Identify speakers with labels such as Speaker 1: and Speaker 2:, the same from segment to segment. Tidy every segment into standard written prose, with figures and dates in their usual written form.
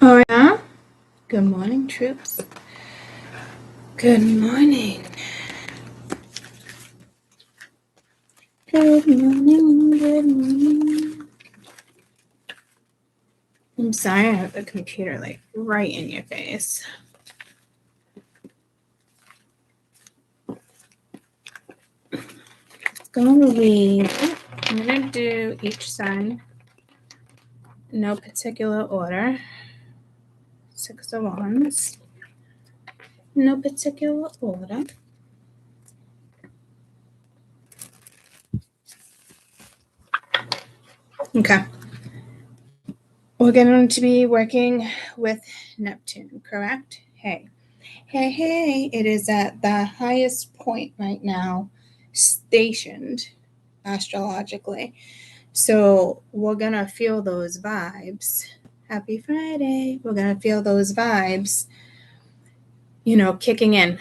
Speaker 1: Oh, yeah? Good morning, troops. Good morning. Good morning, good morning. I'm sorry, I have the computer like right in your face. It's gonna read. I'm gonna do each sign, no particular order. 6 of Wands, no particular order. Okay. We're going to be working with Neptune, correct? Hey, it is at the highest point right now, stationed astrologically. So we're going to feel those vibes. Happy Friday. We're going to feel those vibes, kicking in.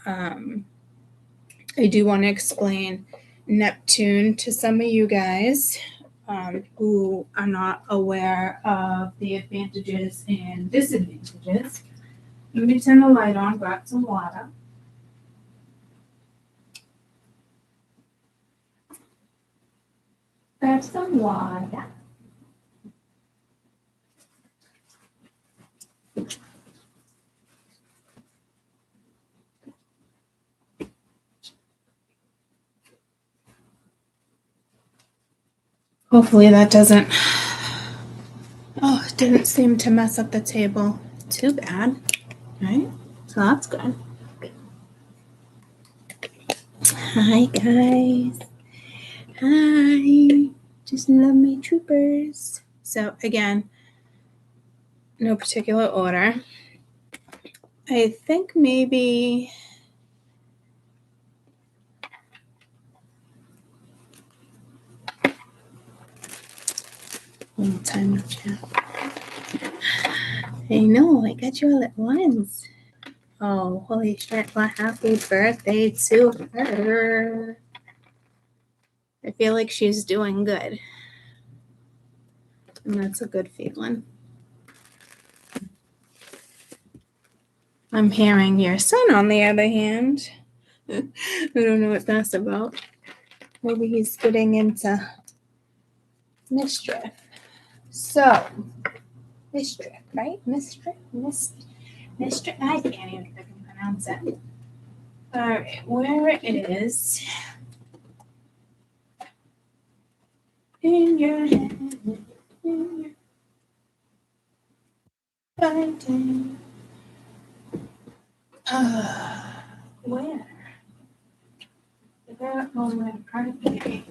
Speaker 1: I do want to explain Neptune to some of you guys who are not aware of the advantages and disadvantages. Let me turn the light on, grab some water. Grab some water. Hopefully that doesn't, it didn't seem to mess up the table too bad, right? So that's good. Hi guys. Hi. Just love my troopers. So again, no particular order. I think maybe one time chat. I know, I got you all at once. Oh, holy shit, well, happy birthday to her. I feel like she's doing good. And that's a good feeling. I'm hearing your son, on the other hand. I don't know what that's about. Maybe he's getting into mischief. So, mischief, right? Mischief? I can't even fucking pronounce it. All right, where is in your head, in your fighting. Where? That moment, currently.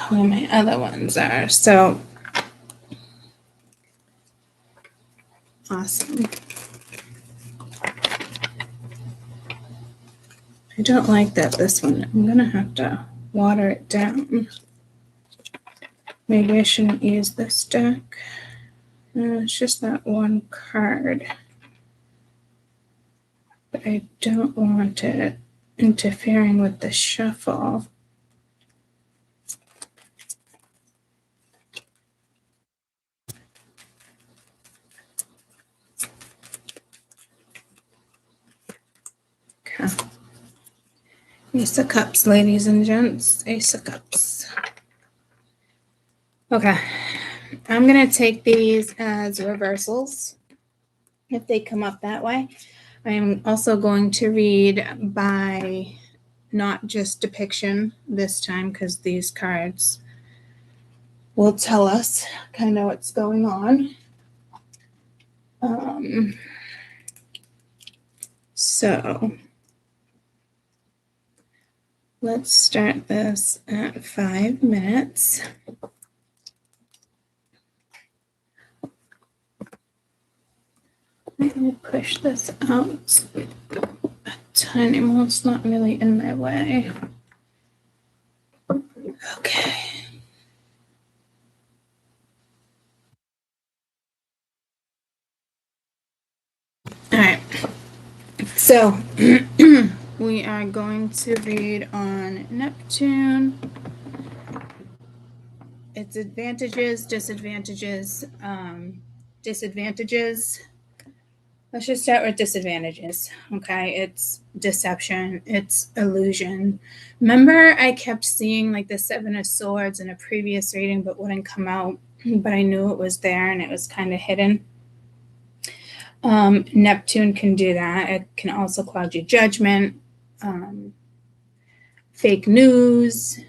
Speaker 1: Where my other ones are. So awesome. I don't like that this one. I'm gonna have to water it down. Maybe I shouldn't use this deck. It's just that one card. But I don't want it interfering with the shuffle. Okay. Ace of Cups, ladies and gents. Ace of Cups. Okay. I'm going to take these as reversals if they come up that way. I'm also going to read by not just depiction this time because these cards will tell us kind of what's going on. So let's start this at 5 minutes. I'm going to push this out a tiny more. It's not really in my way. Okay. So we are going to read on Neptune, its advantages, disadvantages, disadvantages. Let's just start with disadvantages. Okay, it's deception, it's illusion. Remember, I kept seeing like the Seven of Swords in a previous reading, but wouldn't come out, but I knew it was there and it was kind of hidden. Neptune can do that. It can also cloud your judgment. Fake news,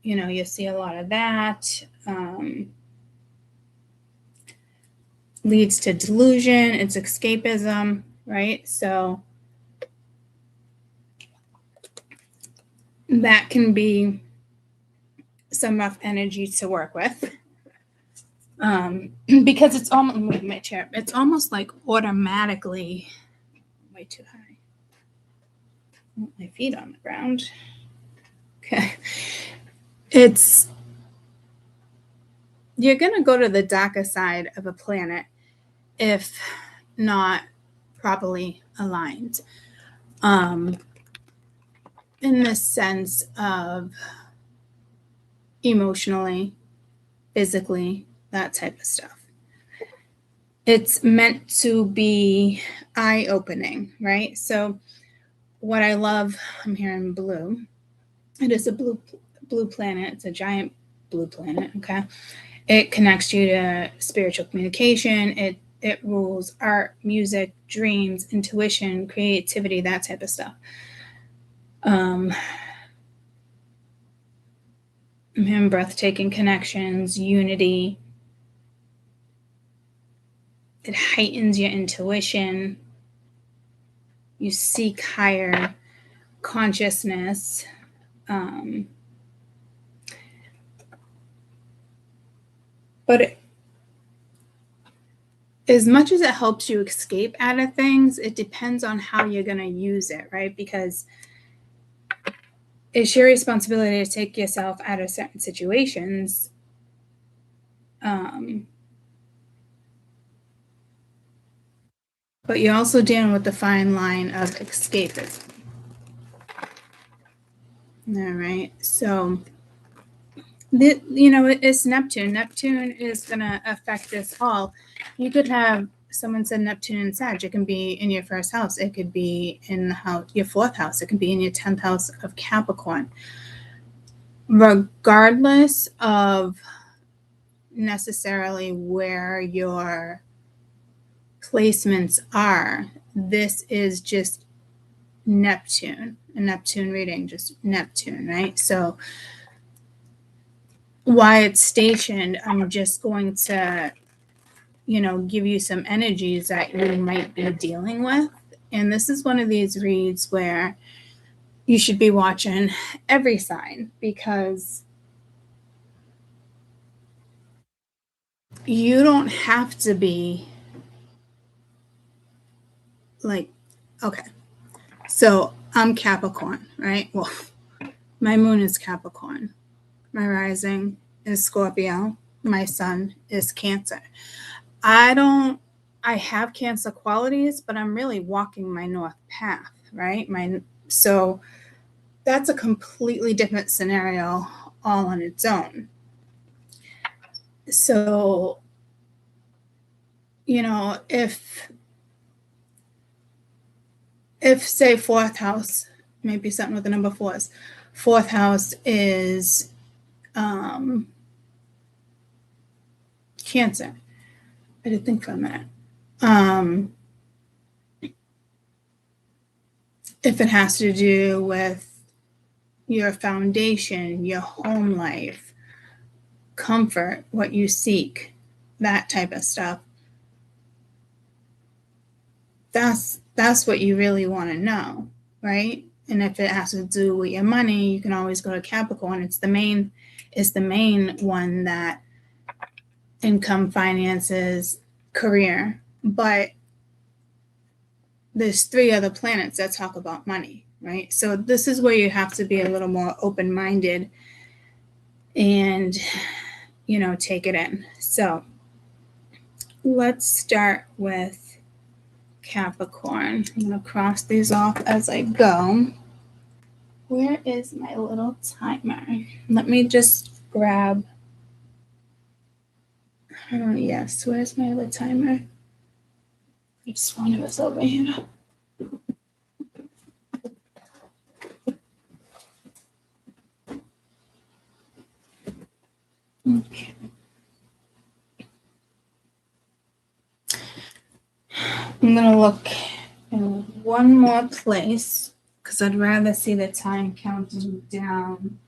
Speaker 1: you see a lot of that. Leads to delusion. It's escapism, right? So that can be some rough energy to work with. Because it's almost, move my chair, it's almost like automatically, way too high. My feet on the ground. Okay. You're going to go to the darker side of a planet if not properly aligned. In the sense of emotionally, physically, that type of stuff. It's meant to be eye-opening, right? So what I love, I'm here in blue. It is a blue planet. It's a giant blue planet, okay? It connects you to spiritual communication. It rules art, music, dreams, intuition, creativity, that type of stuff. I'm hearing breathtaking connections, unity. It heightens your intuition. You seek higher consciousness. But as much as it helps you escape out of things, it depends on how you're going to use it, right? Because it's your responsibility to take yourself out of certain situations. But you're also dealing with the fine line of escapism. All right. So, it's Neptune. Neptune is going to affect us all. You could have, someone said Neptune in Sag. It can be in your first house. It could be in your fourth house. It can be in your 10th house of Capricorn. Regardless of necessarily where your placements are, this is just Neptune, a Neptune reading, just Neptune, right? So while it's stationed, I'm just going to, give you some energies that you might be dealing with. And this is one of these reads where you should be watching every sign, because you don't have to be like, okay, so I'm Capricorn, right? Well, my moon is Capricorn. My rising is Scorpio. My sun is Cancer. I have Cancer qualities, but I'm really walking my north path, right? So that's a completely different scenario all on its own. So, if say fourth house, maybe something with the number fours, fourth house is Cancer. I did think for a minute. If it has to do with your foundation, your home life, comfort, what you seek, that type of stuff, that's what you really want to know, right? And if it has to do with your money, you can always go to Capricorn. It's the main one, that income, finances, career. But there's 3 other planets that talk about money, right? So this is where you have to be a little more open-minded and, take it in. So let's start with Capricorn. I'm going to cross these off as I go. Where is my little timer? Let me just grab. Oh, yes. Where's my little timer? I just one of us over here. Okay. I'm going to look in one more place because I'd rather see the time counting down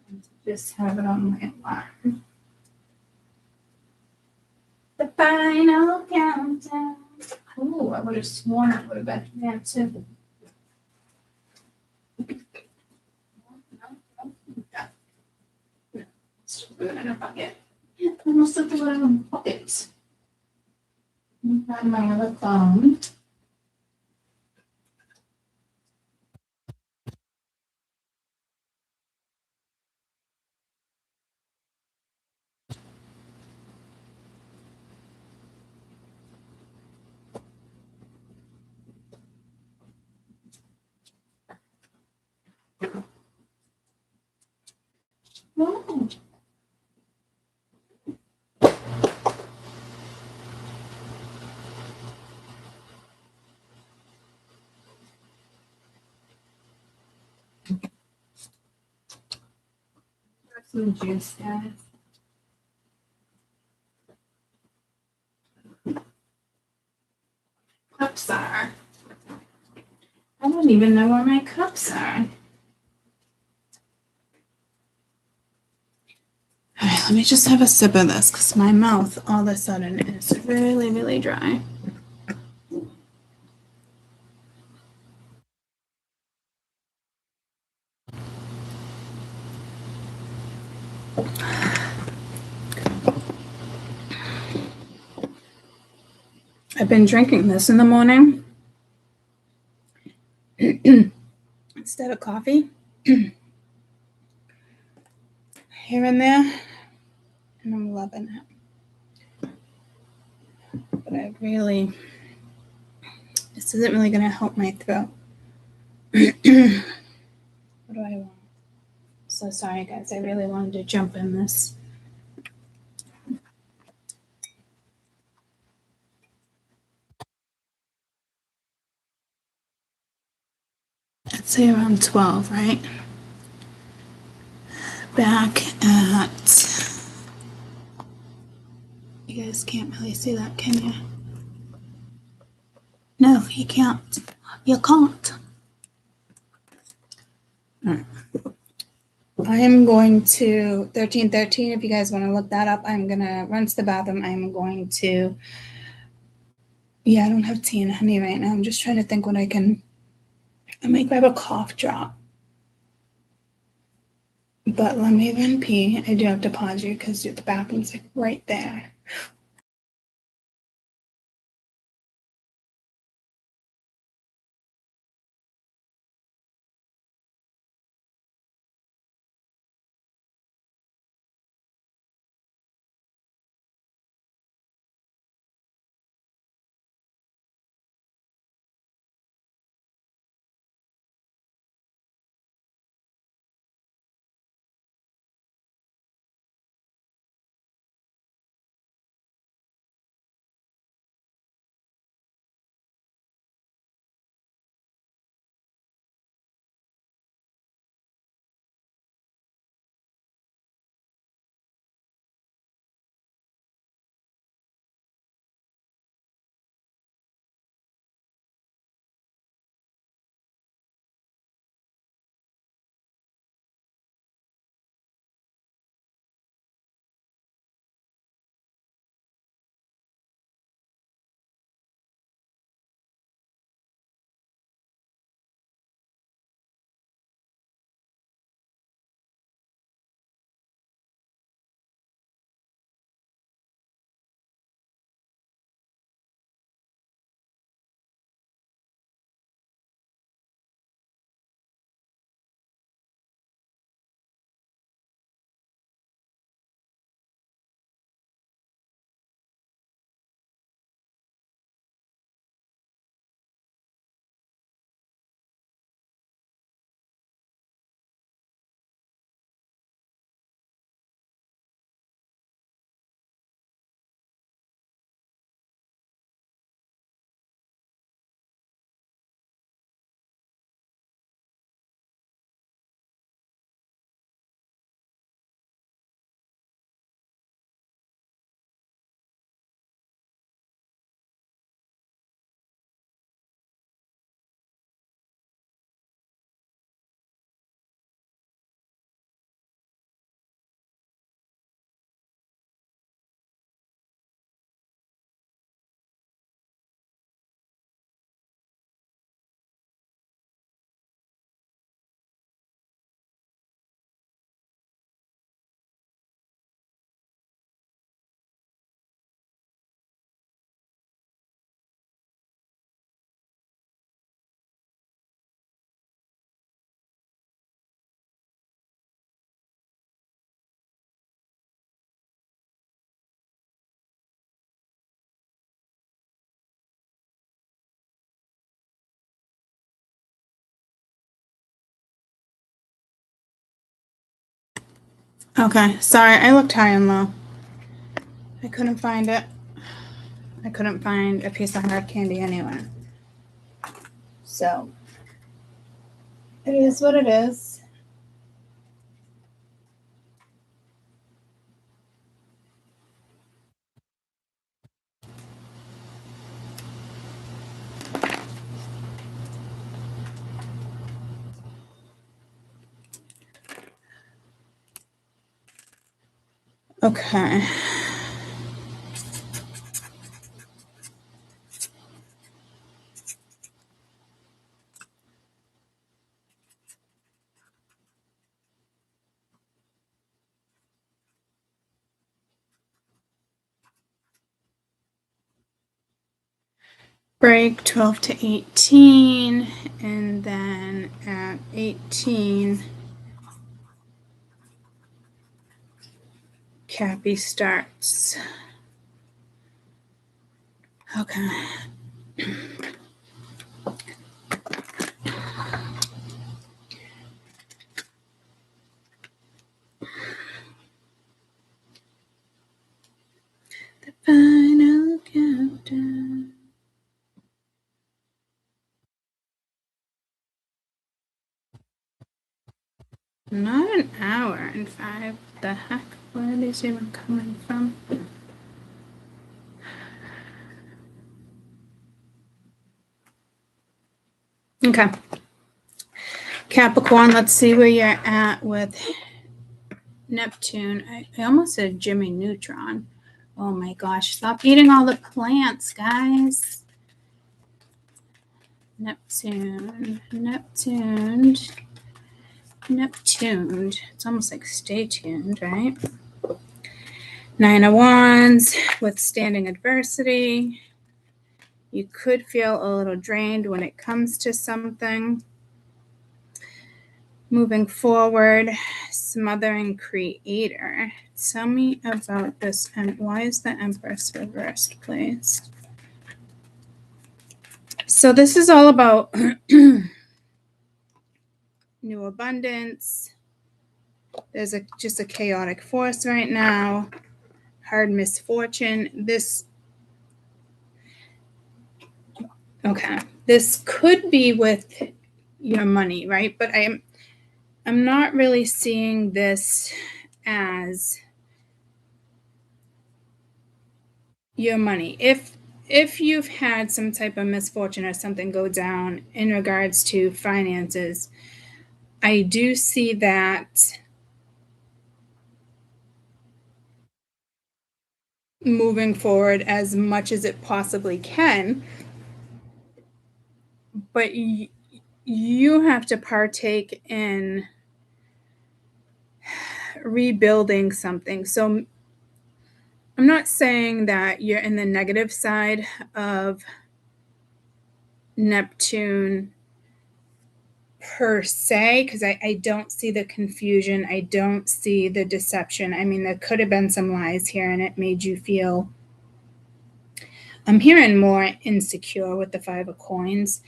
Speaker 1: and just have it on my alarm. The final countdown. Oh, I would have sworn it would have been there too. In a bucket. I must have threw it in a bucket. Grab my other phone. Oh. Some juice, guys. Cups are. I don't even know where my cups are. All right, let me just have a sip of this because my mouth all of a sudden is really, really dry. I've been drinking this in the morning instead of coffee here and there, and I'm loving it. But this isn't really going to help my throat. What do I want? So sorry, guys. I really wanted to jump in this. Let's say around 12, right? Back at, you guys can't really see that, can you? No, you can't. You can't. Right. I am going to 1313. If you guys want to look that up, I'm going to run to the bathroom. I'm going to, I don't have tea and honey right now. I'm just trying to think what I might grab a cough drop. But let me run pee. I do have to pause you because the bathroom's like right there. Okay, sorry, I looked high and low. I couldn't find it. I couldn't find a piece of hard candy anywhere. So, it is what it is. Okay. Break 12 to 18, and then at 18, Cappy starts. Okay. The final countdown. Not an hour and 5. The heck? Where are these even coming from? Okay. Capricorn, let's see where you're at with Neptune. I almost said Jimmy Neutron. Oh my gosh, stop eating all the plants, guys. Neptune. It's almost like stay tuned, right? 9 of Wands, withstanding adversity. You could feel a little drained when it comes to something. Moving forward, smothering creator. Tell me about this. And why is the Empress reversed, please? So this is all about new abundance. There's just a chaotic force right now. Hard misfortune. This could be with your money, right? But I'm not really seeing this as your money. If you've had some type of misfortune or something go down in regards to finances, I do see that moving forward as much as it possibly can, but you have to partake in rebuilding something. So I'm not saying that you're in the negative side of Neptune per se, because I don't see the confusion. I don't see the deception. I mean, there could have been some lies here and it made you feel, I'm hearing more insecure with the 5 of coins.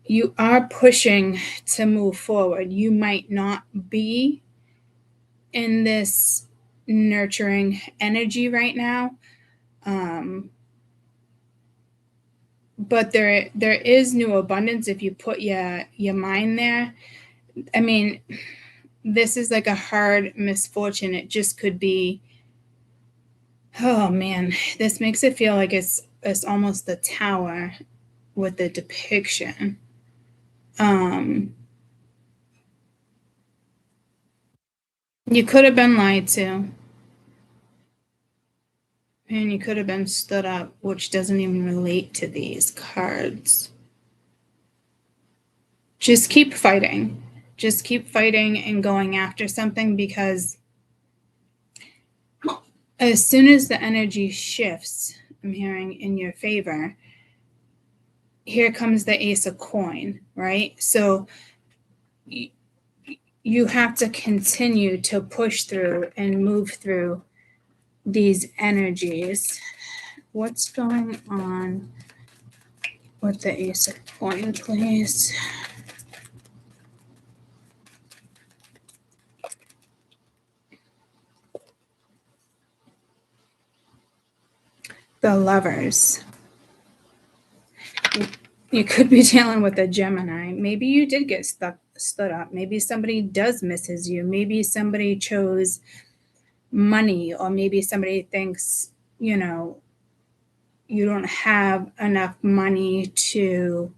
Speaker 1: You are pushing to move forward. You might not be in this nurturing energy right now. But there is new abundance if you put your mind there. I mean, this is like a hard misfortune. It just could be, oh man, this makes it feel like it's almost the Tower with the depiction. You could have been lied to. And you could have been stood up, which doesn't even relate to these cards. Just keep fighting. Just keep fighting and going after something, because as soon as the energy shifts, I'm hearing in your favor, here comes the Ace of Coin, right? So you have to continue to push through and move through these energies. What's going on with the Ace of Coin, please? the Lovers. You could be dealing with a Gemini. Maybe you did get stood up. Maybe somebody does misses you. Maybe somebody chose money, or maybe somebody thinks, you know, you don't have enough money to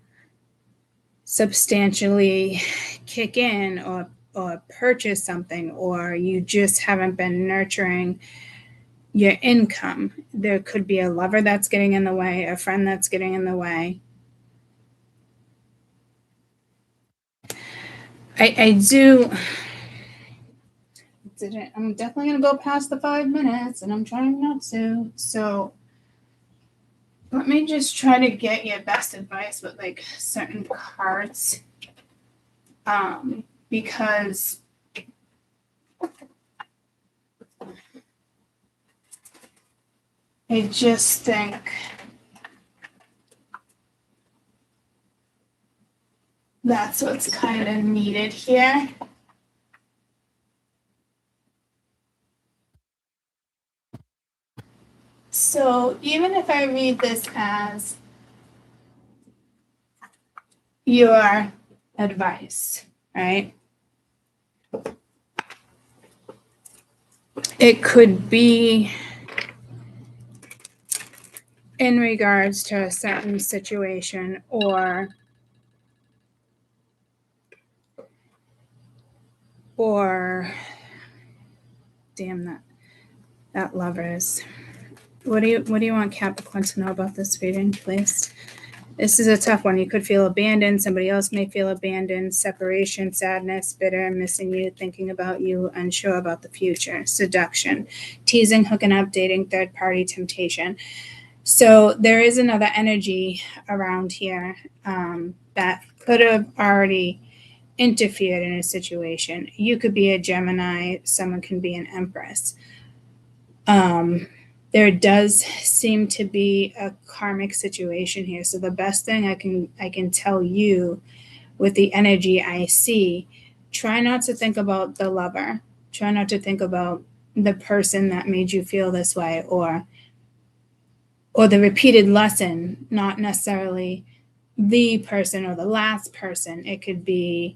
Speaker 1: substantially kick in or purchase something, or you just haven't been nurturing your income. There could be a lover that's getting in the way, a friend that's getting in the way. I'm definitely going to go past the 5 minutes, and I'm trying not to. So let me just try to get your best advice with like certain cards. Because I just think that's what's kind of needed here. So even if I read this as your advice, right? It could be in regards to a certain situation, or damn, that Lovers. What do you want Capricorn to know about this reading, please? This is a tough one. You could feel abandoned. Somebody else may feel abandoned. Separation, sadness, bitter, missing you, thinking about you, unsure about the future. Seduction, teasing, hooking up, dating, third party, temptation. So there is another energy around here that could have already interfered in a situation. You could be a Gemini. Someone can be an Empress. There does seem to be a karmic situation here. So the best thing I can tell you with the energy I see, try not to think about the lover. Try not to think about the person that made you feel this way, or the repeated lesson, not necessarily the person or the last person. It could be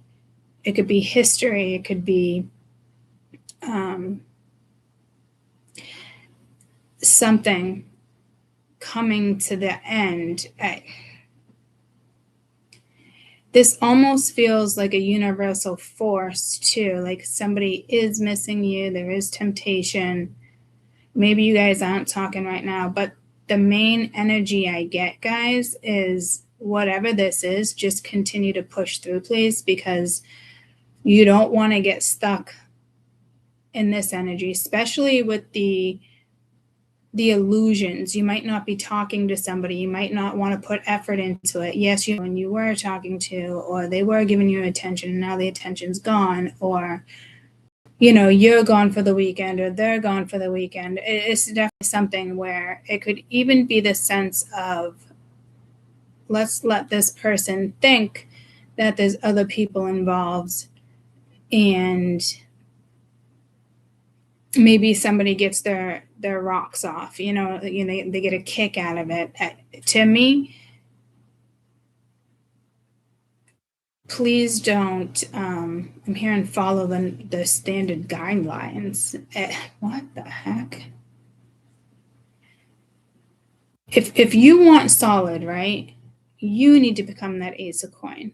Speaker 1: history. It could be something coming to the end. This almost feels like a universal force too. Like somebody is missing you. There is temptation. Maybe you guys aren't talking right now, but the main energy I get, guys, is whatever this is, just continue to push through, please, because you don't want to get stuck in this energy, especially with the illusions. You might not be talking to somebody. You might not want to put effort into it. Yes, when you were talking to, or they were giving you attention, and now the attention's gone, or you're gone for the weekend, or they're gone for the weekend. It's definitely something where it could even be the sense of, let's let this person think that there's other people involved, and maybe somebody gets their rocks off, they get a kick out of it. To me, please don't, I'm hearing follow the standard guidelines. What the heck? If you want solid, right, you need to become that Ace of Coin.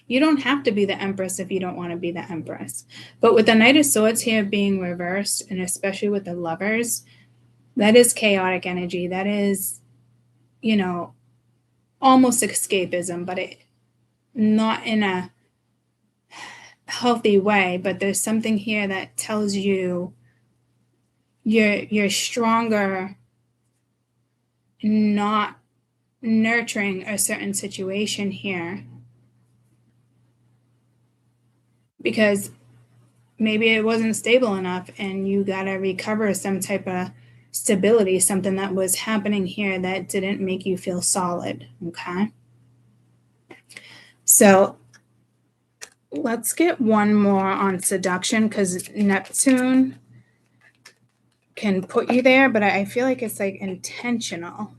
Speaker 1: You don't have to be the Empress if you don't want to be the Empress. But with the Knight of Swords here being reversed, and especially with the Lovers, that is chaotic energy. That is, almost escapism, but not in a healthy way. But there's something here that tells you you're stronger not nurturing a certain situation here, because maybe it wasn't stable enough and you got to recover some type of stability, something that was happening here that didn't make you feel solid. Okay. So let's get one more on seduction, because Neptune can put you there, but I feel like it's like intentional.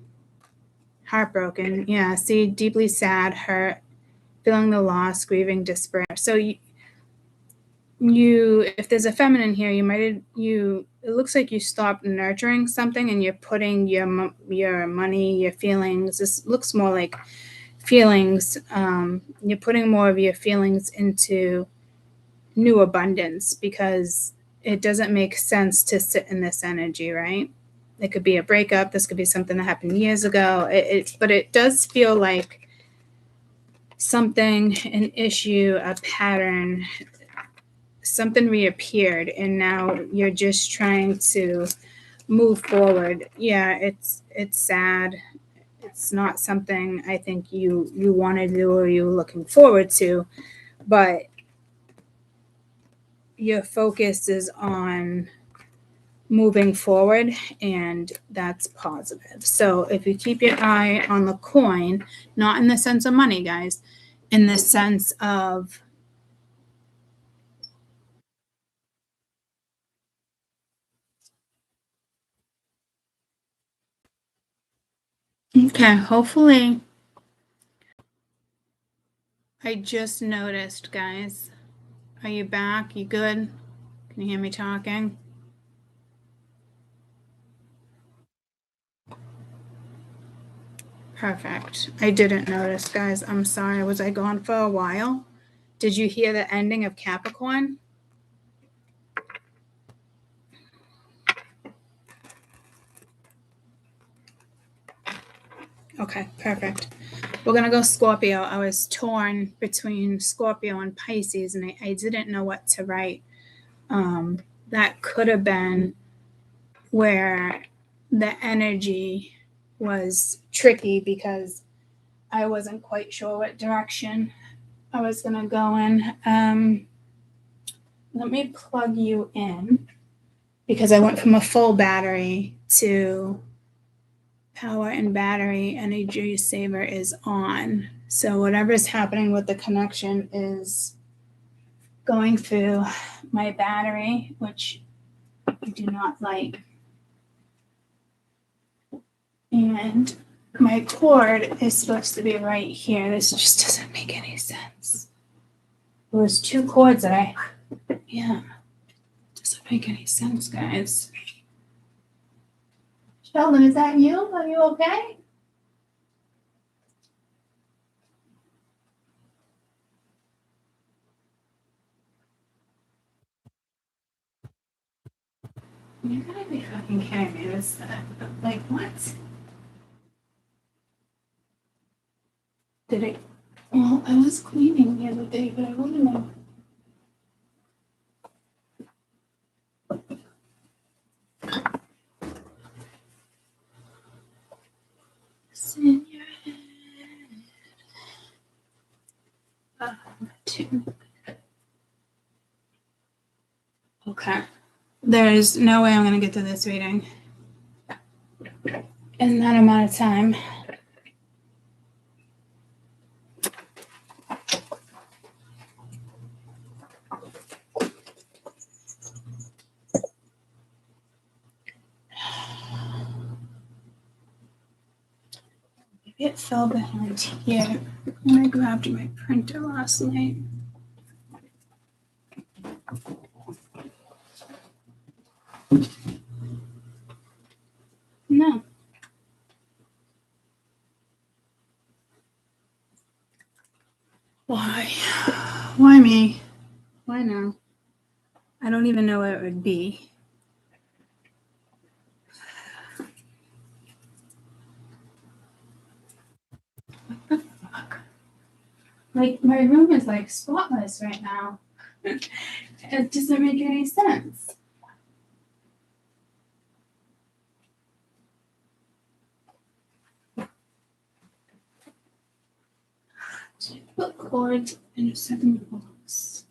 Speaker 1: Heartbroken. Yeah. See, deeply sad, hurt, feeling the loss, grieving, despair. So you if there's a feminine here, it looks like you stopped nurturing something and you're putting your money, your feelings. This looks more like feelings. You're putting more of your feelings into new abundance because it doesn't make sense to sit in this energy, right? It could be a breakup. This could be something that happened years ago. But it does feel like something, an issue, a pattern, something reappeared, and now you're just trying to move forward. Yeah, it's sad. It's not something I think you want to do or you're looking forward to, but your focus is on moving forward, and that's positive. So if you keep your eye on the coin, not in the sense of money, guys, in the sense of okay, hopefully I just noticed, guys. Are you back? You good? Can you hear me talking? Perfect. I didn't notice, guys. I'm sorry. Was I gone for a while? Did you hear the ending of Capricorn? Okay, perfect. We're going to go Scorpio. I was torn between Scorpio and Pisces, and I didn't know what to write. That could have been where the energy was tricky because I wasn't quite sure what direction I was going to go in. Let me plug you in because I went from a full battery to power and battery. Energy saver is on. So whatever's happening with the connection is going through my battery, which I do not like. And my cord is supposed to be right here. This just doesn't make any sense. There was two cords that doesn't make any sense, guys. Sheldon, is that you? Are you okay? You gotta be fucking kidding me. This, like, what? Did it? Well, I was cleaning the other day, but I want to know. What's in your head? Neptune. Okay. There's no way I'm going to get to this reading in that amount of time. Maybe it fell behind here when I grabbed my printer last night. No. Why? Why me? Why now? I don't even know what it would be. What the fuck? Like, my room is like spotless right now. It doesn't make any sense. Put cords in a second box.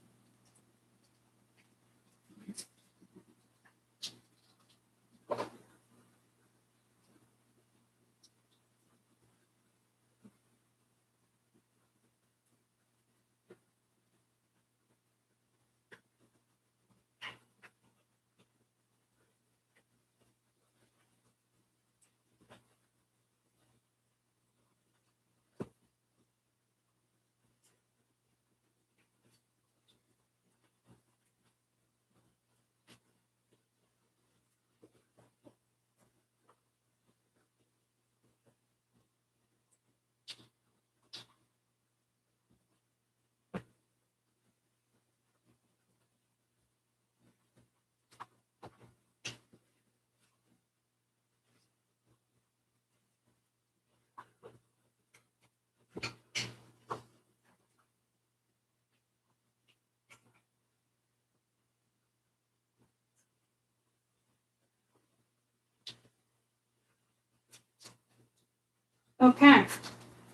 Speaker 1: Okay,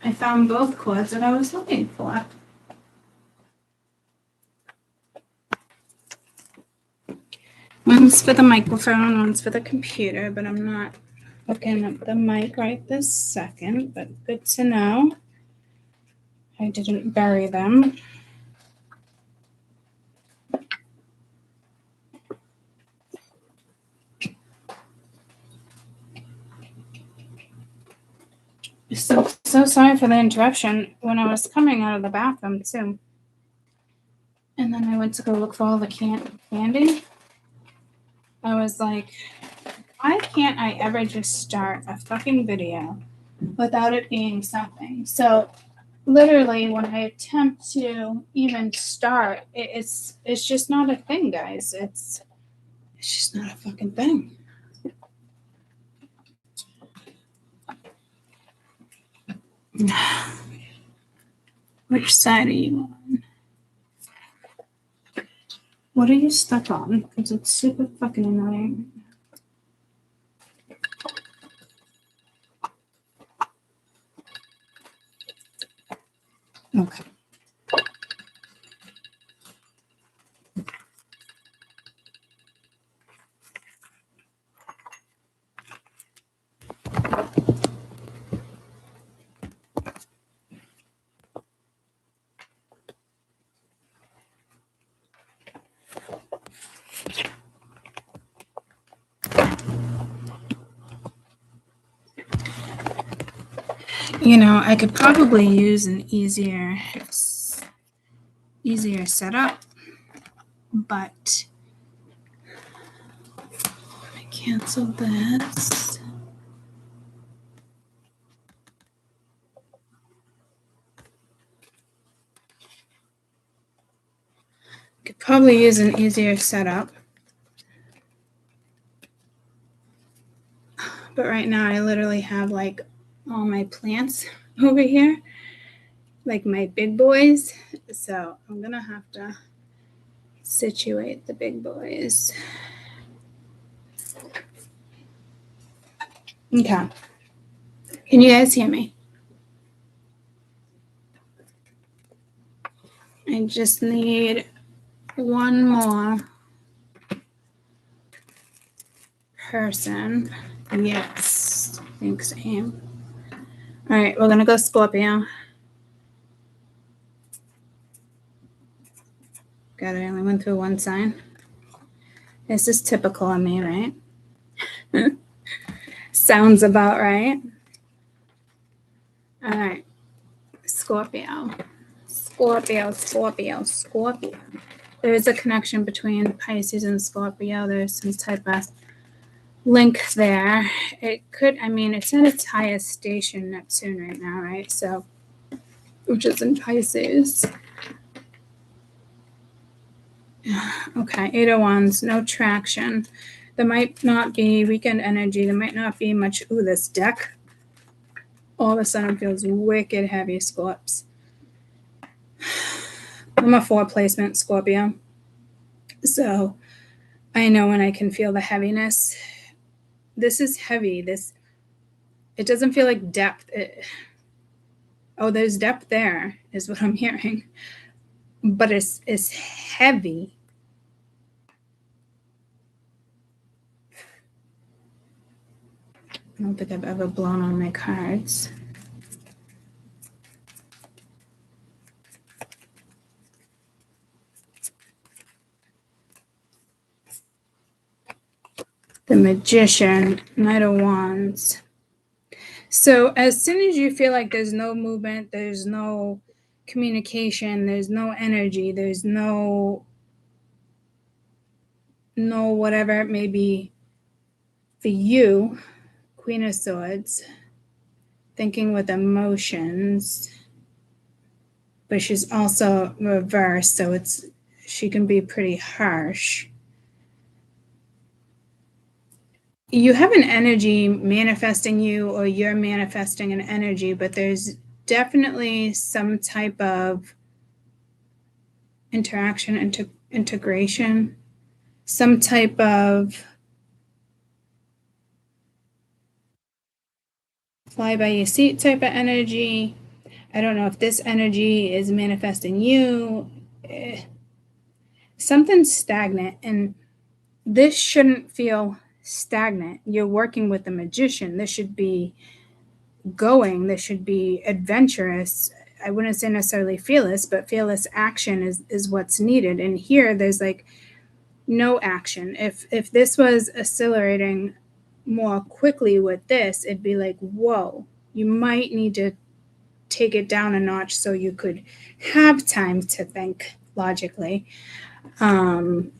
Speaker 1: I found both cords that I was looking for. One's for the microphone, one's for the computer, but I'm not looking at the mic right this second, but good to know. I didn't bury them. So sorry for the interruption when I was coming out of the bathroom too. And then I went to go look for all the candy. I was like, why can't I ever just start a fucking video without it being something? So literally when I attempt to even start, it's just not a thing, guys. It's just not a fucking thing. Which side are you on? What are you stuck on? Because it's super fucking annoying. Okay. You know, I could probably use an easier setup, but I canceled this. Could probably use an easier setup, but right now I literally have like all my plants over here, like my big boys. So I'm gonna have to situate the big boys. Okay. Can you guys hear me? I just need one more person. Yes. Thanks, Aim. All right, we're gonna go Scorpio. God, I only went through one sign. This is typical of me, right? Sounds about right. All right. Scorpio. There is a connection between Pisces and Scorpio. There's some type of link there. It could, I mean, it's at its highest station, Neptune, right now, right? So, which is in Pisces. Okay, 8 of Wands, no traction. There might not be weekend energy. There might not be much. Ooh, this deck all of a sudden feels wicked heavy, Scorps. I'm a 4 placement Scorpio. So I know when I can feel the heaviness. This is heavy. It doesn't feel like depth. There's depth there, is what I'm hearing. But it's heavy. I don't think I've ever blown on my cards. The Magician, Knight of Wands. So as soon as you feel like there's no movement, there's no communication, there's no energy, there's no whatever it may be for you, Queen of Swords, thinking with emotions, but she's also reversed, so she can be pretty harsh. You have an energy manifesting you, or you're manifesting an energy, but there's definitely some type of interaction, integration, some type of fly by your seat type of energy. I don't know if this energy is manifesting you. Something's stagnant, and this shouldn't feel stagnant. You're working with a magician. This should be going. This should be adventurous. I wouldn't say necessarily fearless, but fearless action is what's needed. And here there's like no action. If this was accelerating more quickly with this, it'd be like, whoa, you might need to take it down a notch so you could have time to think logically. Tell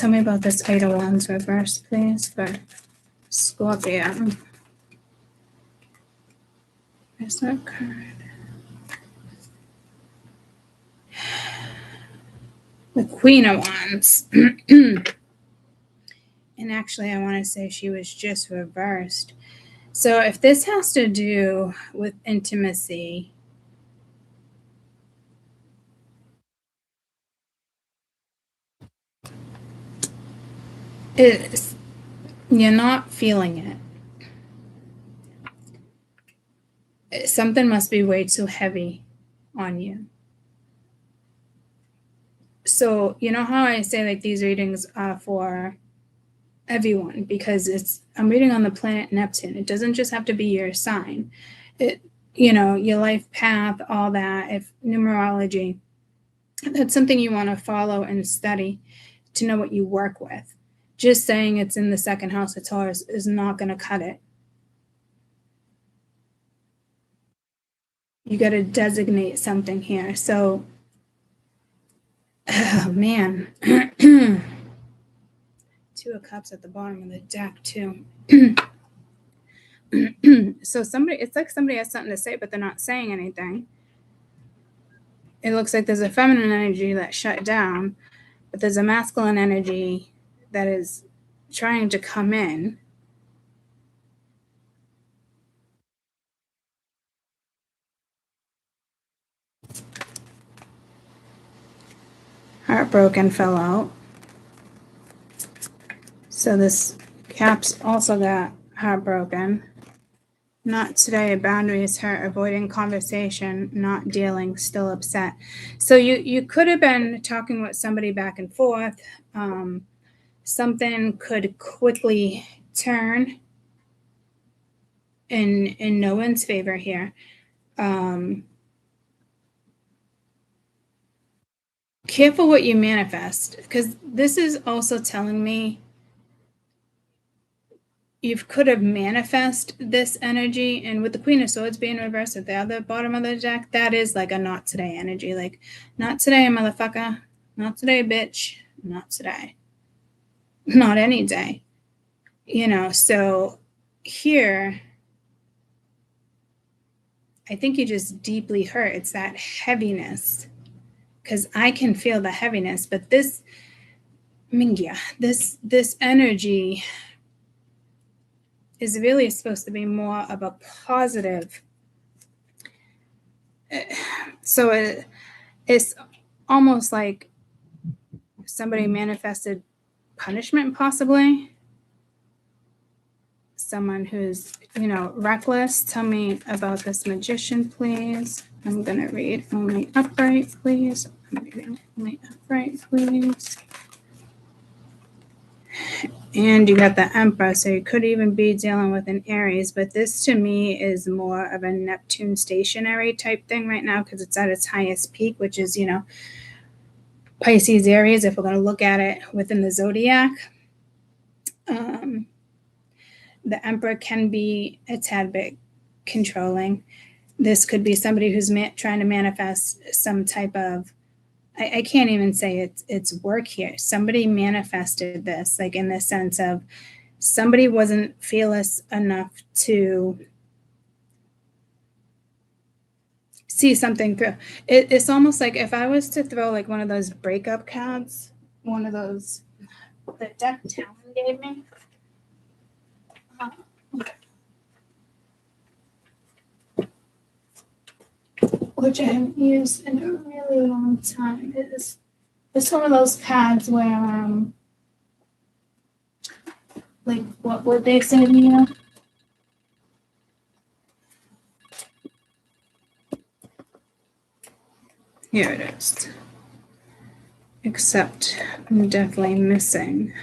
Speaker 1: me about this Eight of Wands reverse, please, for Scorpio. Where's that card? The Queen of Wands. And actually, I want to say she was just reversed. So if this has to do with intimacy, you're not feeling it. Something must be way too heavy on you. So you know how I say like these readings are for everyone, because I'm reading on the planet Neptune. It doesn't just have to be your sign. Your life path, all that. If numerology, that's something you want to follow and study to know what you work with. Just saying it's in the second house of Taurus is not going to cut it. You got to designate something here. So, oh man. Two of Cups at the bottom of the deck too. So it's like somebody has something to say, but they're not saying anything. It looks like there's a feminine energy that shut down, but there's a masculine energy that is trying to come in. Heartbroken fell out. So this Cap's also got heartbroken. Not today, boundaries hurt, avoiding conversation, not dealing, still upset. So you could have been talking with somebody back and forth. Something could quickly turn in no one's favor here. Careful what you manifest, because this is also telling me you could have manifest this energy. And with the Queen of Swords being reversed at the other bottom of the deck, that is like a not today energy. Like, not today, motherfucker. Not today, bitch. Not today. Not any day. So here, I think you just deeply hurt. It's that heaviness. Because I can feel the heaviness. But this energy is really supposed to be more of a positive. So it's almost like somebody manifested punishment, possibly. Someone who's, reckless. Tell me about this Magician, please. I'm going to read only upright, please. I'm reading only upright, please. And you got the Emperor, so you could even be dealing with an Aries, but this to me is more of a Neptune stationary type thing right now, because it's at its highest peak, which is, Pisces, Aries, if we're going to look at it within the zodiac. The Emperor can be a tad bit controlling. This could be somebody who's trying to manifest some type of, I can't even say it's work here. Somebody manifested this, like in the sense of somebody wasn't fearless enough to see something through. It's almost like if I was to throw like one of those breakup cards, one of those that deck Talon gave me. Which I haven't used in a really long time. It's one of those cards where, like, what would they say to you? Here it is. Except I'm definitely missing.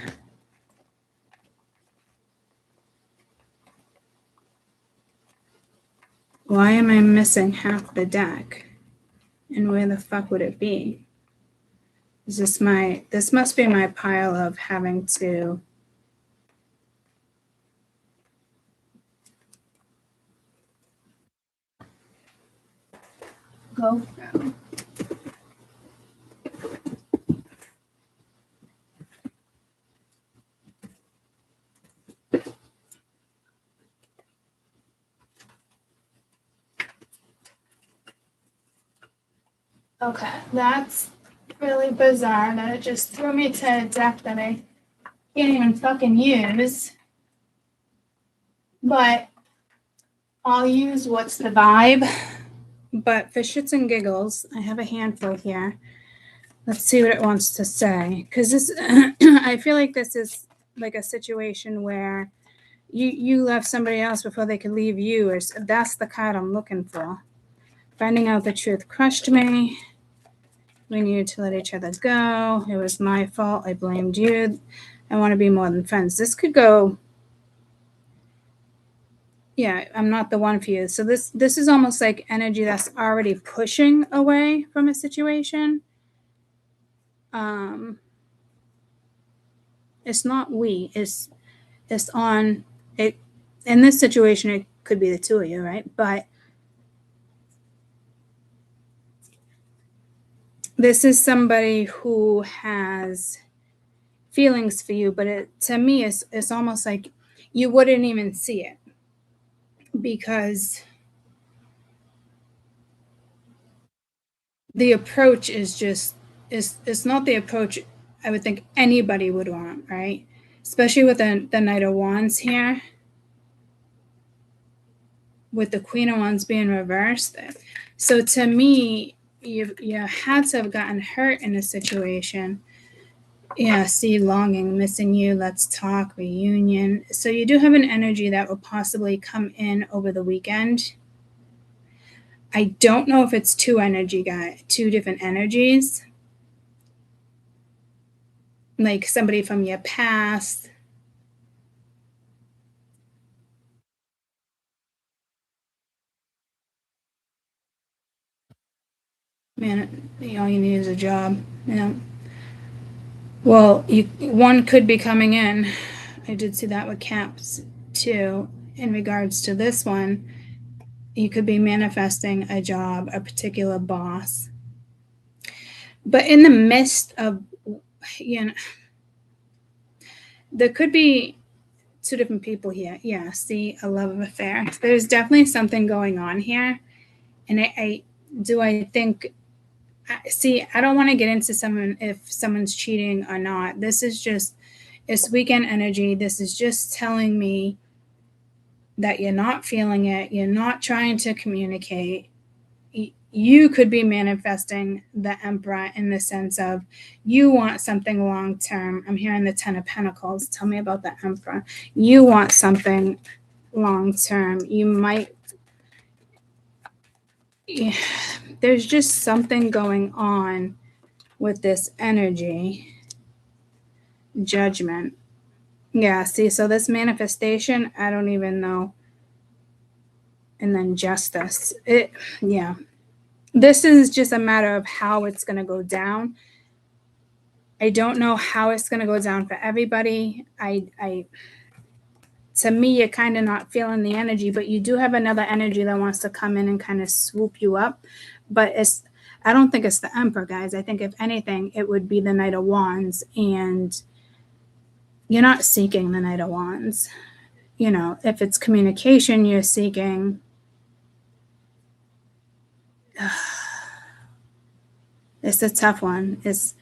Speaker 1: Why am I missing half the deck? And where the fuck would it be? Is this must be my pile of having to go through. Okay, that's really bizarre that it just threw me to a deck that I can't even fucking use. But I'll use what's the vibe. But for shits and giggles, I have a handful here. Let's see what it wants to say. Because this, I feel like this is like a situation where you left somebody else before they could leave you. Or that's the card I'm looking for. Finding out the truth crushed me. We needed to let each other go. It was my fault. I blamed you. I want to be more than friends. This could go, yeah, I'm not the one for you. So this is almost like energy that's already pushing away from a situation. It's not we. It's on it. In this situation, it could be the two of you, right? But this is somebody who has feelings for you, but to me, it's almost like you wouldn't even see it because the approach is just it's not the approach I would think anybody would want, right? Especially with the Knight of Wands here, with the Queen of Wands being reversed. So to me, you had to have gotten hurt in a situation. Yeah, see, longing, missing you, let's talk, reunion. So you do have an energy that will possibly come in over the weekend. I don't know if it's two different energies. Like somebody from your past. Man, all you need is a job. Yeah. Well, one could be coming in. I did see that with Caps too. In regards to this one, you could be manifesting a job, a particular boss. But in the midst of, there could be two different people here. Yeah, see, a love affair. There's definitely something going on here. And I think, see, I don't want to get into if someone's cheating or not. This is just, it's weekend energy. This is just telling me that you're not feeling it. You're not trying to communicate. You could be manifesting the Emperor in the sense of you want something long term. I'm hearing the Ten of Pentacles. Tell me about the Emperor. You want something long term. You might, yeah, there's just something going on with this energy. Judgment. Yeah, see, so this manifestation, I don't even know. And then justice. Yeah. This is just a matter of how it's going to go down. I don't know how it's going to go down for everybody. To me, you're kind of not feeling the energy, but you do have another energy that wants to come in and kind of swoop you up. But I don't think it's the Emperor, guys. I think if anything, it would be the Knight of Wands, and you're not seeking the Knight of Wands. If it's communication you're seeking, it's a tough one. It's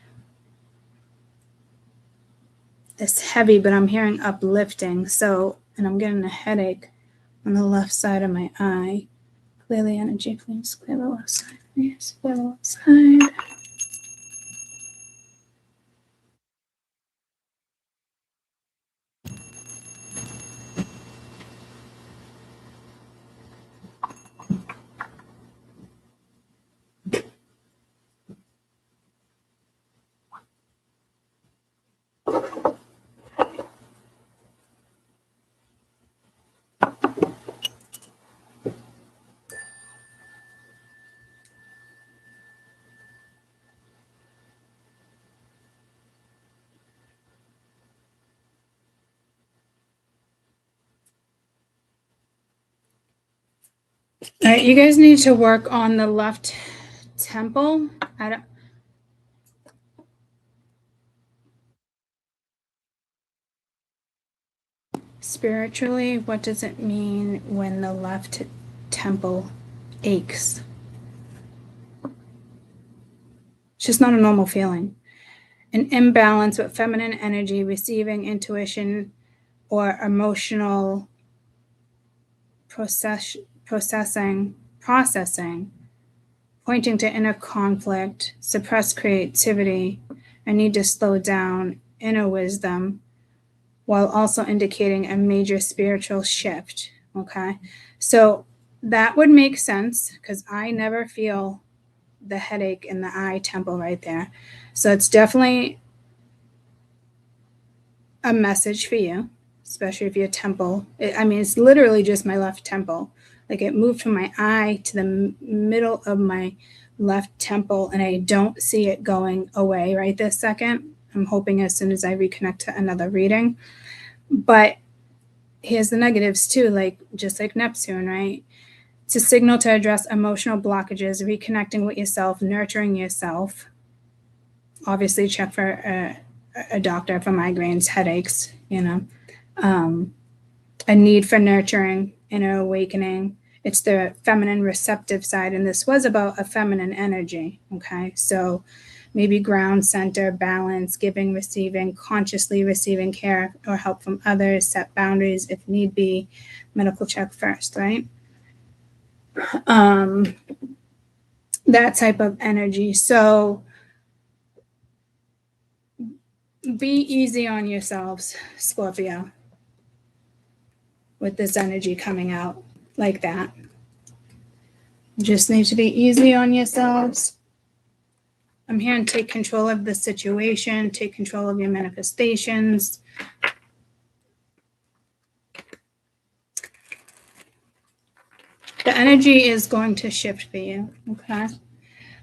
Speaker 1: heavy, but I'm hearing uplifting. So, and I'm getting a headache on the left side of my eye. Clear the energy, please. Clear the left side, please. Clear the left side. All right, you guys need to work on the left temple. Spiritually, what does it mean when the left temple aches? It's just not a normal feeling. An imbalance with feminine energy, receiving intuition, or emotional processing, pointing to inner conflict, suppressed creativity, a need to slow down, inner wisdom, while also indicating a major spiritual shift. Okay, so that would make sense because I never feel the headache in the eye temple right there. So it's definitely a message for you, especially if your temple, it's literally just my left temple. Like it moved from my eye to the middle of my left temple, and I don't see it going away right this second. I'm hoping as soon as I reconnect to another reading. But here's the negatives too, like just like Neptune, right? It's a signal to address emotional blockages, reconnecting with yourself, nurturing yourself. Obviously, check for a doctor for migraines, headaches, a need for nurturing, inner awakening. It's the feminine receptive side, and this was about a feminine energy, okay? So maybe ground center, balance, giving, receiving, consciously receiving care or help from others, set boundaries if need be, medical check first, right? That type of energy. So be easy on yourselves, Scorpio, with this energy coming out like that. You just need to be easy on yourselves. I'm here and take control of the situation, take control of your manifestations. The energy is going to shift for you, okay?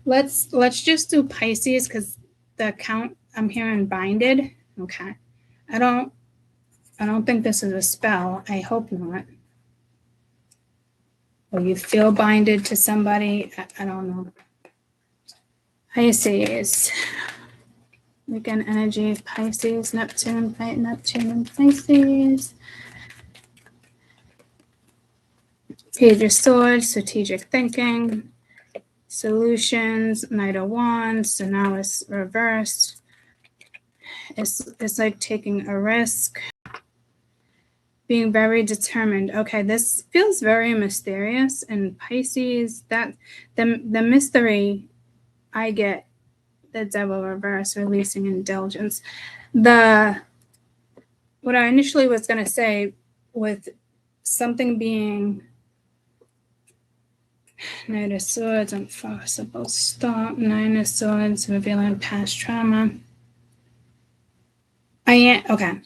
Speaker 1: Let's just do Pisces because the count I'm hearing binded, okay? I don't think this is a spell. I hope not. Or you feel binded to somebody. I don't know. Pisces. Weekend energy, Pisces, Neptune, and Pisces. Page of Swords, strategic thinking, solutions, Knight of Wands. So now it's reversed. It's like taking a risk, being very determined. Okay, this feels very mysterious. And Pisces, that the mystery I get, the Devil reverse, releasing indulgence. What I initially was going to say with something being Knight of Swords, impossible stop. Nine of Swords, revealing past trauma. Okay.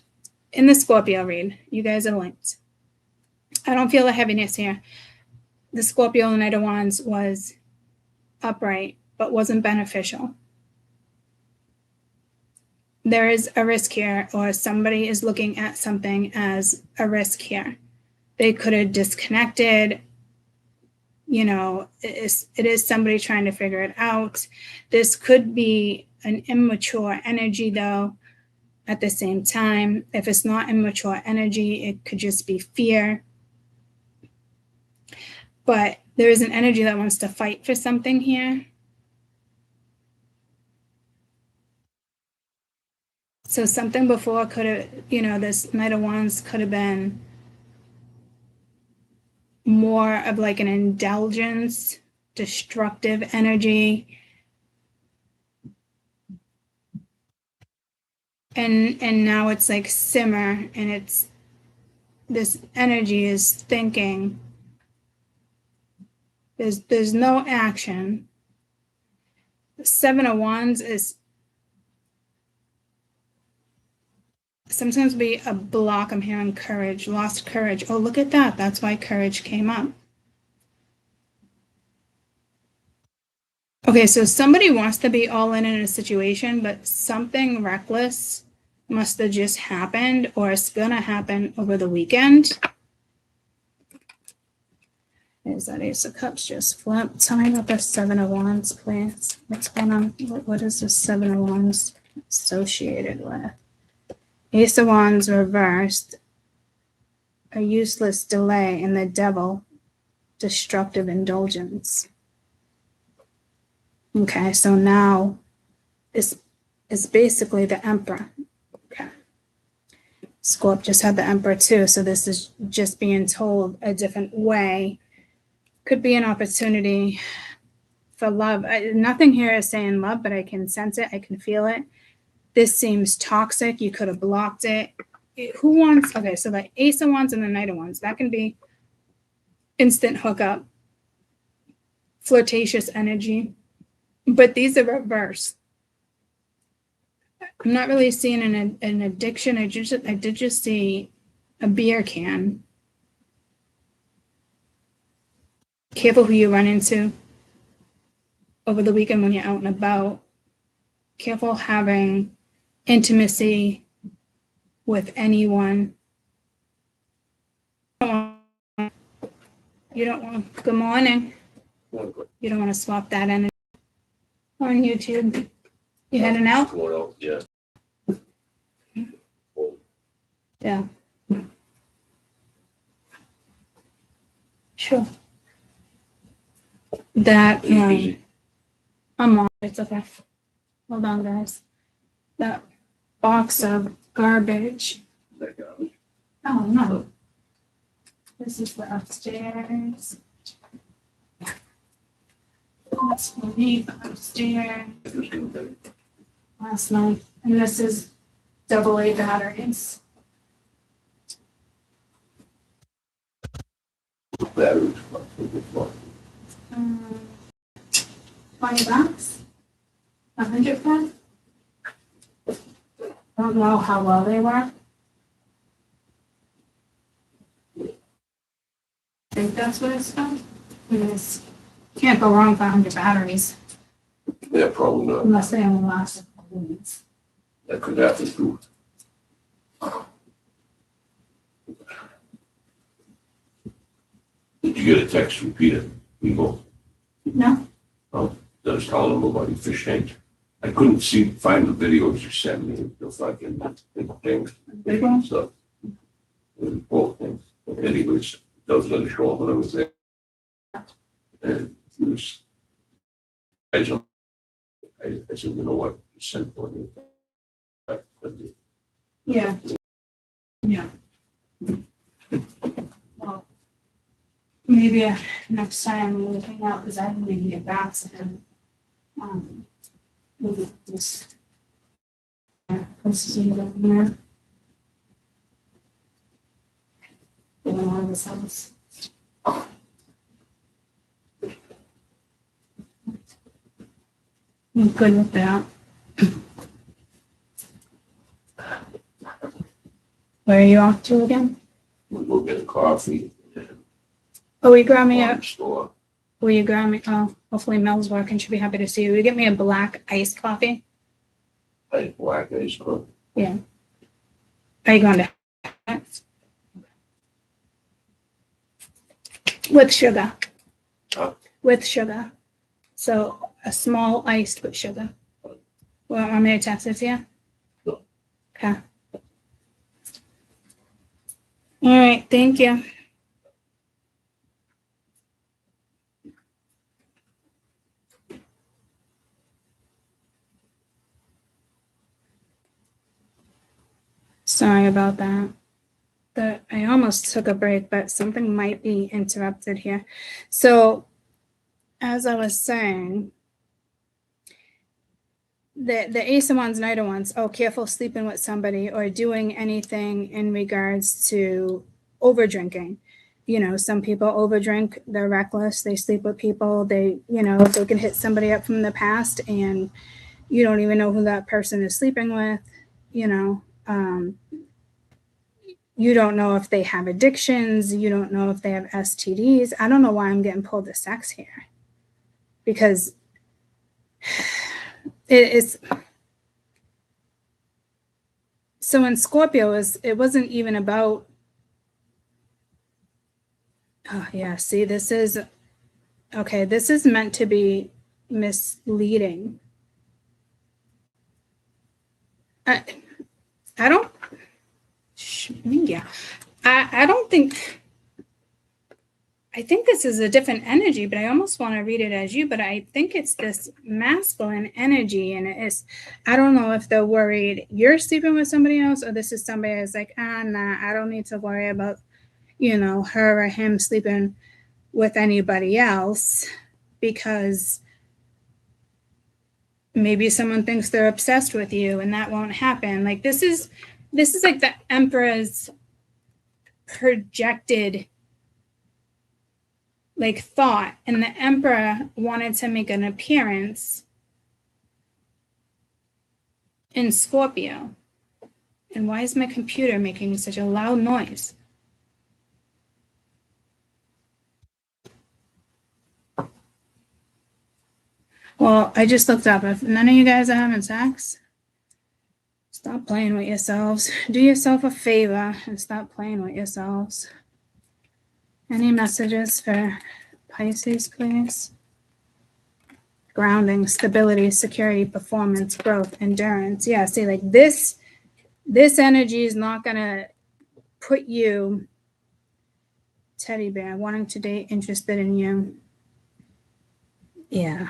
Speaker 1: In the Scorpio read, you guys are linked. I don't feel the heaviness here. The Scorpio Knight of Wands was upright, but wasn't beneficial. There is a risk here, or somebody is looking at something as a risk here. They could have disconnected. It is somebody trying to figure it out. This could be an immature energy, though, at the same time. If it's not immature energy, it could just be fear. But there is an energy that wants to fight for something here. So something before could have, this Knight of Wands could have been more of like an indulgence, destructive energy. And now it's like simmer, and this energy is thinking. There's no action. The Seven of Wands is sometimes be a block. I'm hearing courage, lost courage. Oh, look at that. That's why courage came up. Okay, so somebody wants to be all in a situation, but something reckless must have just happened, or it's going to happen over the weekend. Is that Ace of Cups just flipped? Tell me about the Seven of Wands, please. What's going on? What is the Seven of Wands associated with? Ace of Wands reversed. A useless delay, and the Devil, destructive indulgence. Okay, so now it's basically the Emperor. Okay. Scorp just had the Emperor too, so this is just being told a different way. Could be an opportunity for love. Nothing here is saying love, but I can sense it. I can feel it. This seems toxic. You could have blocked it. Who wants? Okay, so the Ace of Wands and the Knight of Wands. That can be instant hookup, flirtatious energy. But these are reverse. I'm not really seeing an addiction. I did just see a beer can. Careful who you run into over the weekend when you're out and about. Careful having intimacy with anyone. You don't want, good morning. You don't want to swap that energy on YouTube. You heading out?
Speaker 2: Yeah.
Speaker 1: Yeah. Sure. That, I'm on. It's okay. Hold on, guys. That box of garbage. Oh, no. This is the upstairs. That's for me upstairs last night. And this is AA batteries.
Speaker 2: Batteries.
Speaker 1: 20 bucks? 100 bucks? Don't know how well they were. I think that's what it's called. Yes. Can't go wrong with 100 batteries
Speaker 2: Yeah, probably not.
Speaker 1: unless they only last a couple minutes.
Speaker 2: That could happen too. Did you get a text from Peter? Eagle?
Speaker 1: No?
Speaker 2: Oh, that was telling him about your fish tanks. I couldn't find the videos you sent me, the fucking things.
Speaker 1: Big one?
Speaker 2: Stuff. Both things. But anyways, those didn't show up when I was there. And it was, I said, you know what, you sent for me.
Speaker 1: Yeah. Yeah. Well, maybe next time we'll hang out because I didn't even get back to him. Maybe just see him there. Going out of his house. I'm good with that. Where are you off to again?
Speaker 2: We'll go get a coffee.
Speaker 1: Oh, you grab me a.
Speaker 2: Store.
Speaker 1: Will you grab me? Oh, hopefully Mel's working. She'll be happy to see you. Will you get me a black iced coffee?
Speaker 2: Black ice coffee.
Speaker 1: Yeah. Are you going to? With sugar.
Speaker 2: Huh?
Speaker 1: With sugar. So a small iced with sugar. Well, want me to text it to you?
Speaker 2: No.
Speaker 1: Okay. All right. Thank you. Sorry about that. I almost took a break, but something might be interrupted here. So, as I was saying, the Ace of Wands, Knight of Wands, oh, careful sleeping with somebody or doing anything in regards to over drinking. You know, some people overdrink, they're reckless, they sleep with people, they can hit somebody up from the past and you don't even know who that person is sleeping with, you don't know if they have addictions. You don't know if they have STDs. I don't know why I'm getting pulled to sex here. Because it's... So in Scorpio, it wasn't even about Oh, yeah. See, this is okay. This is meant to be misleading. I don't. Yeah. I don't think. I think this is a different energy, but I almost want to read it as you. But I think it's this masculine energy, and it's. I don't know if they're worried you're sleeping with somebody else, or this is somebody that's like, nah, I don't need to worry about, her or him sleeping with anybody else, because maybe someone thinks they're obsessed with you, and that won't happen. Like this is like the Emperor's projected like thought, and the Emperor wanted to make an appearance in Scorpio. And why is my computer making such a loud noise? Well, I just looked up. If none of you guys are having sex, stop playing with yourselves. Do yourself a favor and stop playing with yourselves. Any messages for Pisces, please? Grounding, stability, security, performance, growth, endurance. Yeah, see, like this energy is not gonna put you, teddy bear, wanting to date, interested in you. Yeah.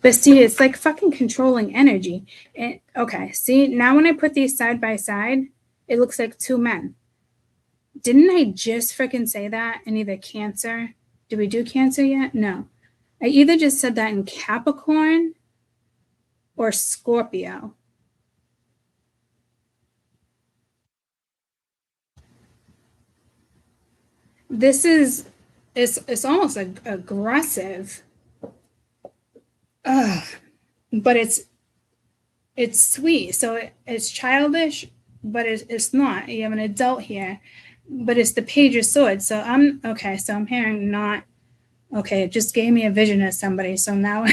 Speaker 1: But see, it's like fucking controlling energy. And okay, see, now when I put these side by side, it looks like two men. Didn't I just freaking say that in either Cancer? Did we do Cancer yet? No. I either just said that in Capricorn or Scorpio. This is, it's almost like aggressive. Ugh. But it's sweet. So it's childish, but it's not. You have an adult here, but it's the Page of Swords. So I'm okay. So I'm hearing not okay. It just gave me a vision of somebody. So now,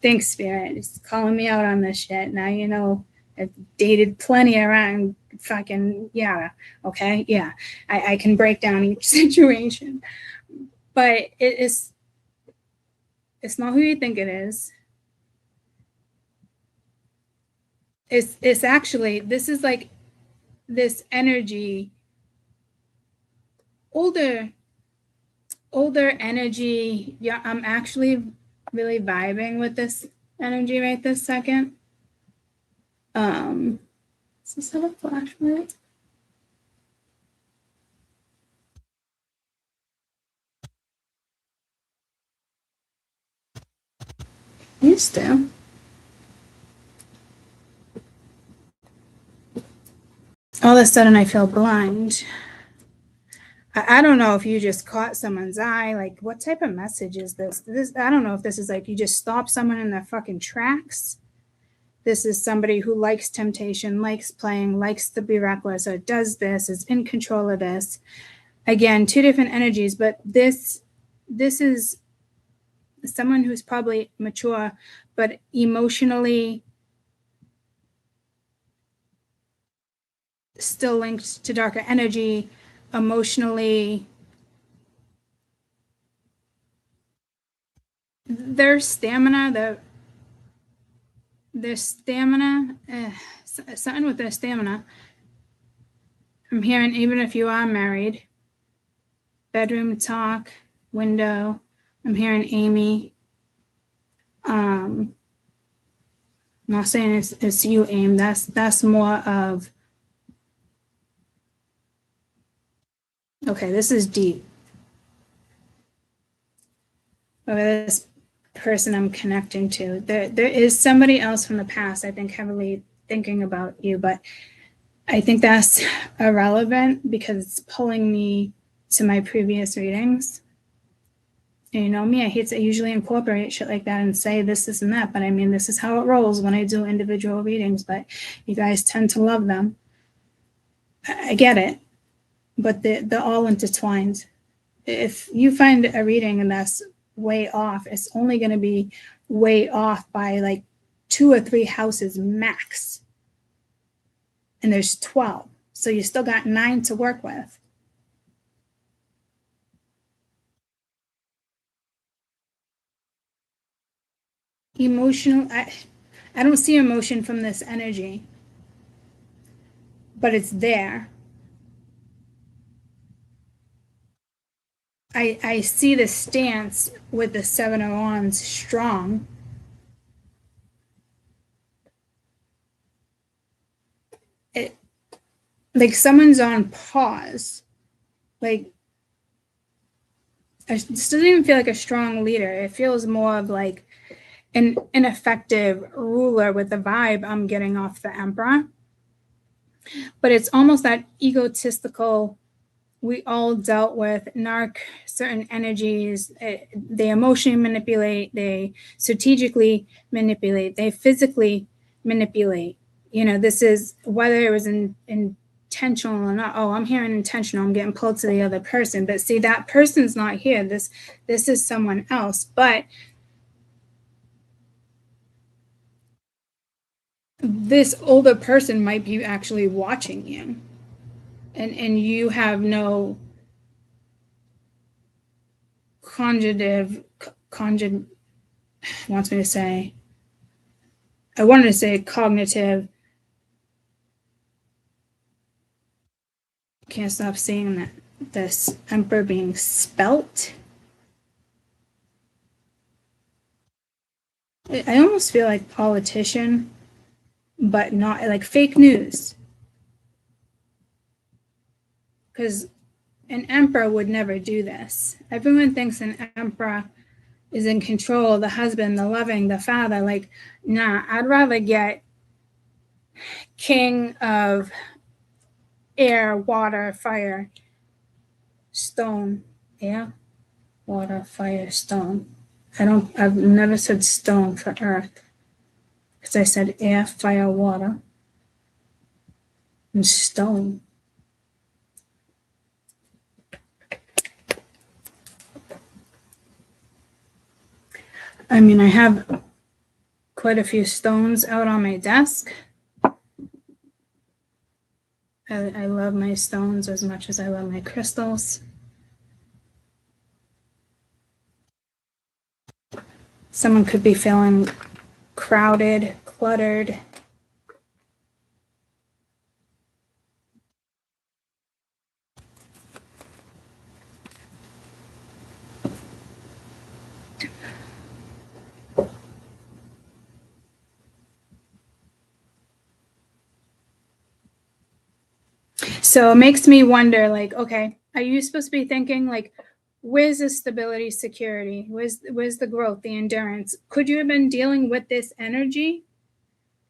Speaker 1: thanks, Spirit. It's calling me out on this shit. Now I've dated plenty around. Fucking yeah. Okay, yeah. I can break down each situation, but it's not who you think it is. It's actually, this is like this energy, older energy. Yeah, I'm actually really vibing with this energy right this second. Does this have a flashlight? Used to. All of a sudden I feel blind. I don't know if you just caught someone's eye. Like, what type of message is this? I don't know if this is like you just stop someone in their fucking tracks. This is somebody who likes temptation, likes playing, likes to be reckless, or does this, is in control of this. Again, two different energies, but this is someone who's probably mature, but emotionally still linked to darker energy, emotionally. Their stamina, something with their stamina. I'm hearing, even if you are married, bedroom talk, window. I'm hearing Amy. I'm not saying it's you, Aim. That's more of, okay, this is deep. Okay, this person I'm connecting to. There is somebody else from the past, I think, heavily thinking about you, but I think that's irrelevant because it's pulling me to my previous readings. And you know me, I usually incorporate shit like that and say this and that, but I mean, this is how it rolls when I do individual readings, but you guys tend to love them. I get it, but they're all intertwined. If you find a reading and that's way off, it's only going to be way off by like 2 or 3 houses max. And there's 12. So you still got 9 to work with. Emotional, I don't see emotion from this energy, but it's there. I see the stance with the Seven of Wands strong. It, like someone's on pause. Like, this doesn't even feel like a strong leader. It feels more of like an ineffective ruler with the vibe I'm getting off the Emperor. But it's almost that egotistical, we all dealt with certain energies. They emotionally manipulate, they strategically manipulate, they physically manipulate. You know, this is whether it was intentional or not. Oh, I'm hearing intentional, I'm getting pulled to the other person. But see, that person's not here. This is someone else. But this older person might be actually watching you. And you have no conjugative wants me to say, I wanted to say cognitive. Can't stop seeing that this Emperor being spelt. I almost feel like politician, but not like fake news. Because an emperor would never do this. Everyone thinks an emperor is in control, the husband, the loving, the father. Like, nah, I'd rather get king of air, water, fire, stone. Air, water, fire, stone. I've never said stone for earth. Because I said air, fire, water, and stone. I mean, I have quite a few stones out on my desk. I love my stones as much as I love my crystals. Someone could be feeling crowded, cluttered. So it makes me wonder, like, okay, are you supposed to be thinking, like, where's the stability, security? Where's the growth, the endurance? Could you have been dealing with this energy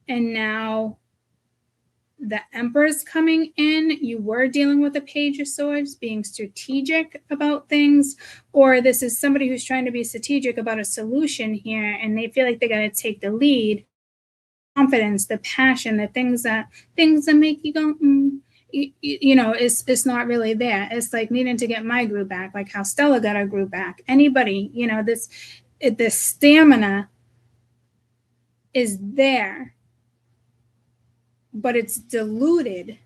Speaker 1: and now the Emperor's coming in? You were dealing with the Page of Swords, being strategic about things, or this is somebody who's trying to be strategic about a solution here and they feel like they got to take the lead. Confidence, the passion, the things that make you go, you know, it's not really there. It's like needing to get my groove back, like how Stella got her groove back. Anybody, you know, this stamina is there, but it's diluted.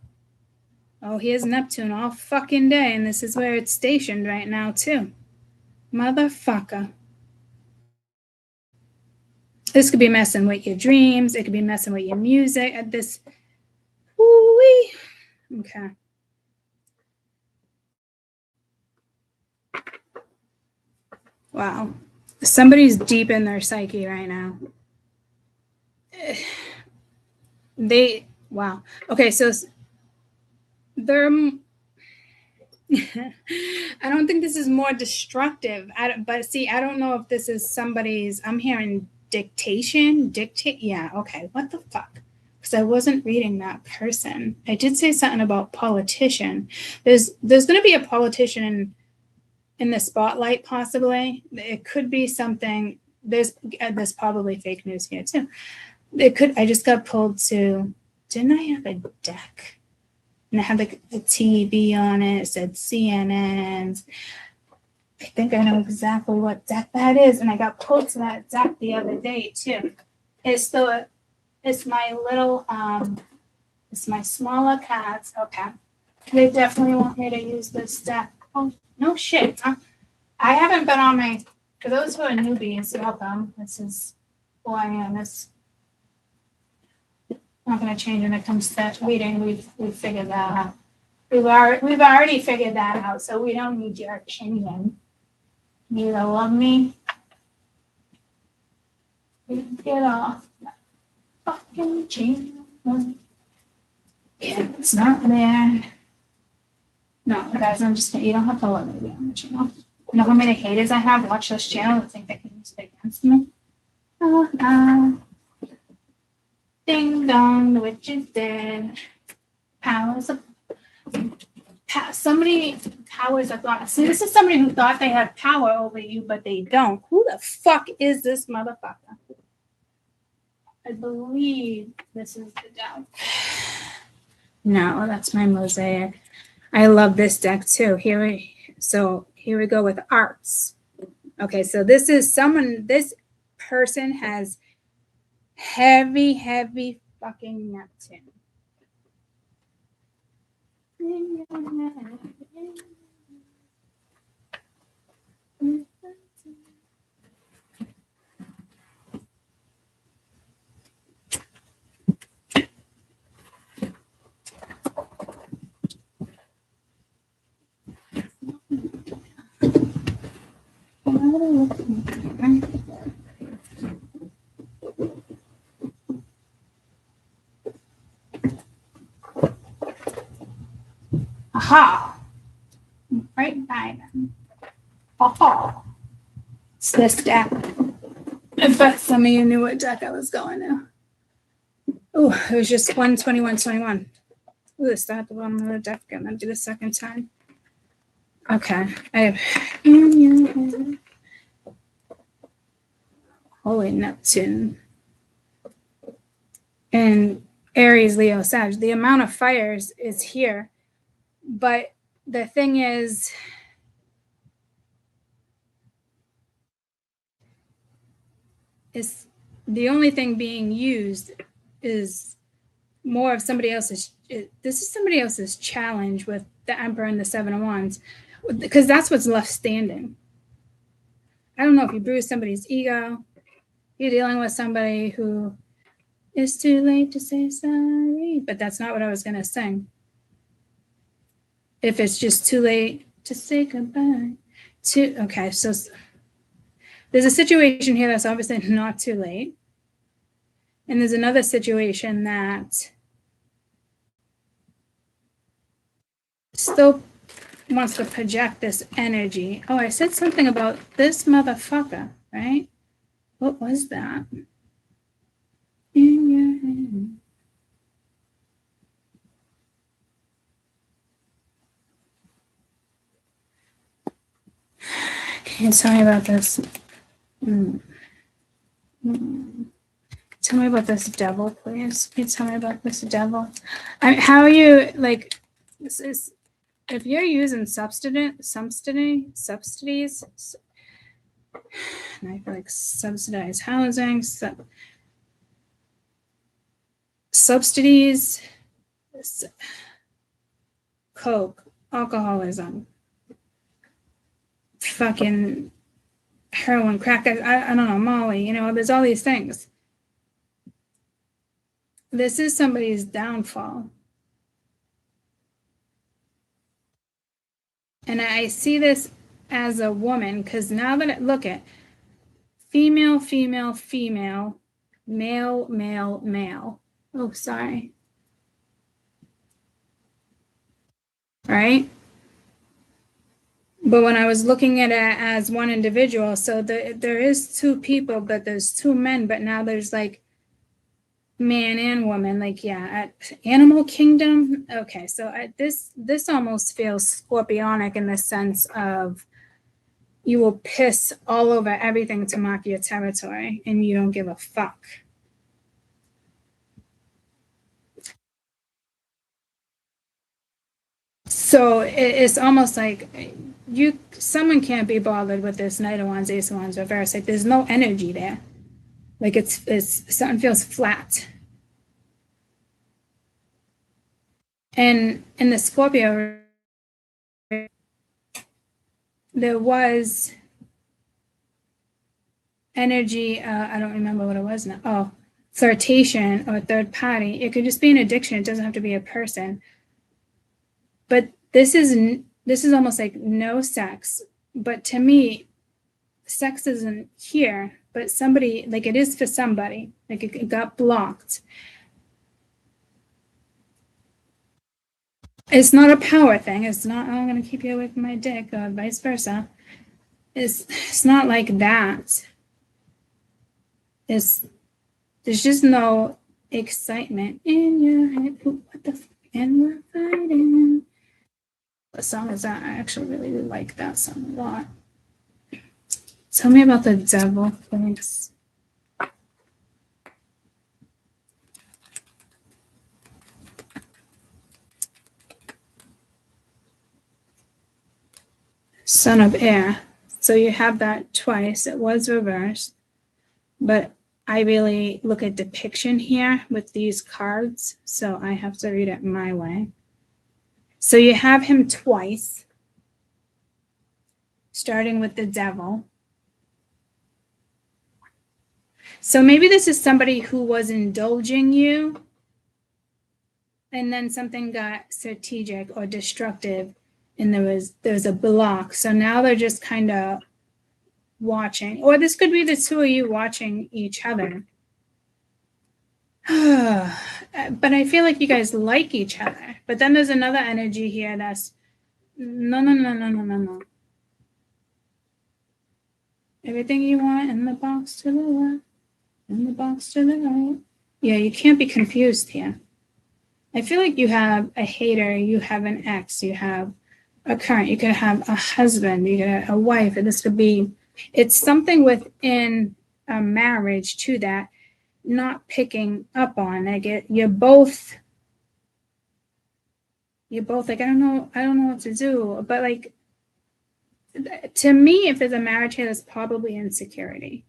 Speaker 1: Oh, here's Neptune all fucking day, and this is where it's stationed right now too. Motherfucker. This could be messing with your dreams. It could be messing with your music at this. Woo-wee. Okay. Wow. Somebody's deep in their psyche right now. Wow. Okay, so they're, I don't think this is more destructive. But see, I don't know if this is somebody's, I'm hearing dictate. Yeah, okay. What the fuck? Because I wasn't reading that person. I did say something about politician. There's going to be a politician in the spotlight, possibly. It could be something. There's probably fake news here too. I just got pulled to, didn't I have a deck? And it had like a TV on it. It said CNN. I think I know exactly what deck that is. And I got pulled to that deck the other day too. It's my little, it's my smaller cards. Okay. They definitely want me to use this deck. Oh, no shit. I haven't been on for those who are newbies, welcome. This is who I am. It's not going to change when it comes to reading. We've figured that out. We've already figured that out, so we don't need your opinion. You either love me, you get off that fucking chain. Yeah, it's not there. No, guys, I'm just you don't have to love me on the channel. You know how many haters I have watch this channel and think they can use it against me? Ding dong, the witch is dead. Powers of powers of God. See, this is somebody who thought they had power over you, but they don't. Who the fuck is this motherfucker? I believe this is the deck. No, that's my mosaic. I love this deck too. Here we go with arts. Okay, so this person has heavy fucking Neptune. Aha! Right by them. Aha! It's this deck. I bet some of you knew what deck I was going to. Oh, it was just 121. Ooh, it's at the bottom of the deck. I'm going to do the second time. Okay. I have Holy Neptune. And Aries, Leo, Sag. The amount of fires is here. But the thing is, the only thing being used is more of somebody else's. This is somebody else's challenge with the Emperor and the Seven of Wands, because that's what's left standing. I don't know if you bruise somebody's ego. You're dealing with somebody who is too late to say sorry, but that's not what I was going to sing. If it's just too late to say goodbye. Okay, so there's a situation here that's obviously not too late. And there's another situation that still wants to project this energy. Oh, I said something about this motherfucker, right? What was that? In your hand. Can you tell me about this? Tell me about this devil, please. Can you tell me about this devil? How are you, like, this is, if you're using subsidies, and I feel like subsidized housing, subsidies, coke, alcoholism, fucking heroin, crack, I don't know, Molly, you know, there's all these things. This is somebody's downfall. And I see this as a woman, because now that I look at female, male. Oh, sorry. Right? But when I was looking at it as one individual, so there is two people, but there's two men, but now there's like man and woman, like, yeah, at Animal Kingdom. Okay, so this almost feels scorpionic in the sense of you will piss all over everything to mark your territory and you don't give a fuck. So it's almost like someone can't be bothered with this Knight of Wands, Ace of Wands, reverse. Like there's no energy there. Like it's something feels flat. And in the Scorpio, there was energy, I don't remember what it was now. Oh, flirtation or third party. It could just be an addiction. It doesn't have to be a person. But this is almost like no sex. But to me, sex isn't here, but somebody, like it is for somebody. Like it got blocked. It's not a power thing. It's not, oh, I'm going to keep you away from my dick, or vice versa. It's not like that. There's just no excitement in your head. Ooh, what the fuck? And we're fighting. What song is that? I actually really like that song a lot. Tell me about the devil, please. Son of Air. So you have that twice. It was reversed. But I really look at depiction here with these cards. So I have to read it my way. So you have him twice, starting with the devil. So maybe this is somebody who was indulging you, and then something got strategic or destructive, and there's a block. So now they're just kind of watching, or this could be the two of you watching each other. But I feel like you guys like each other. But then there's another energy here that's no. Everything you want in the box to the left, in the box to the right. Yeah, you can't be confused here. I feel like you have a hater, you have an ex, you have a current, you could have a husband, you could have a wife, and this could be, it's something within a marriage to that not picking up on. Like you're both like, I don't know what to do. But like, to me, if there's a marriage here, there's probably insecurity.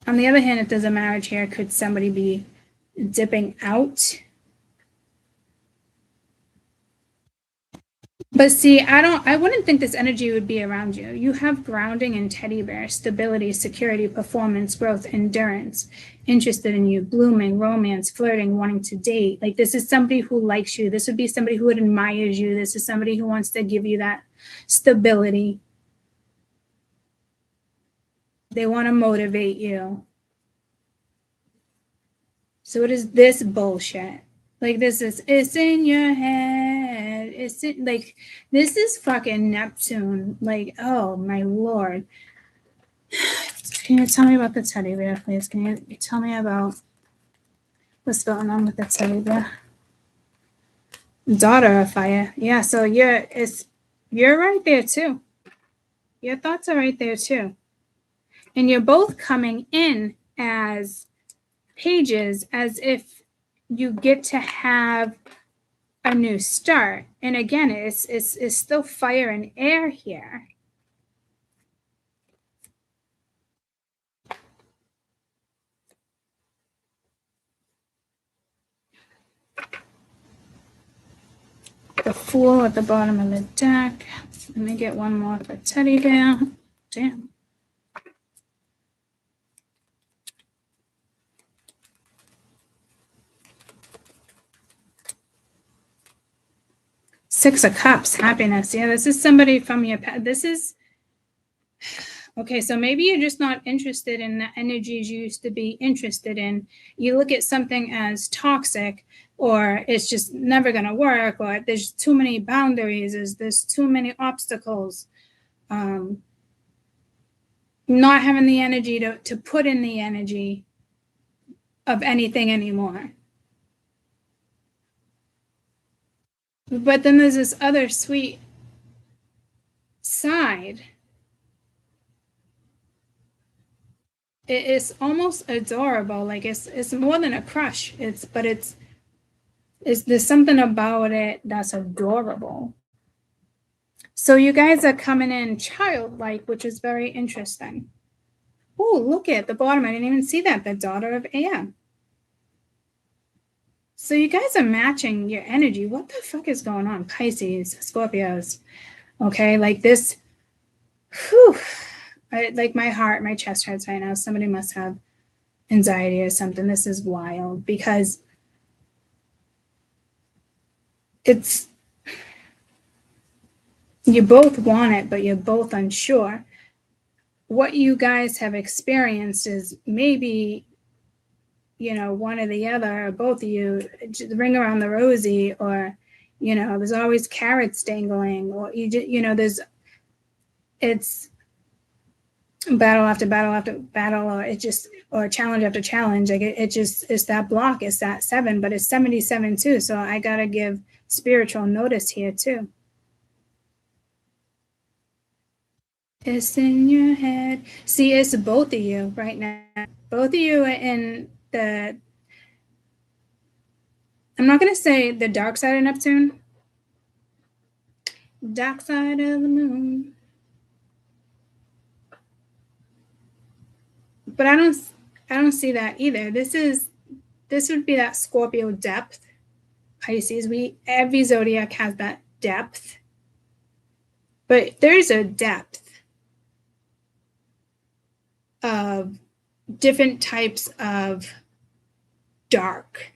Speaker 1: On the other hand, if there's a marriage here, could somebody be dipping out? But see, I wouldn't think this energy would be around you. You have grounding and teddy bear, stability, security, performance, growth, endurance, interested in you, blooming, romance, flirting, wanting to date. Like this is somebody who likes you. This would be somebody who admires you. This is somebody who wants to give you that stability. They want to motivate you. So what is this bullshit? Like this is, it's in your head. It's in, like, this is fucking Neptune. Like, oh my Lord. Can you tell me about the teddy bear, please? Can you tell me about what's going on with the teddy bear? Daughter of fire. Yeah, so you're right there too. Your thoughts are right there too. And you're both coming in as pages, as if you get to have a new start. And again, it's still fire and air here. The Fool at the bottom of the deck. Let me get one more for teddy bear. Damn. Six of Cups, happiness. Yeah, this is somebody from your past. This is, okay, so maybe you're just not interested in the energies you used to be interested in. You look at something as toxic, or it's just never going to work, or there's too many boundaries, there's too many obstacles. Not having the energy to put in the energy of anything anymore. But then there's this other sweet side. It's almost adorable. Like it's more than a crush. There's something about it that's adorable. So you guys are coming in childlike, which is very interesting. Oh, look at the bottom. I didn't even see that. The Daughter of Air. So you guys are matching your energy. What the fuck is going on? Pisces, Scorpios. Okay, like this. Whew. Like my heart, my chest hurts right now. Somebody must have anxiety or something. This is wild because it's, you both want it, but you're both unsure. What you guys have experienced is maybe, one or the other, or both of you, ring around the rosy, or, there's always carrots dangling, or it's battle after battle after battle, or challenge after challenge. Like it's that block, it's that 7, but it's 77 too. So I got to give spiritual notice here too. It's in your head. See, it's both of you right now. Both of you are in the, I'm not going to say the dark side of Neptune, dark side of the moon. But I don't see that either. This would be that Scorpio depth. Pisces, every zodiac has that depth. But there's a depth of different types of dark.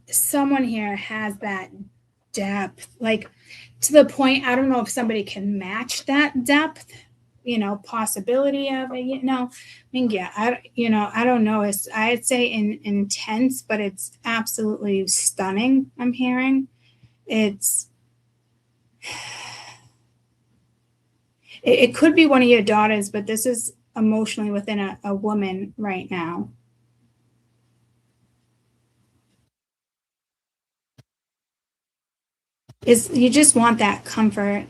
Speaker 1: Someone here has that depth, like to the point, I don't know if somebody can match that depth, possibility of it. I mean, yeah, I don't know. I'd say intense, but it's absolutely stunning. I'm hearing it could be one of your daughters, but this is emotionally within a woman right now. You just want that comfort.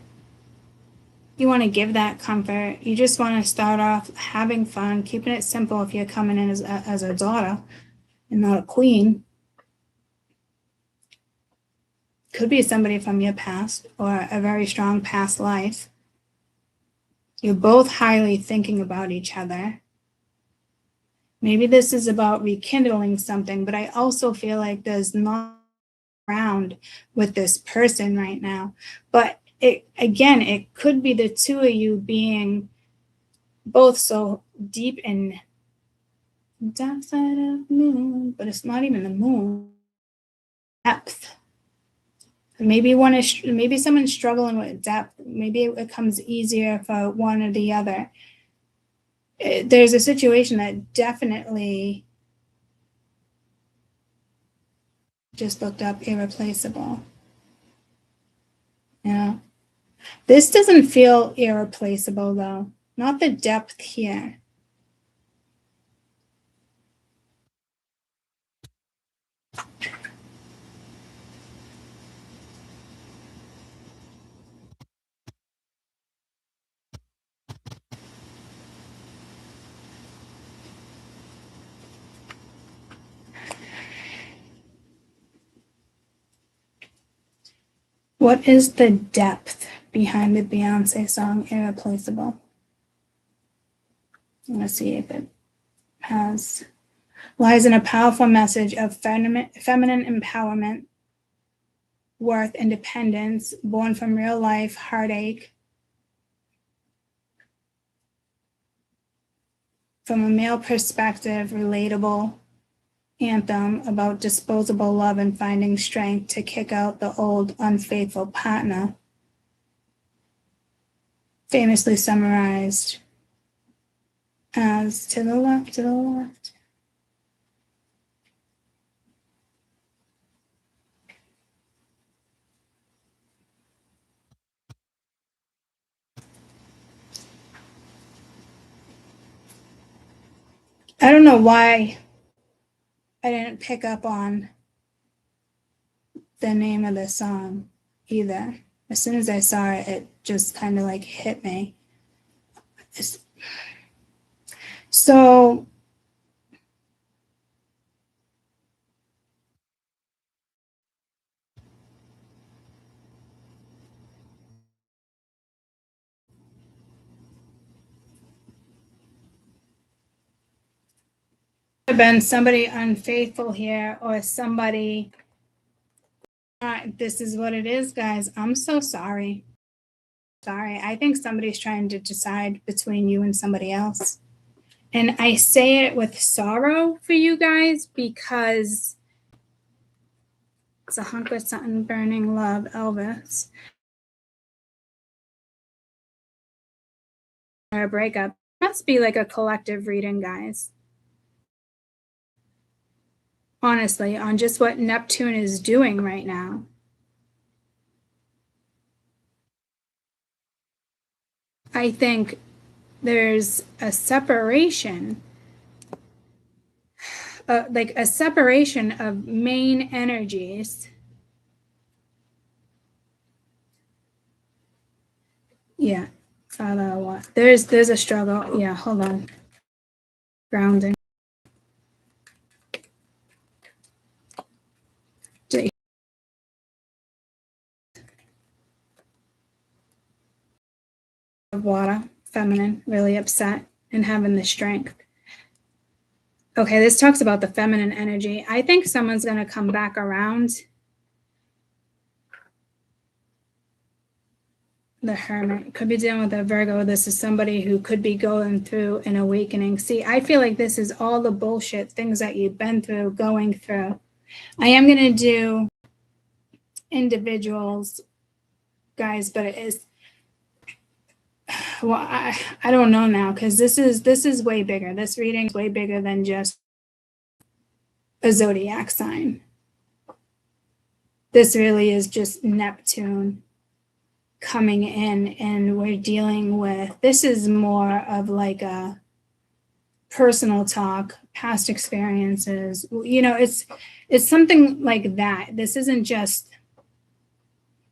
Speaker 1: You want to give that comfort. You just want to start off having fun, keeping it simple if you're coming in as a daughter and not a queen. Could be somebody from your past or a very strong past life. You're both highly thinking about each other. Maybe this is about rekindling something, but I also feel like there's not around with this person right now. But it could be the two of you being both so deep in dark side of the moon, but it's not even the moon. Depth. Maybe someone's struggling with depth. Maybe it comes easier for one or the other. There's a situation that definitely just looked up irreplaceable. This doesn't feel irreplaceable though. Not the depth here. What is the depth behind the Beyonce song Irreplaceable? Let's see if it lies in a powerful message of feminine empowerment, worth, independence, born from real life heartache, from a male perspective, relatable anthem about disposable love and finding strength to kick out the old unfaithful partner. Famously summarized as to the left, to the left. I don't know why I didn't pick up on the name of the song either. As soon as I saw it, it just kind of like hit me. So have been somebody unfaithful here or somebody, this is what it is, guys. I'm so sorry. Sorry, I think somebody's trying to decide between you and somebody else. And I say it with sorrow for you guys because it's a hunk of something burning love, Elvis. Or a breakup. Must be like a collective reading, guys. Honestly, on just what Neptune is doing right now. I think there's a separation, like a separation of main energies. Yeah, what? There's a struggle. Yeah, hold on. Grounding. Of water, feminine, really upset and having the strength. Okay, this talks about the feminine energy. I think someone's going to come back around. The Hermit could be dealing with a Virgo. This is somebody who could be going through an awakening. See, I feel like this is all the bullshit, things that you've been through, going through. I am going to do individuals, guys, but it is, well, I don't know now, because this is way bigger. This reading is way bigger than just a zodiac sign. This really is just Neptune coming in, and we're dealing with, this is more of like a personal talk, past experiences. You know, it's something like that. This isn't just,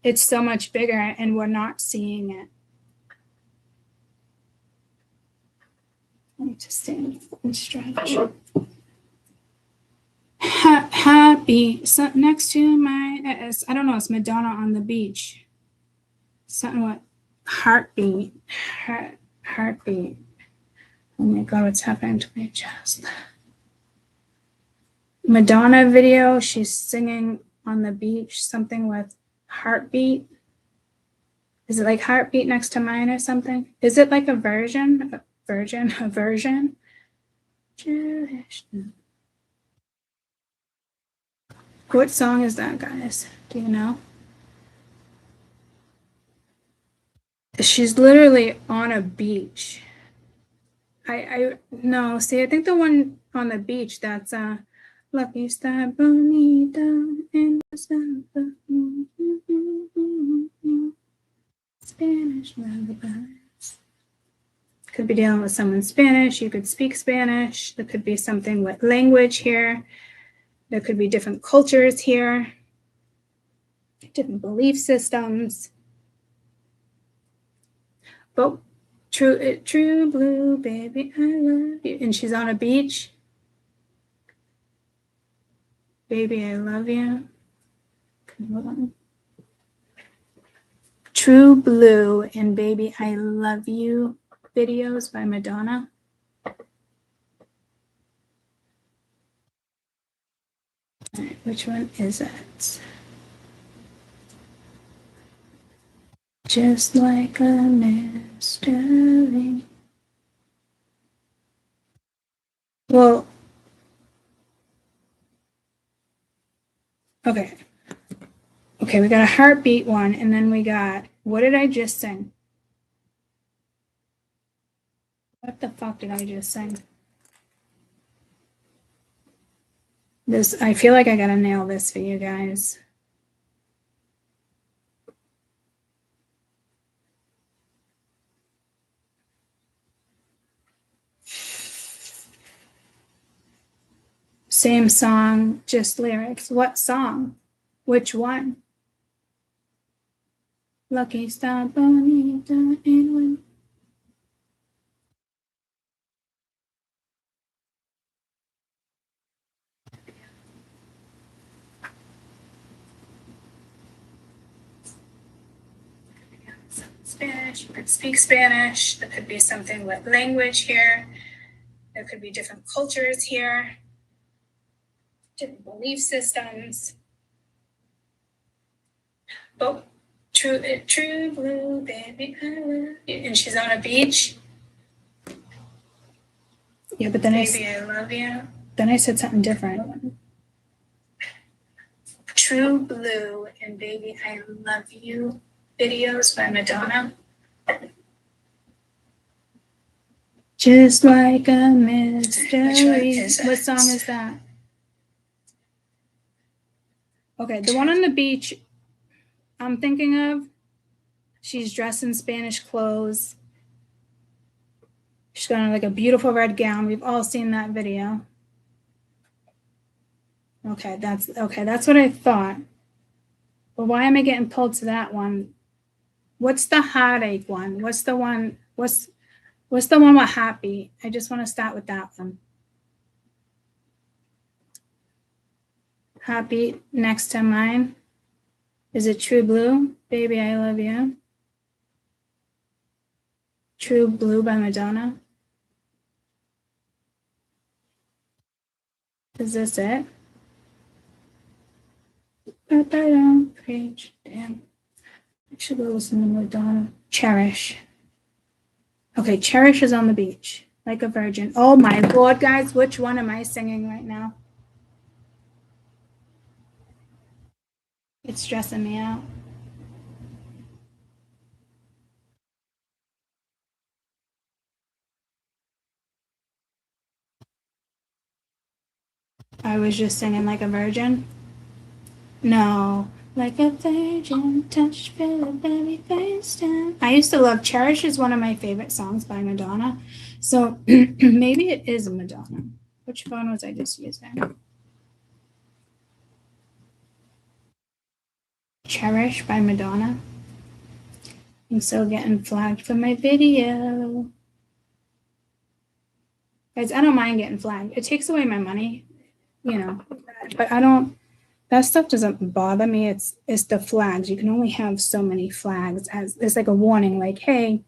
Speaker 1: it's so much bigger and we're not seeing it. Let me just stand and stretch. Happy. So next to my, I don't know, it's Madonna on the beach. Something what? Heartbeat. Heartbeat. Oh my God, what's happening to my chest? Madonna video. She's singing on the beach, something with heartbeat. Is it like heartbeat next to mine or something? Is it like a version? A version? What song is that, guys? Do you know? She's literally on a beach. I no, see, I think the one on the beach, that's Lucky Star Bonita in December. Spanish lullabies. Could be dealing with someone Spanish. You could speak Spanish. There could be something with language here. There could be different cultures here, different belief systems. But true blue, baby, I love you. And she's on a beach. Baby, I love you. Hold on. True Blue and Baby, I Love You videos by Madonna. All right, which one is it? Just like a mystery. Well, okay. Okay, we got a heartbeat one, and then we got, what did I just sing? What the fuck did I just sing? This, I feel like I gotta nail this for you guys. Same song, just lyrics. What song? Which one? Lucky Star Bonita and when. Spanish, you could speak Spanish. There could be something with language here. There could be different cultures here, different belief systems. But True blue, baby, I love you. And she's on a beach. Yeah, but then
Speaker 3: Baby, I love you.
Speaker 1: Then I said something different.
Speaker 3: True Blue and Baby, I Love You videos by Madonna.
Speaker 1: Just like a mystery.
Speaker 3: Which one is that?
Speaker 1: What song is that? Okay, the one on the beach I'm thinking of, she's dressed in Spanish clothes. She's got like a beautiful red gown. We've all seen that video. Okay, that's what I thought. But why am I getting pulled to that one? What's the heartache one? What's the one with happy? I just want to start with that one. Happy next to mine. Is it True Blue? Baby, I love you. True Blue by Madonna. Is this it? Page. Damn. I should go listen to Madonna. Cherish. Okay, Cherish is on the beach. Like a virgin. Oh my Lord, guys. Which one am I singing right now? It's stressing me out. I was just singing Like a Virgin. No. Like a virgin, touch, feel it, baby, face down. I used to love Cherish is one of my favorite songs by Madonna. So maybe it is Madonna. Which phone was I just using? Cherish by Madonna. I'm still getting flagged for my video. Guys, I don't mind getting flagged. It takes away my money, you know, but I don't, that stuff doesn't bother me. It's the flags. You can only have so many flags. As it's like a warning, like, hey,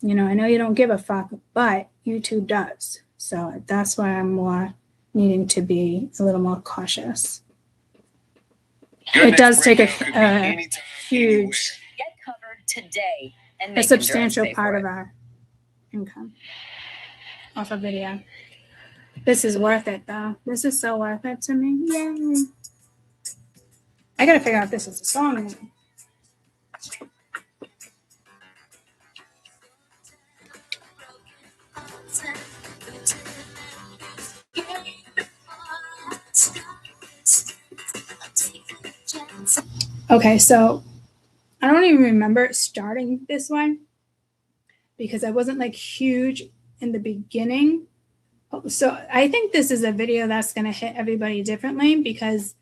Speaker 1: you know, I know you don't give a fuck, but YouTube does. So that's why I'm more needing to be a little more cautious. It does take a huge,
Speaker 4: get covered today and
Speaker 1: a substantial part of our income off a video. This is worth it, though. This is so worth it to me. Yay. I gotta figure out if this is a song. Okay, so I don't even remember starting this one because I wasn't like huge in the beginning. So I think this is a video that's going to hit everybody differently because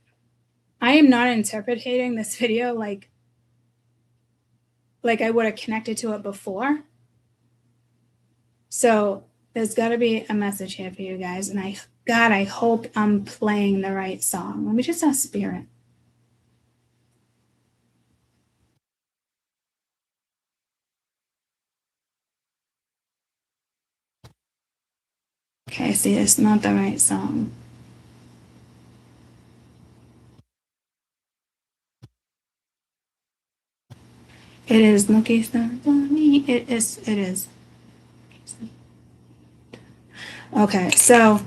Speaker 1: I am not interpreting this video like I would have connected to it before. So there's got to be a message here for you guys. And I hope I'm playing the right song. Let me just ask Spirit. Okay, see, it's not the right song. It is Lucky Star Bunny. It is. Okay, so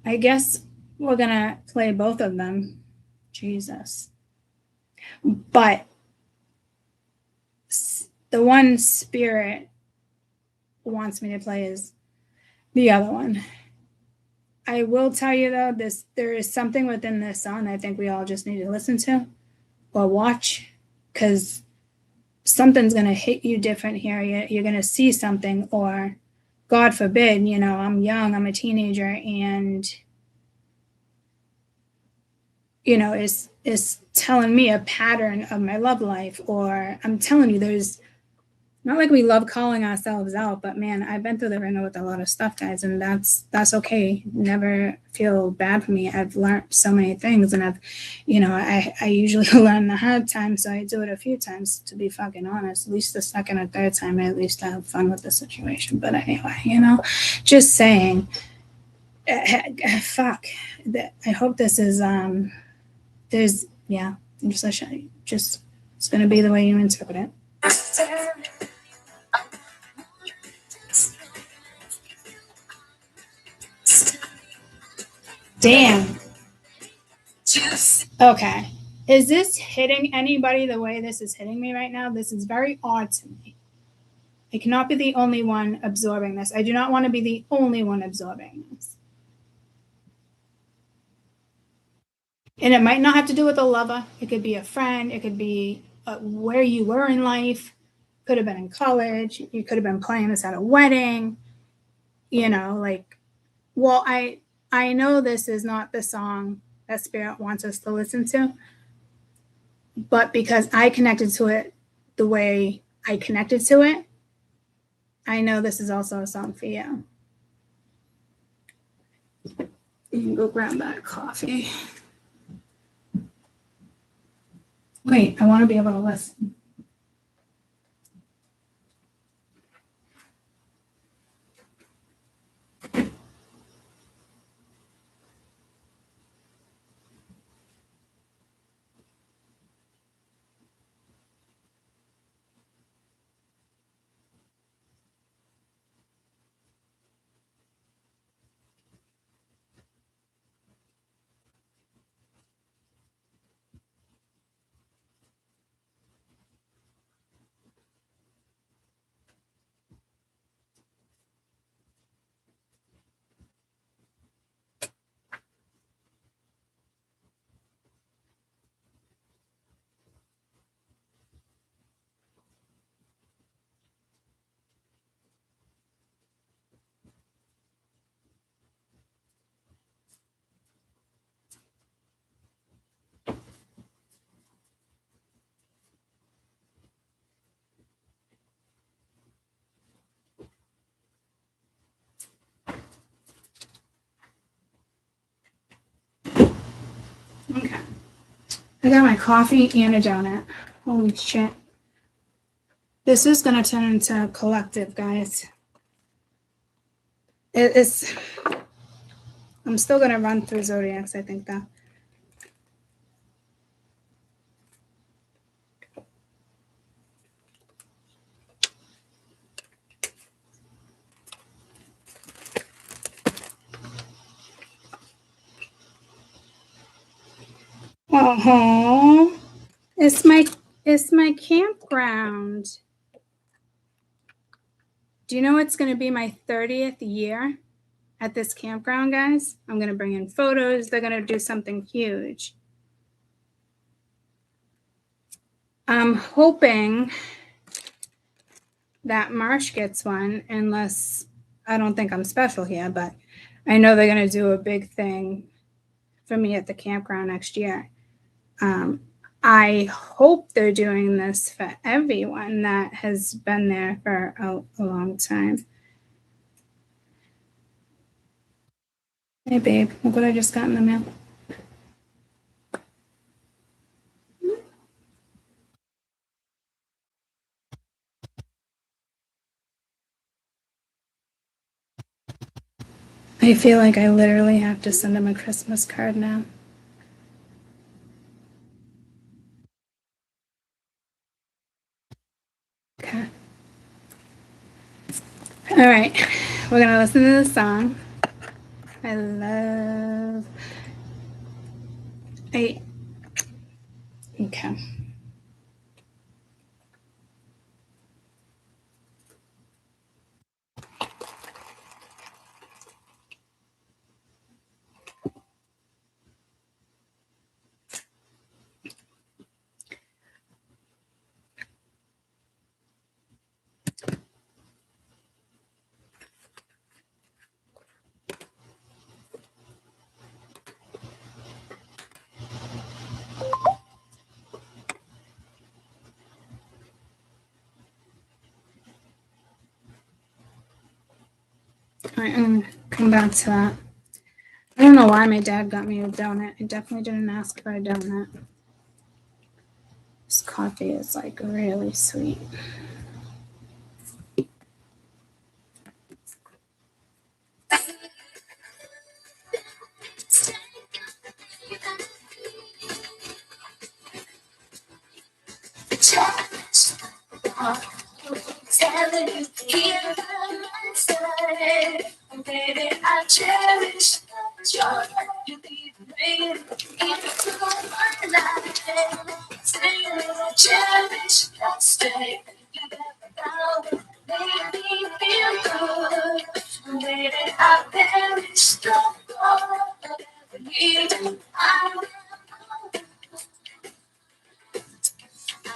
Speaker 1: I guess we're gonna play both of them. Jesus. But the one Spirit wants me to play is the other one. I will tell you though, there is something within this song I think we all just need to listen to or watch because something's going to hit you different here. You're going to see something, or God forbid, you know, I'm young, I'm a teenager, and, you know, it's telling me a pattern of my love life, or I'm telling you, there's not like we love calling ourselves out, but man, I've been through the ringer with a lot of stuff, guys, and that's okay. Never feel bad for me. I've learned so many things, and I've, you know, I usually learn the hard time, so I do it a few times, to be fucking honest. At least the second or third time, at least I have fun with the situation. But anyway, you know, just saying, fuck. I hope this is, just It's going to be the way you interpret it. Damn. Okay. Is this hitting anybody the way this is hitting me right now? This is very odd to me. I cannot be the only one absorbing this. I do not want to be the only one absorbing this. And it might not have to do with a lover. It could be a friend. It could be where you were in life. Could have been in college. You could have been playing this at a wedding. You know, like, well, I know this is not the song that Spirit wants us to listen to, but because I connected to it the way I connected to it, I know this is also a song for you. You can go grab that coffee. Wait, I want to be able to listen. Okay. I got my coffee and a donut. Holy shit. This is going to turn into a collective, guys. It's. I'm still going to run through zodiacs, I think, though. Oh, it's my campground. Do you know it's going to be my 30th year at this campground, guys? I'm going to bring in photos. They're going to do something huge. I'm hoping that Marsh gets one, unless I don't think I'm special here, but I know they're going to do a big thing for me at the campground next year. I hope they're doing this for everyone that has been there for a long time. Hey, babe, look what I just got in the mail. I feel like I literally have to send him a Christmas card now. Okay. All right. We're going to listen to this song. Okay. All right, I'm going to come back to that. I don't know why my dad got me a donut. I definitely didn't ask for a donut. This coffee is like really sweet.
Speaker 3: Telling you here by my side, baby, I cherish your you keep bringing into my life. Saying I cherish that stay. You got the power, make me feel good. Baby, I perish the thought of ever leaving. I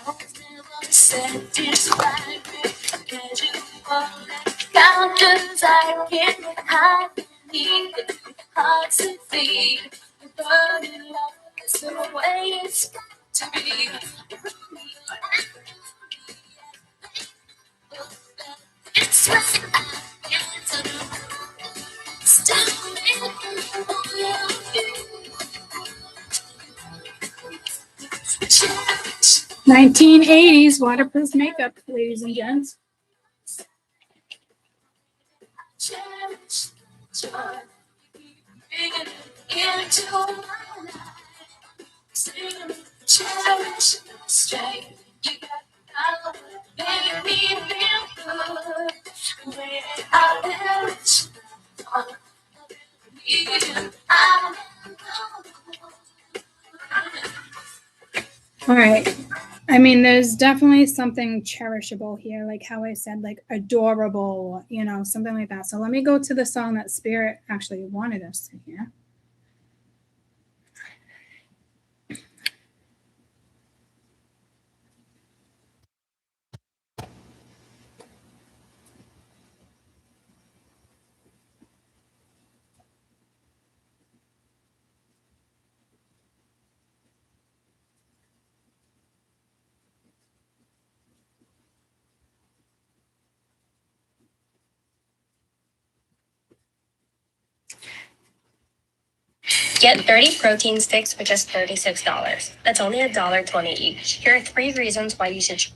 Speaker 3: was never satisfied with casual encounters. I can't hide beneath the hearts that feed. The burning love is the way it's got to be. It's when I get to the still cherish. 1980s waterproof makeup, ladies and gents. Cherish joy, bringing it into my life. Singing, cherish the strength. You got the power, make me feel good. When I perish, all right. I mean, there's definitely something cherishable here, like how I said, like adorable, you know, something like that. So let me go to the song that Spirit actually wanted us to hear.
Speaker 4: Get 30 protein sticks for just $36. That's only $1.20 each. Here are 3 reasons why you should.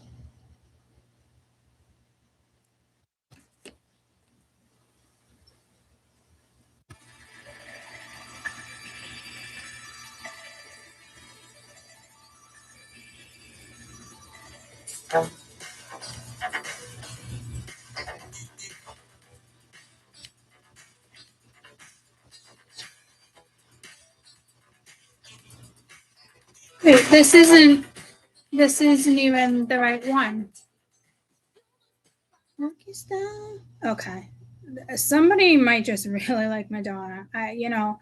Speaker 1: Wait, this isn't even the right one. Okay. Somebody might just really like Madonna. You know.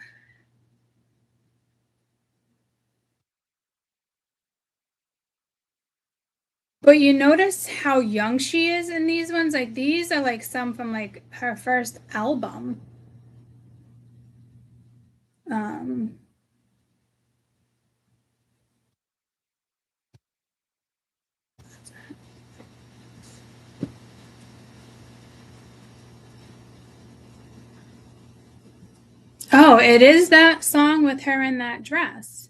Speaker 1: But you notice how young she is in these ones? Like these are like some from like her first album. Oh, it is that song with her in that dress.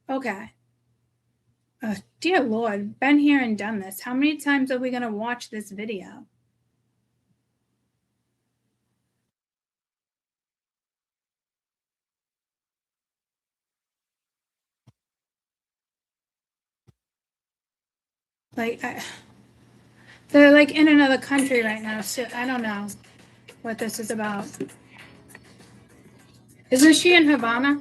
Speaker 1: Okay. Oh, dear Lord, been here and done this. How many times are we going to watch this video? Like, they're like in another country right now, so I don't know what this is about. Isn't she in Havana?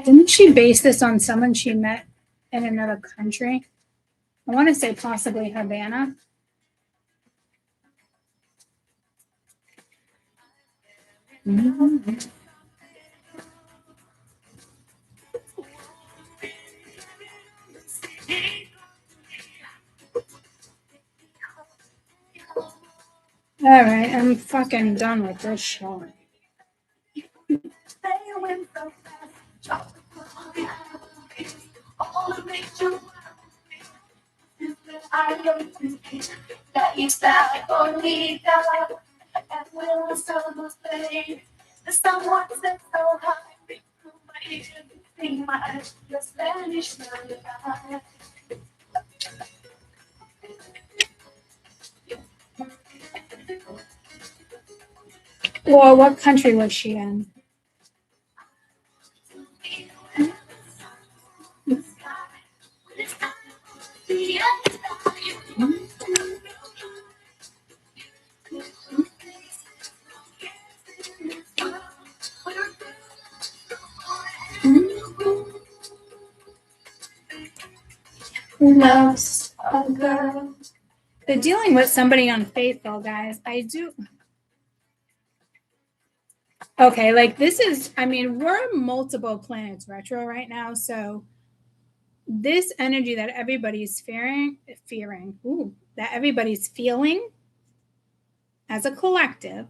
Speaker 1: Didn't she base this on someone she met in another country? I want to say possibly Havana. Mm-hmm. All right, I'm fucking done with this show.
Speaker 3: I don't think that you start for me, God. And when the sun was playing, the sun was set so high. Through my ears, in my eyes, the Spanish lullaby.
Speaker 1: Or what country was she in? Who loves a girl? They're dealing with somebody unfaithful, guys. I do. Okay, like this is, I mean, we're multiple planets retro right now. So this energy that everybody's that everybody's feeling as a collective,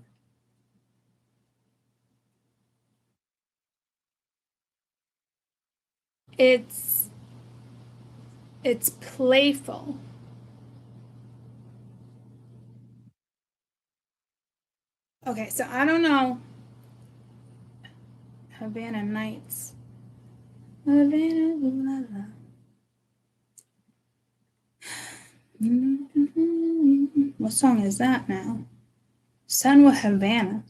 Speaker 1: it's playful. Okay, so I don't know. Havana Nights. Havana, what song is that now? Sun with Havana.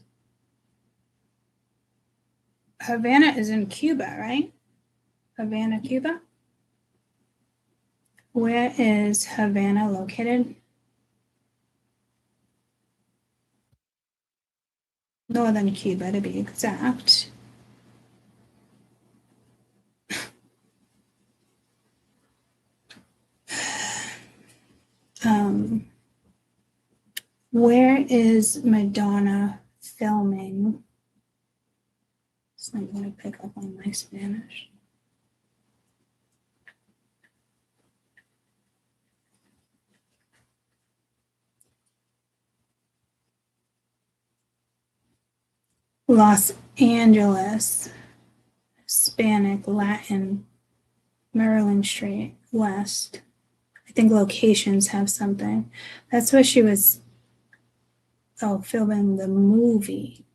Speaker 1: Havana is in Cuba, right? Havana, Cuba. Where is Havana located? Northern Cuba, to be exact. Where is Madonna filming? So I'm going to pick up on my Spanish. Los Angeles, Hispanic, Latin, Maryland Street, West. I think locations have something. That's where she was, filming the movie.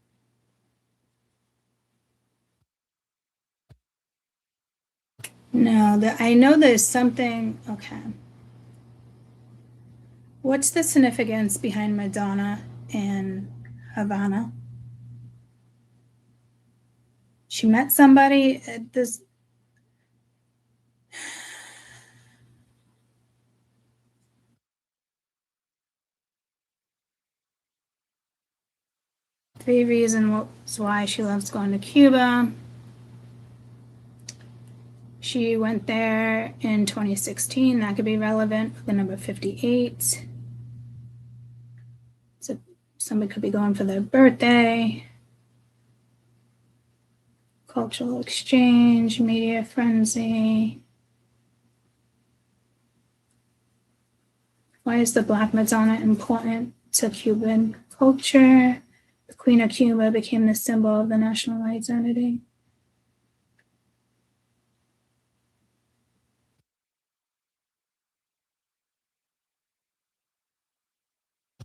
Speaker 1: No, I know there's something, okay. What's the significance behind Madonna and Havana? She met somebody at this. Three reasons why she loves going to Cuba. She went there in 2016. That could be relevant for the number 58. So somebody could be going for their birthday. Cultural exchange, media frenzy. Why is the Black Madonna important to Cuban culture? The Queen of Cuba became the symbol of the national identity.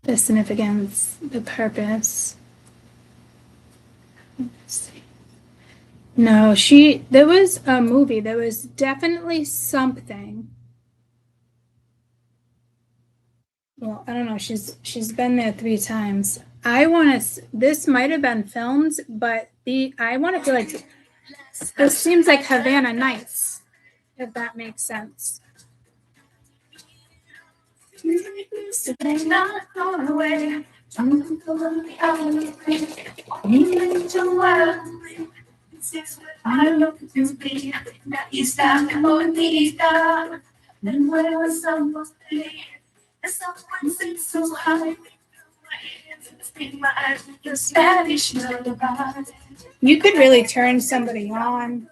Speaker 1: The significance, the purpose. Let's see. No, there was a movie. There was definitely something. Well, I don't know. She's been there 3 times. This might have been filmed, but I want to feel like this seems like Havana Nights, if that makes sense. You could really turn somebody on.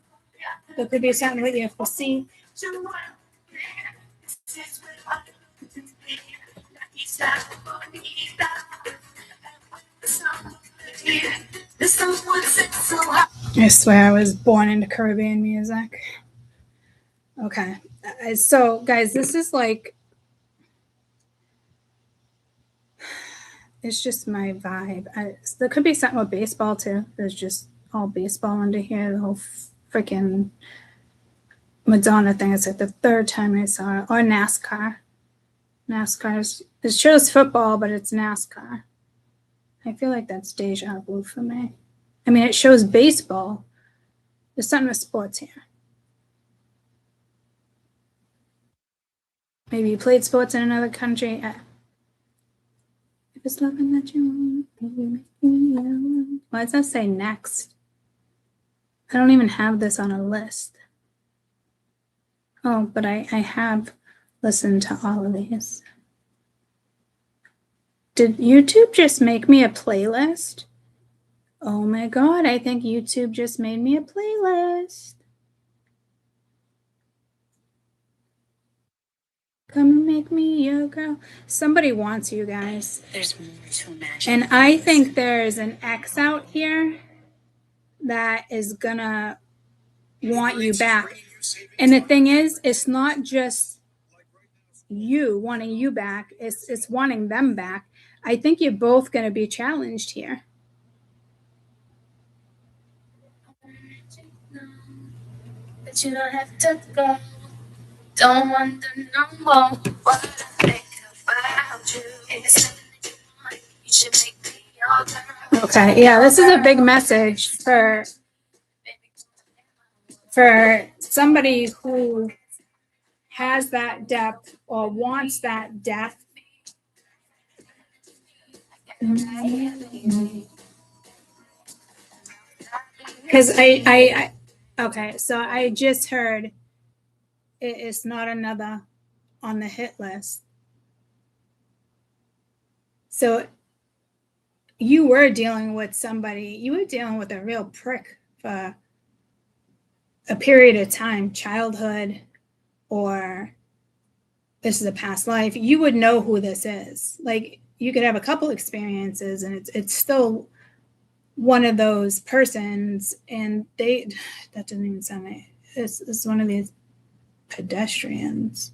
Speaker 1: There could be something that you have to see. I swear I was born into Caribbean music. Okay. So, guys, this is like, it's just my vibe. There could be something with baseball too. There's just all baseball under here. The whole freaking Madonna thing. It's like the third time I saw it. Or NASCAR. It shows football, but it's NASCAR. I feel like that's deja vu for me. I mean, it shows baseball. There's something with sports here. Maybe you played sports in another country. If it's loving that you want, why does that say next? I don't even have this on a list. Oh, but I have listened to all of these. Did YouTube just make me a playlist? Oh my God, I think YouTube just made me a playlist. Come and make me your girl. Somebody wants you guys.
Speaker 3: There's more to imagine.
Speaker 1: And I think there's an X out here that is gonna want you back. And the thing is, it's not just you wanting you back, it's wanting them back. I think you're both gonna be challenged here.
Speaker 3: But you don't have to go. Don't wonder no more what I think about you. If it's something that you want, you should make me your girl.
Speaker 1: Okay, yeah, this is a big message for somebody who has that depth or wants that depth. Because okay, so I just heard it's not another on the hit list. So you were dealing with somebody, you were dealing with a real prick for a period of time, childhood, or this is a past life. You would know who this is. Like, you could have a couple experiences and it's still one of those persons, and that doesn't even sound right. It's one of these pedestrians.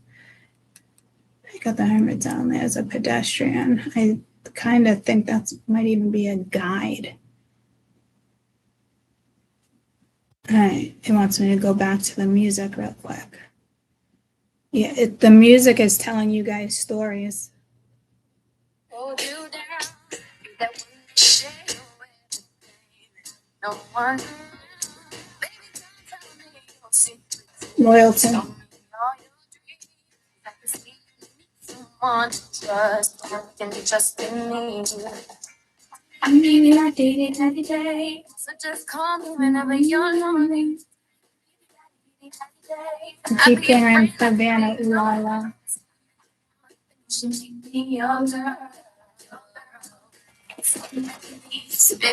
Speaker 1: I got the Hermit down there as a pedestrian. I kind of think that might even be a guide. All right, it wants me to go back to the music real quick. Yeah, the music is telling you guys stories.
Speaker 3: Hold you down, that one share no one. Baby, don't tell me your secrets.
Speaker 1: Loyalty.
Speaker 3: Tell me all your dreams. I can see you need someone to trust. You can trust in me. I need it, I need it every day. So just call me whenever you're lonely.
Speaker 1: I keep hearing Savannah Ulala.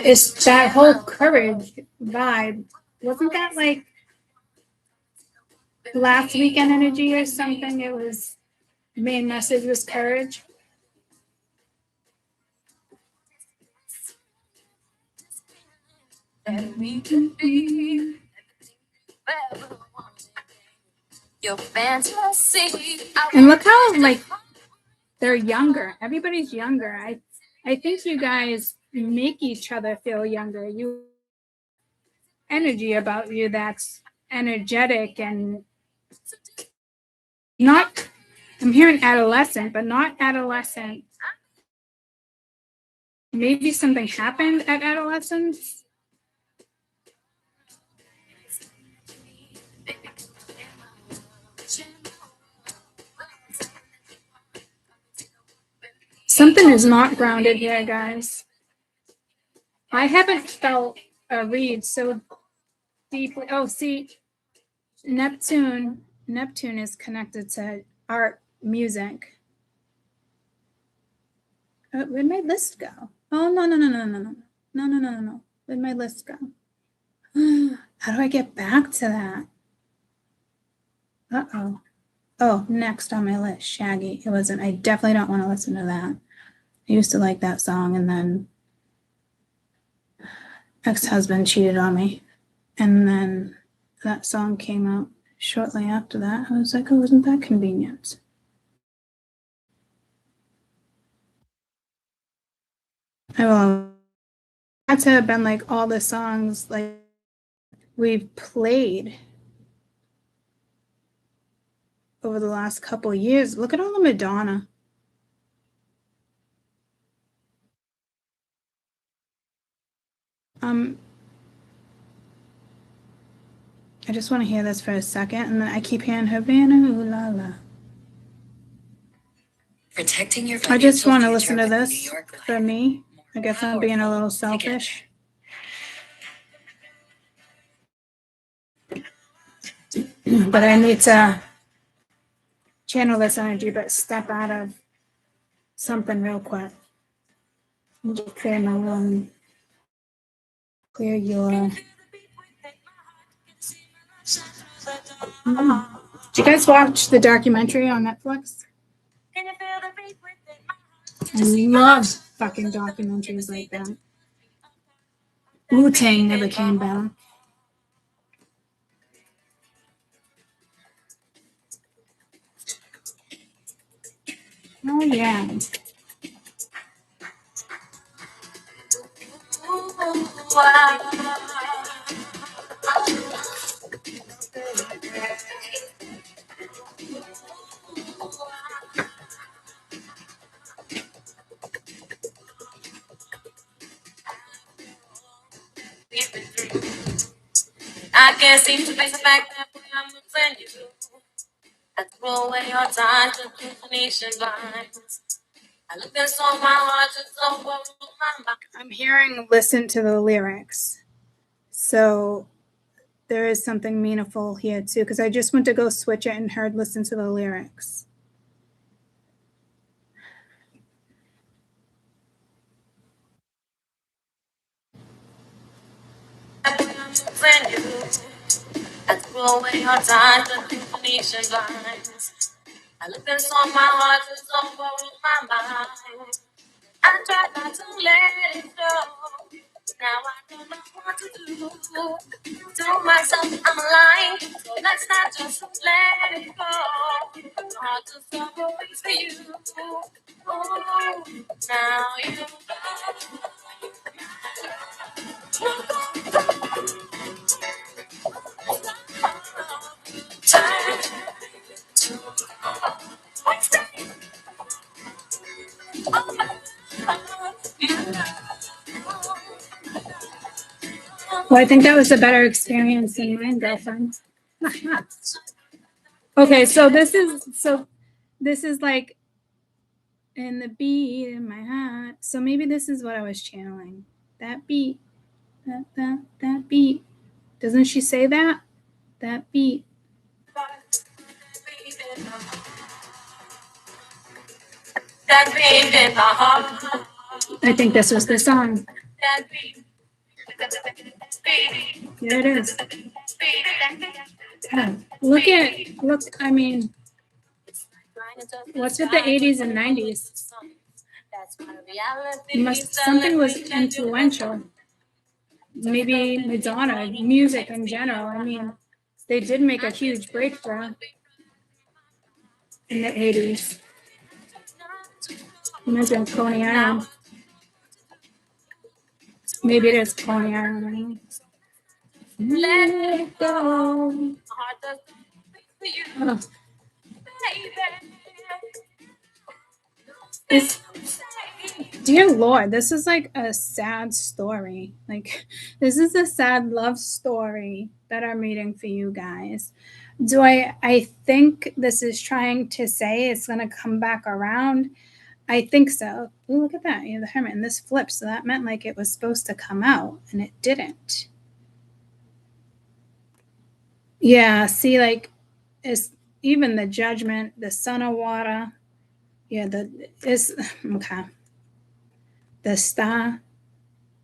Speaker 1: It's that whole courage vibe. Wasn't that like last weekend energy or something? It was, the main message was courage.
Speaker 3: That we could be your fantasy.
Speaker 1: And look how like they're younger. Everybody's younger. I think you guys make each other feel younger. You energy about you that's energetic and not, I'm hearing adolescent, but not adolescent. Maybe something happened at adolescence. Something is not grounded here, guys. I haven't felt a read so deeply. Oh, see, Neptune is connected to art, music. Where'd my list go? Oh, no. Where'd my list go? How do I get back to that? Uh-oh. Oh, next on my list, Shaggy. It wasn't, I definitely don't want to listen to that. I used to like that song, and then ex-husband cheated on me. And then that song came out, shortly after that. I was like, oh, isn't that convenient? I will. Had to have been like all the songs like we've played over the last couple of years. Look at all the Madonna. I just want to hear this for a second, and then I keep hearing Havana, ooh la la.
Speaker 3: Protecting your
Speaker 1: I just
Speaker 3: financial
Speaker 1: want to
Speaker 3: future
Speaker 1: listen to
Speaker 3: with New
Speaker 1: this
Speaker 3: York
Speaker 1: for
Speaker 3: Life.
Speaker 1: me. I guess I'm being a little
Speaker 3: Powerful
Speaker 1: selfish. But I need to channel this energy, but step out of something real quick. And just clear my room. Clear your. Did you guys watch the documentary on Netflix? I love fucking documentaries like that. Wu-Tang never came back. Oh yeah.
Speaker 3: I can't seem to face the fact that I'm losing you. I throw away your time to inclination lines. I look and saw my heart just so my mind.
Speaker 1: I'm hearing listen to the lyrics. So there is something meaningful here too, because I just went to go switch it and heard listen to the lyrics.
Speaker 3: I threw away your time to inclination lines. I look and saw my heart just so my mind. I tried not to let it go. Now I don't know what to do. Tell myself I'm lying, so let's not just let it go. My heart just always for you. Oh, now you go.
Speaker 1: Well, I think that was a better experience than mine, girlfriend. Okay, so this is like in the beat in my heart. So maybe this is what I was channeling. That beat. That beat. Doesn't she say that? That beat.
Speaker 3: That beat in my heart.
Speaker 1: I think this was the song.
Speaker 3: That beat.
Speaker 1: Here it is. Yeah. I mean, what's with the 80s and 90s? Something was influential. Maybe Madonna, music in general. I mean, they did make a huge breakthrough in the 80s. Imagine Coney Island. Maybe it is Coney Island. Let it go. Oh. Dear Lord, this is like a sad story. Like, this is a sad love story that I'm reading for you guys. I think this is trying to say it's going to come back around. I think so. Ooh, look at that. You have the Hermit, and this flips. So that meant like it was supposed to come out, and it didn't. Yeah, see, like, it's even the Judgment, the Son of Water. Yeah, it's okay. The Star.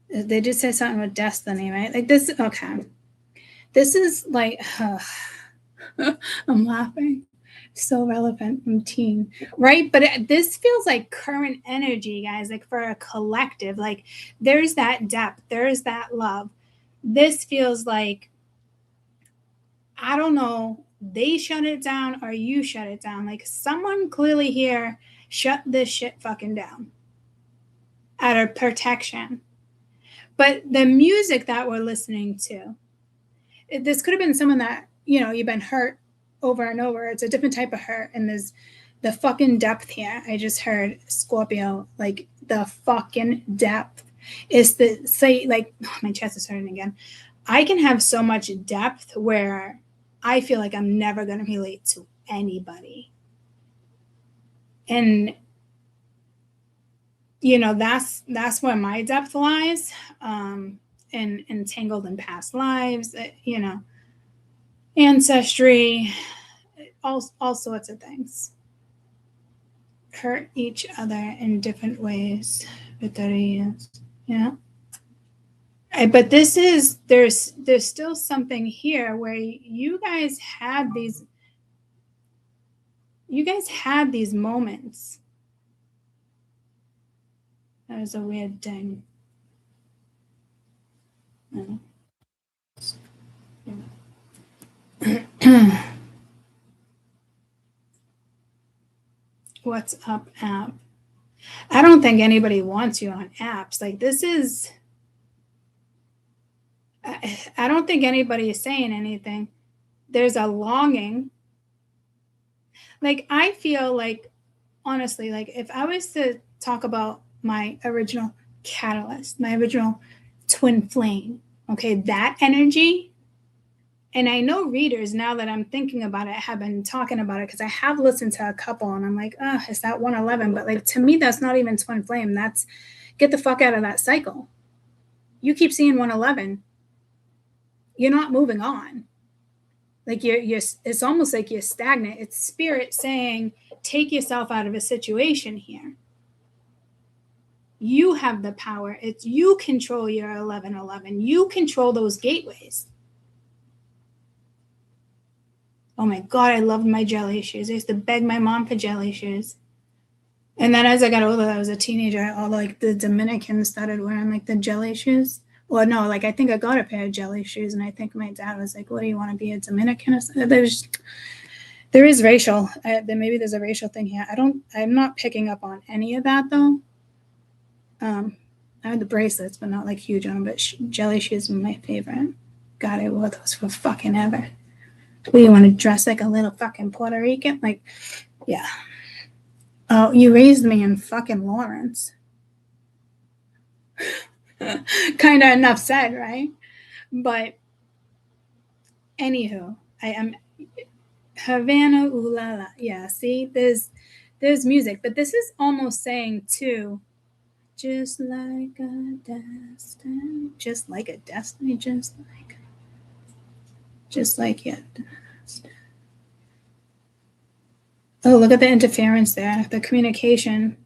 Speaker 1: They did say something with destiny, right? Like this. Okay, this is like. I'm laughing. So relevant from teen, right? But this feels like current energy, guys. Like for a collective, like there's that depth, there's that love. This feels like, I don't know they shut it down or you shut it down. Like someone clearly here shut this shit fucking down out of protection. But the music that we're listening to, this could have been someone that, you know, you've been hurt over and over. It's a different type of hurt. And there's the fucking depth here. I just heard Scorpio, like the fucking depth is the say, like, oh, my chest is hurting again. I can have so much depth where I feel like I'm never going to relate to anybody. And, you know, that's where my depth lies. And entangled in past lives, you know, ancestry, all sorts of things. Hurt each other in different ways. Yeah. But this is, there's still something here where you guys had these moments. That was a weird thing. What's up, app? I don't think anybody wants you on apps. Like this is, I don't think anybody is saying anything. There's a longing. Like I feel like, honestly, like if I was to talk about my original catalyst, my original twin flame, okay, that energy, and I know readers, now that I'm thinking about it, have been talking about it because I have listened to a couple and I'm like, oh, is that 111? But like to me, that's not even twin flame. That's get the fuck out of that cycle. You keep seeing 111. You're not moving on. Like you're it's almost like you're stagnant. It's spirit saying, take yourself out of a situation here. You have the power. It's you control your 1111. You control those gateways. Oh my God, I loved my jelly shoes. I used to beg my mom for jelly shoes. And then as I got older, I was a teenager, all like the Dominicans started wearing like the jelly shoes. Well, no, like I think I got a pair of jelly shoes, and I think my dad was like, what do you want to be, a Dominican or something? There is racial, maybe there's a racial thing here. I'm not picking up on any of that though. I had the bracelets, but not like huge on them, but jelly shoes were my favorite. God, I wore those for fucking ever. What, you want to dress like a little fucking Puerto Rican? Like, yeah. Oh, you raised me in fucking Lawrence. Kind of enough said, right? But anywho, I am Havana, ooh la la. Yeah, see, there's music, but this is almost saying too, just like a destiny, just like a destiny, just like it. Oh, look at the interference there, the communication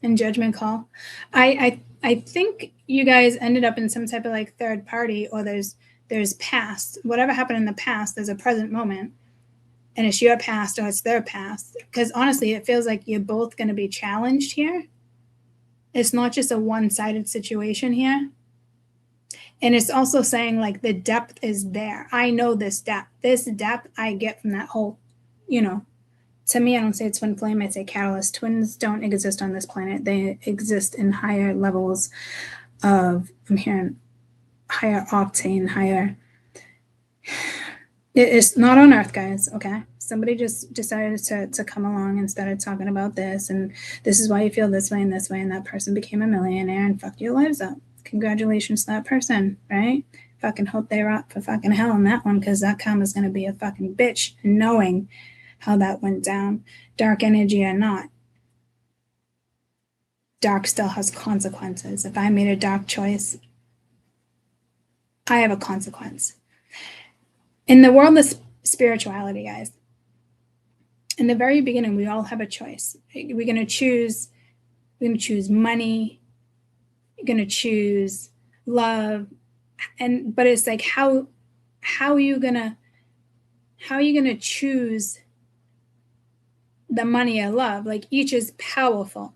Speaker 1: and judgment call. I think you guys ended up in some type of like third party, or there's past, whatever happened in the past, there's a present moment, and it's your past or it's their past. Because honestly, it feels like you're both going to be challenged here. It's not just a one-sided situation here. And it's also saying like the depth is there. I know this depth. This depth I get from that whole, you know, to me, I don't say twin flame, I say catalyst. Twins don't exist on this planet. They exist in higher levels of, I'm hearing higher octane, higher. It's not on Earth, guys, okay? Somebody just decided to come along and started talking about this, and this is why you feel this way, and that person became a millionaire and fucked your lives up. Congratulations to that person, right? Fucking hope they rot for fucking hell on that one, because that karma's going to be a fucking bitch, knowing how that went down. Dark energy or not, dark still has consequences. If I made a dark choice, I have a consequence. In the world of spirituality, guys, in the very beginning, we all have a choice. We're going to choose money. You're going to choose love. But it's like, how are you going to choose the money or love? Like, each is powerful,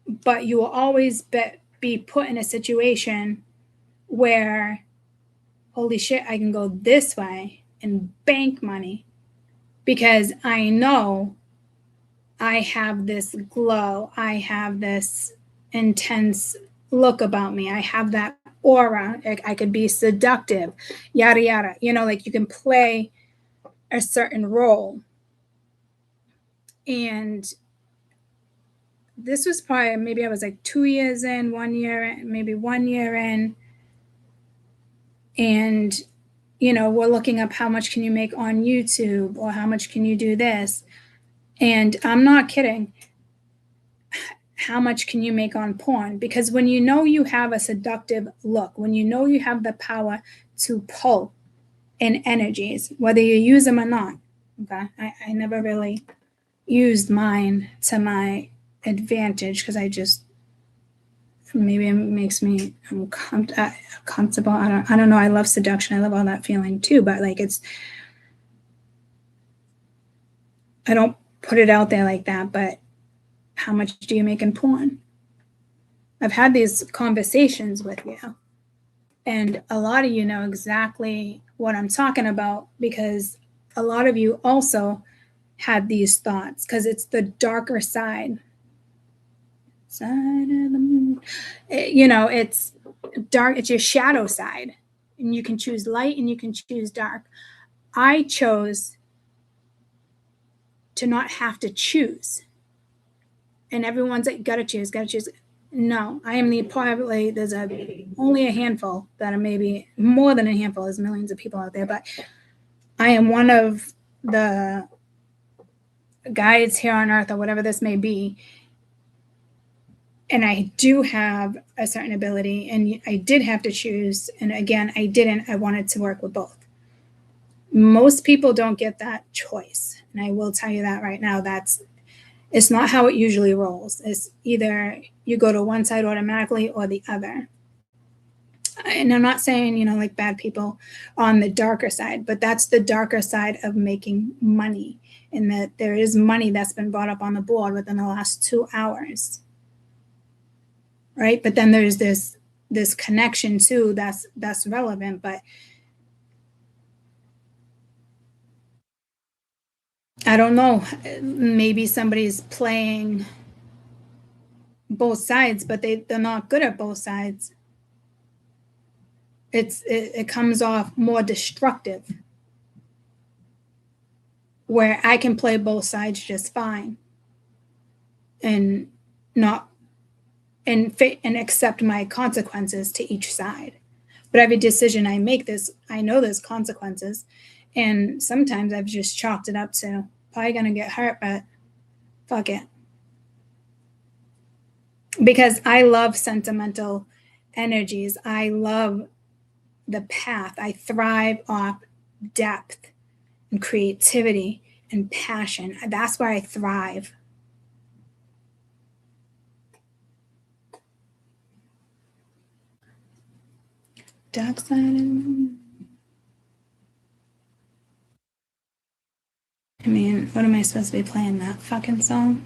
Speaker 1: but you will always be put in a situation where, holy shit, I can go this way and bank money because I know I have this glow. I have this intense look about me. I have that aura. I could be seductive, yada, yada. You know, like you can play a certain role. And this was probably, maybe I was like 2 years in, 1 year, maybe 1 year in. And, you know, we're looking up how much can you make on YouTube or how much can you do this. And I'm not kidding. How much can you make on porn? Because when you know you have a seductive look, when you know you have the power to pull in energies, whether you use them or not, okay? I never really used mine to my advantage because I just, maybe it makes me comfortable. I don't know. I love seduction. I love all that feeling too, but like I don't put it out there like that, but how much do you make in porn? I've had these conversations with you, and a lot of you know exactly what I'm talking about because a lot of you also had these thoughts because it's the darker side of the moon. You know, it's dark, it's your shadow side, and you can choose light and you can choose dark. I chose to not have to choose. And everyone's like, gotta choose. No, I am probably, there's only a handful that are, maybe more than a handful, there's millions of people out there, but I am one of the guides here on earth or whatever this may be. And I do have a certain ability, and I did have to choose. And again, I didn't. I wanted to work with both. Most people don't get that choice. And I will tell you that right now, it's not how it usually rolls. It's either you go to one side automatically or the other. And I'm not saying, you know, like bad people on the darker side, but that's the darker side of making money, in that there is money that's been brought up on the board within the last 2 hours. Right? But then there's this connection too that's relevant, but I don't know, maybe somebody's playing both sides, but they're not good at both sides. It comes off more destructive, where I can play both sides just fine and not and accept my consequences to each side. But every decision I make, I know there's consequences, and sometimes I've just chalked it up to probably gonna get hurt, but fuck it. Because I love sentimental energies. I love the path. I thrive off depth and creativity and passion. That's where I thrive. Dark side of the moon. I mean, what am I supposed to be playing, that fucking song?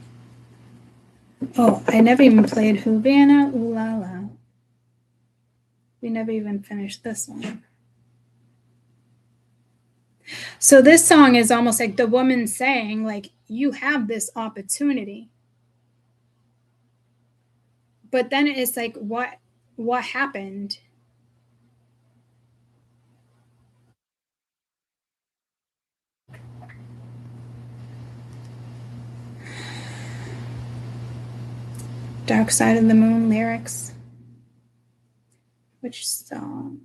Speaker 1: Oh, I never even played Havana Ooh La La. We never even finished this one. So this song is almost like the woman saying, like, you have this opportunity. But then it's like, what happened? Dark Side of the Moon lyrics. Which song?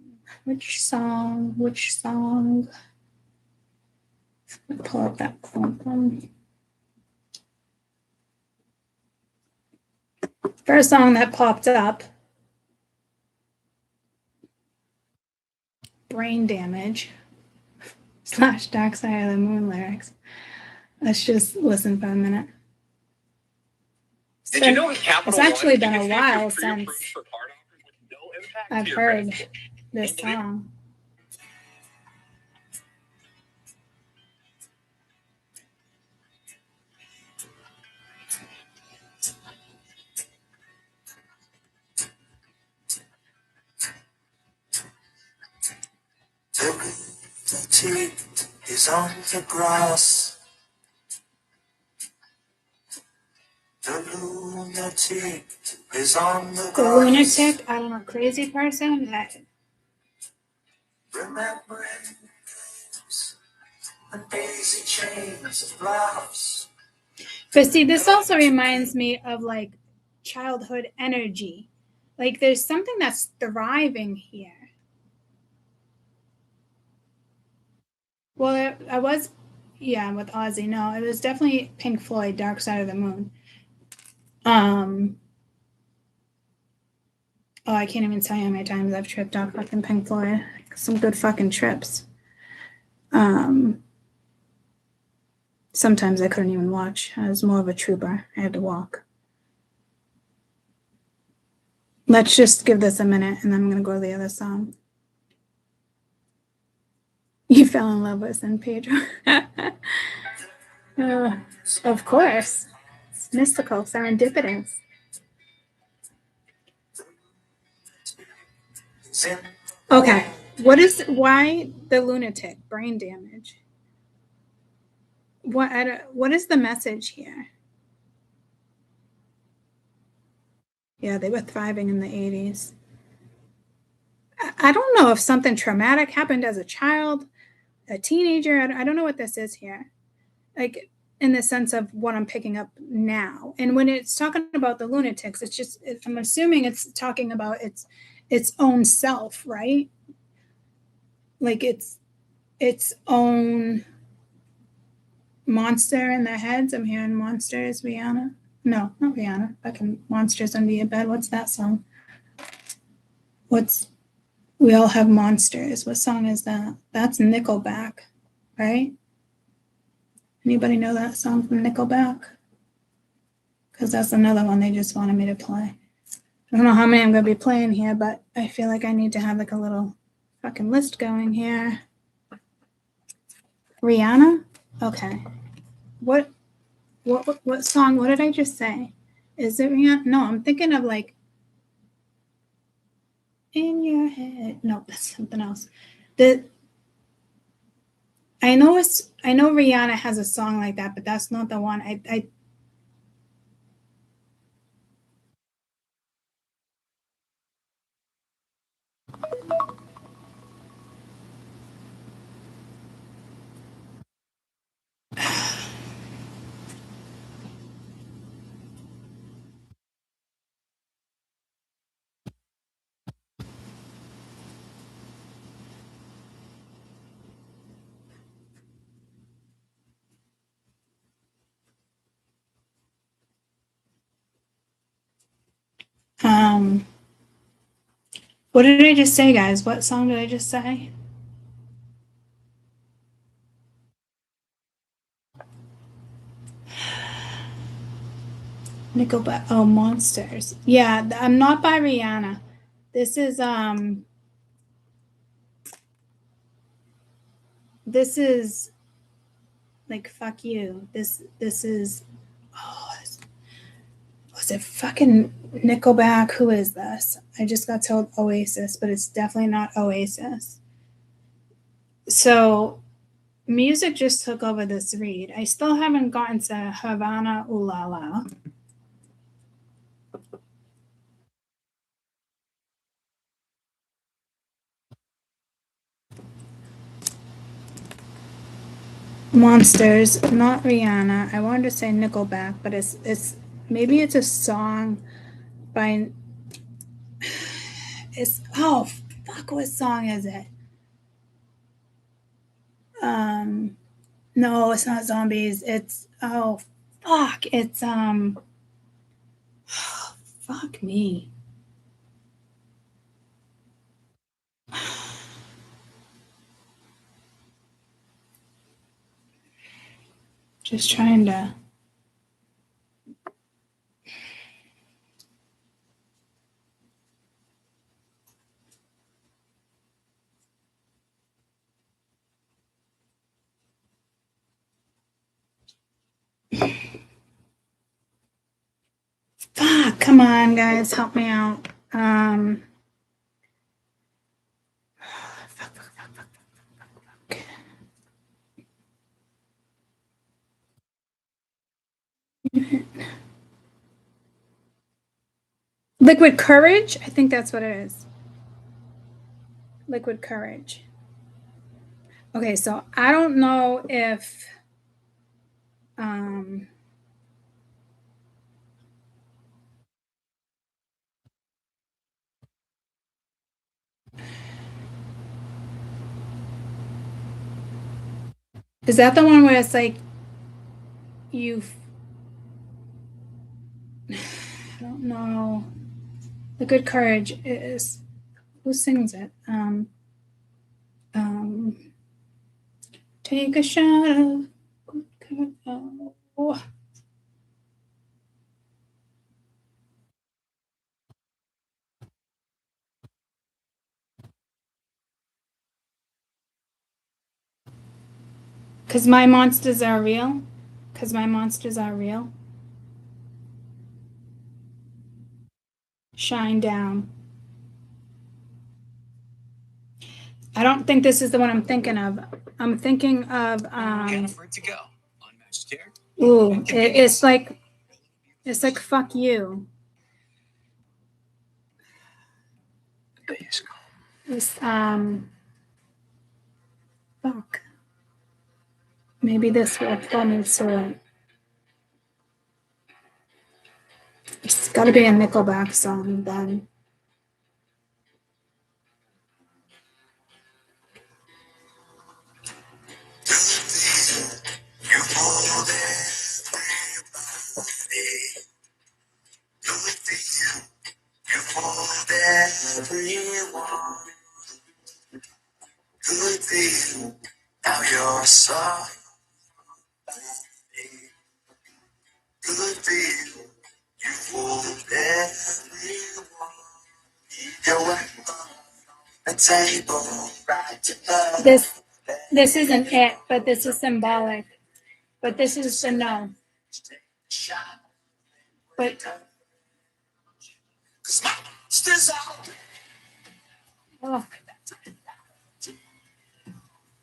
Speaker 1: Pull up that poem. First song that popped up, Brain Damage / Dark Side of the Moon lyrics. Let's just listen for a minute.
Speaker 3: Did you know
Speaker 1: it's actually been a while since I've heard this song.
Speaker 3: is on the grass. The lunatic is on the
Speaker 1: The
Speaker 3: grass.
Speaker 1: lunatic, I don't know, crazy person that
Speaker 3: Remembering games and daisy chains of laughs.
Speaker 1: but see, this also reminds me of like childhood energy. Like there's something that's thriving here. Well, I was, yeah, with Ozzy. No, it was definitely Pink Floyd, Dark Side of the Moon. Oh, I can't even tell you how many times I've tripped off fucking Pink Floyd. Some good fucking trips. Sometimes I couldn't even watch. I was more of a trooper. I had to walk. Let's just give this a minute and then I'm going to go to the other song. You fell in love with San Pedro. Of course. It's mystical, serendipitous. Okay. Why the lunatic? Brain damage. What is the message here? Yeah, they were thriving in the 80s. I don't know if something traumatic happened as a child, a teenager. I don't know what this is here. Like in the sense of what I'm picking up now. And when it's talking about the lunatics, it's just, I'm assuming it's talking about its own self, right? Like its own monster in their heads. I'm hearing monsters, Rihanna. No, not Rihanna. Fucking Monsters Under Your Bed. What's that song? We All Have Monsters. What song is that? That's Nickelback, right? Anybody know that song from Nickelback? Because that's another one they just wanted me to play. I don't know how many I'm going to be playing here, but I feel like I need to have like a little fucking list going here. Rihanna? Okay. What song? What did I just say? Is it Rihanna? No, I'm thinking of like In Your Head. No, that's something else. I know Rihanna has a song like that, but that's not the one. I what did I just say, guys? What song did I just say? Nickelback. Oh, Monsters. Yeah, I'm not by Rihanna. This is like fuck you. This is was it fucking Nickelback? Who is this? I just got told Oasis, but it's definitely not Oasis. So music just took over this read. I still haven't gotten to Havana Ooh La La. Monsters, not Rihanna. I wanted to say Nickelback, but it's maybe it's a song by oh fuck, what song is it? No, it's not Zombies. It's oh fuck, it's fuck me. Just trying to. Fuck, come on, guys, help me out. Liquid courage? I think that's what it is. Liquid courage. Okay, so I don't know if is that the one where it's like you I don't know. Liquid courage is who sings it? Take a shot of oh. Because my monsters are real. Because my monsters are real. Shine down. I don't think this is the one I'm thinking of. I'm thinking of ooh, it's like fuck you. It's fuck. Maybe this will pull me to it. It's got to be a Nickelback song then.
Speaker 3: Now you're soft. Good feel. You fooled everyone. You're working on the table right to
Speaker 1: This isn't it, but this is symbolic. But this is the no. But oh,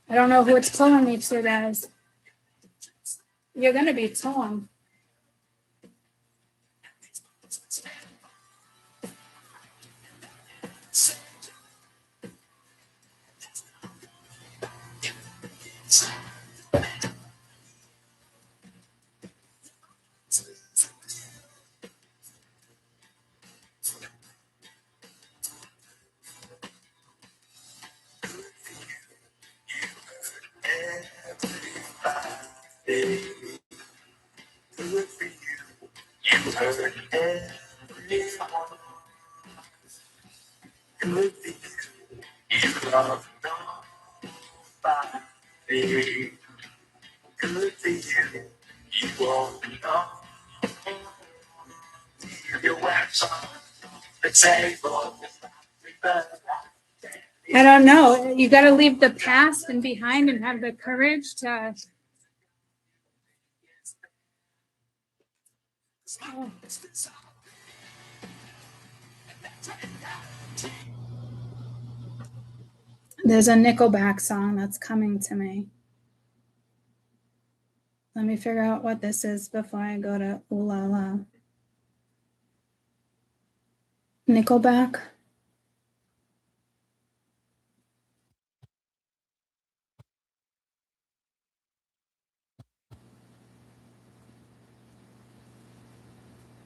Speaker 1: I don't know who it's pulling me to, guys. You're gonna be torn.
Speaker 3: Good for you. You heard everyone. Good for you. You love nobody. Good for you. You won't know. Your wax on the table.
Speaker 1: I don't know. You got to leave the past and behind and have the courage to. Oh. There's a Nickelback song that's coming to me. Let me figure out what this is before I go to Ooh La La. Nickelback.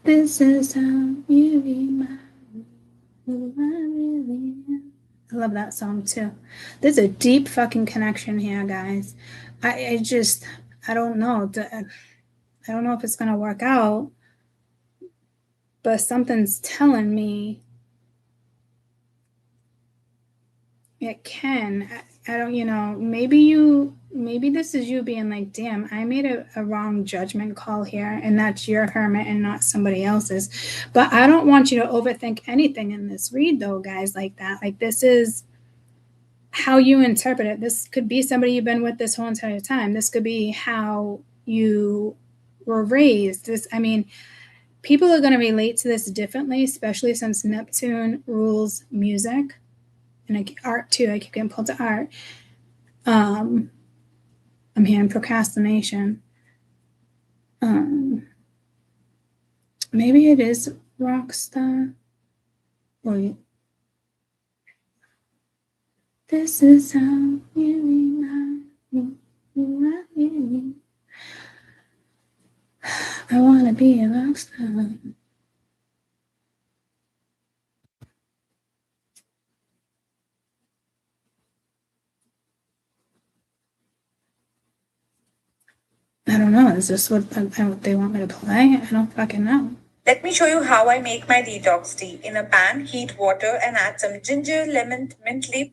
Speaker 1: This is how you remind me who I really am. I love that song too. There's a deep fucking connection here, guys. I don't know. I don't know if it's gonna work out, but something's telling me it can. I don't, maybe this is you being like, damn, I made a wrong judgment call here, and that's your hermit and not somebody else's. But I don't want you to overthink anything in this read, though, guys, like that. Like, this is how you interpret it. This could be somebody you've been with this whole entire time. This could be how you were raised. People are going to relate to this differently, especially since Neptune rules music and art too. I keep getting pulled to art. I'm hearing procrastination. Maybe it is Rockstar. Or this is how you remind me. I want to be a rockstar. I don't know. Is this what they want me to play? I don't fucking know.
Speaker 3: Let me show you how I make my detox tea. In a pan, heat water and add some ginger, lemon, mint leaf.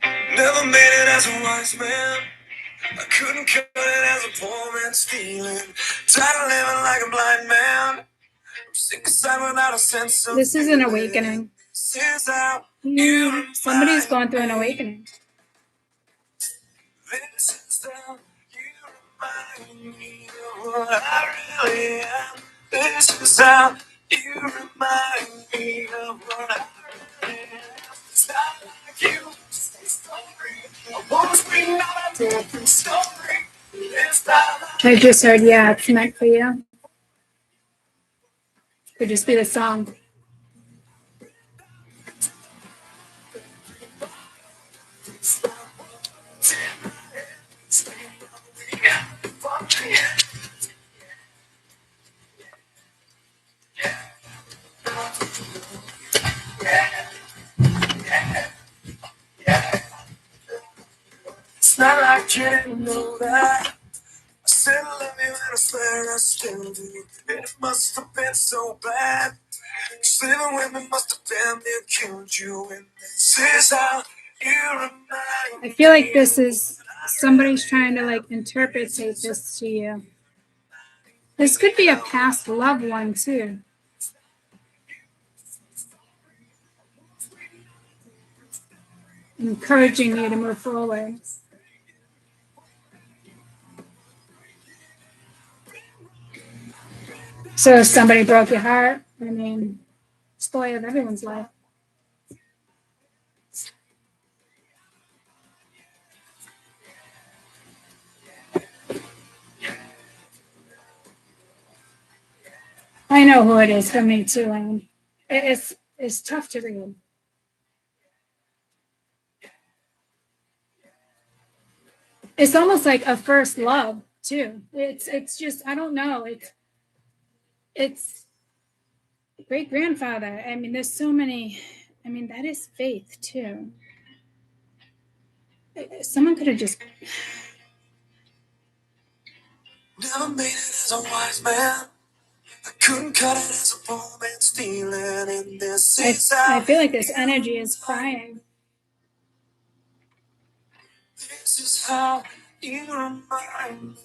Speaker 1: Never made it as a wise man. I couldn't cut it as a poor man stealing. Tired of living like a blind man. I'm sick aside without a sense of. This is an awakening. Somebody's going through an awakening. This is how you remind me of what I really am. This is how you remind me of what I really am. It's not like you, it's story. I won't bring out a different story. I just heard, yeah, it's meant for you. Could just be the song. It's not like you didn't know that. I said I love you and I swear I still do. It must have been so bad. Cause living with me must have damn near killed you. And this is how you remind me. I feel like this is somebody's trying to like interpret this to you. This could be a past loved one too. Encouraging you to move forward. So if somebody broke your heart, I mean, story of everyone's life. I know who it is for me too. I mean, it's tough to read. It's almost like a first love too. It's just, I don't know. It's great grandfather. I mean, there's so many. I mean, that is faith too. Someone could have just. Never made it as a wise man. I couldn't cut it as a poor man stealing. In this I feel like this energy is crying. This is how you remind me.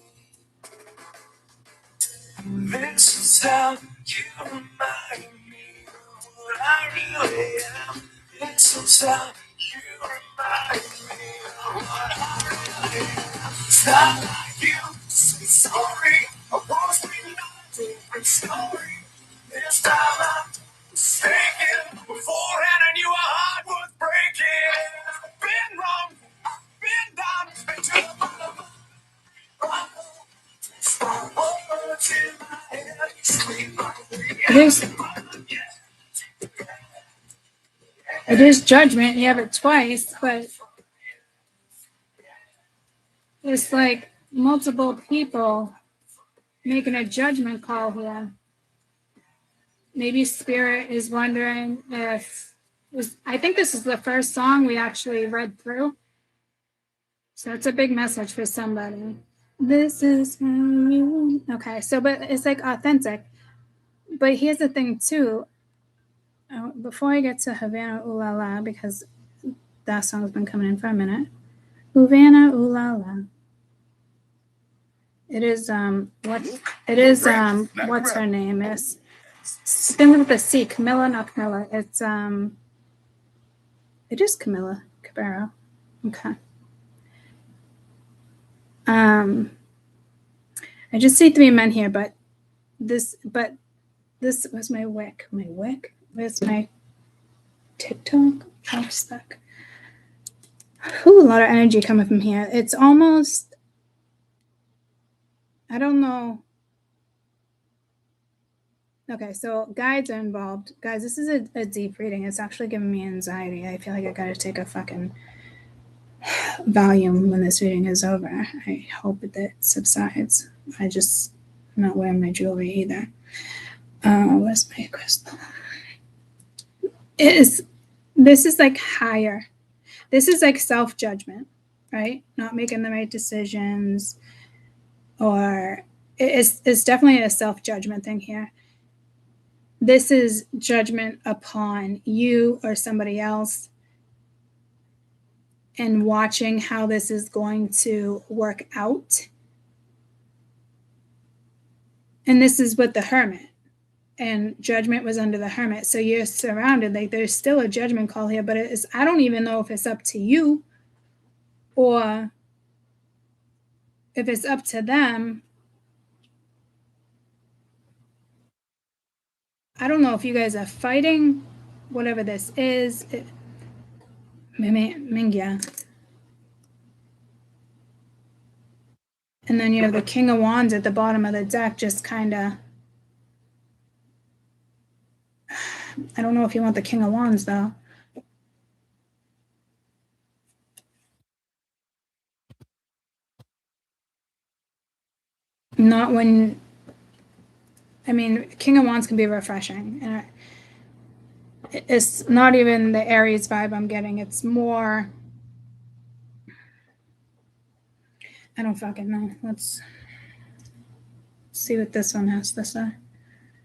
Speaker 1: This is how you remind me of what I really am. This is how you remind me of what I really am. It's not like you to say sorry. I was reading a different story. This time I'm mistaken. Beforehand I knew our heart was breaking. I've been wrong. I've been down. Been to the bottom. It is judgment. You have it twice, but it's like multiple people making a judgment call here. Maybe Spirit is wondering if I think this is the first song we actually read through. So it's a big message for somebody. This is how you. Okay, so but it's like authentic. But here's the thing too. Before I get to Havana Ooh La La, because that song's been coming in for a minute. Havana Ooh La La. It is what's her name? It's spin with a C, Camilla, not Camilla. It's it is Camilla Cabello. Okay. I just see three men here, but this was my wick. My wick? Where's my TikTok? I'm stuck. Ooh, a lot of energy coming from here. It's almost, I don't know Okay, so guides are involved. Guys, this is a deep reading. It's actually giving me anxiety. I feel like I gotta take a fucking Valium when this reading is over. I hope that subsides. I'm not wearing my jewelry either. Where's my crystal? This is like higher. This is like self-judgment, right? Not making the right decisions, or it's definitely a self-judgment thing here. This is judgment upon you or somebody else, and watching how this is going to work out. And this is with the Hermit. And judgment was under the Hermit. So you're surrounded. Like, there's still a judgment call here, but I don't even know if it's up to you or if it's up to them. I don't know if you guys are fighting, whatever this is. Mingya. And then you have the King of Wands at the bottom of the deck, just kind of. I don't know if you want the King of Wands, though. Not when. I mean, King of Wands can be refreshing. And it's not even the Aries vibe I'm getting. It's more. I don't fucking know. Let's see what this one has to say. I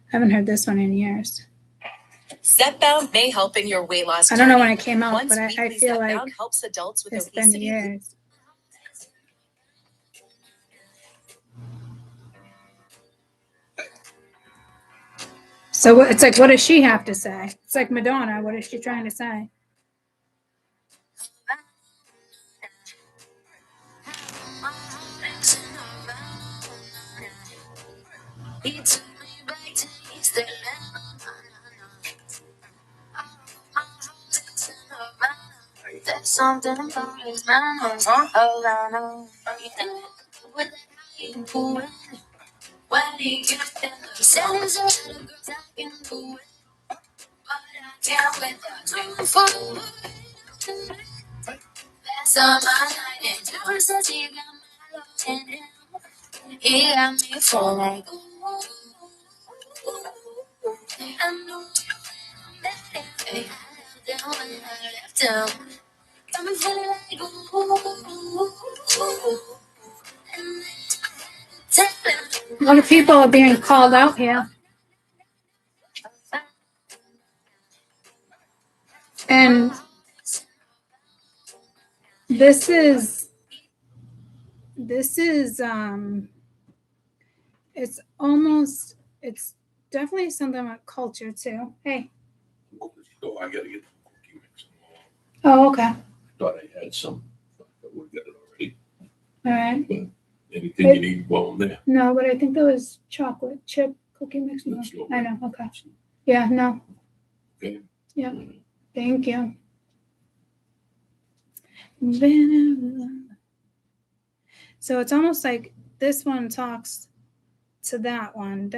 Speaker 1: haven't heard this one in years.
Speaker 3: Zepbound may help in your weight loss.
Speaker 1: I don't know when it came out,
Speaker 3: Once
Speaker 1: but I
Speaker 3: weekly
Speaker 1: feel
Speaker 3: Zepbound
Speaker 1: like
Speaker 3: helps adults with
Speaker 1: it's been
Speaker 3: obesity.
Speaker 1: years. So it's like, what does she have to say? It's like Madonna. What is she trying to say?
Speaker 3: There's something about his manners. Oh, when he gets there, he said there's a lot of girls I can do it, but I can't wait to for that's on my night and Taurus says he got my love in him. He got me for like I know I left down when I left down. Got me feeling like
Speaker 1: A lot of people are being called out here. And this is it's definitely something about culture too. Hey.
Speaker 2: So I gotta get the cookie mix.
Speaker 1: Oh, okay.
Speaker 2: Thought I had some. I would get it already.
Speaker 1: All right.
Speaker 2: Anything you need while I'm there?
Speaker 1: No, but I think there was chocolate chip cookie mix. No. I know. Okay. Yeah. No.
Speaker 2: Okay.
Speaker 1: Yeah. Thank you. So it's almost like this one talks to that one.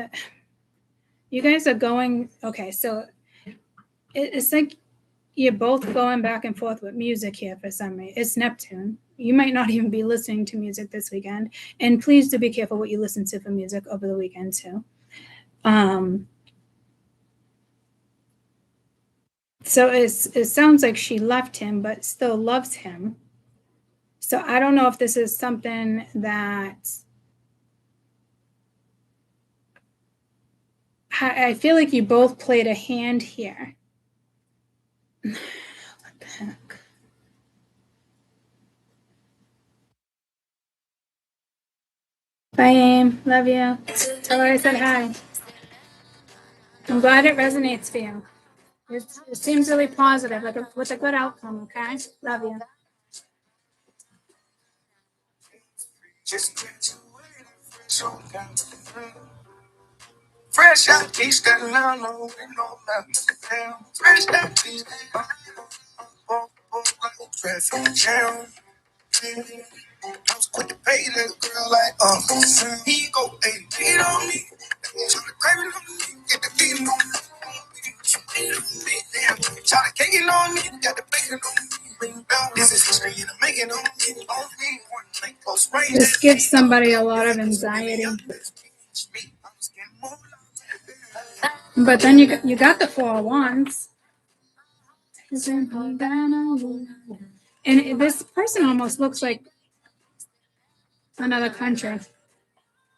Speaker 1: You guys are going, okay, so it's like you're both going back and forth with music here for some reason. It's Neptune. You might not even be listening to music this weekend. And please do be careful what you listen to for music over the weekend too. So it sounds like she left him, but still loves him. So I don't know if this is something that I feel like you both played a hand here. What the heck? Bye, Aim. Love you. Tell her I said hi. I'm glad it resonates for you. It seems really positive, with a good outcome, okay? Love you.
Speaker 3: fresh out East Carolina, no mountain. Fresh out East traffic jam. I was quick to pay that girl like, here you go, hey, beat on me. Tryna grab it on me, get the
Speaker 1: This gives somebody a lot of anxiety. But then you got the Four of Wands. And this person almost looks like another country.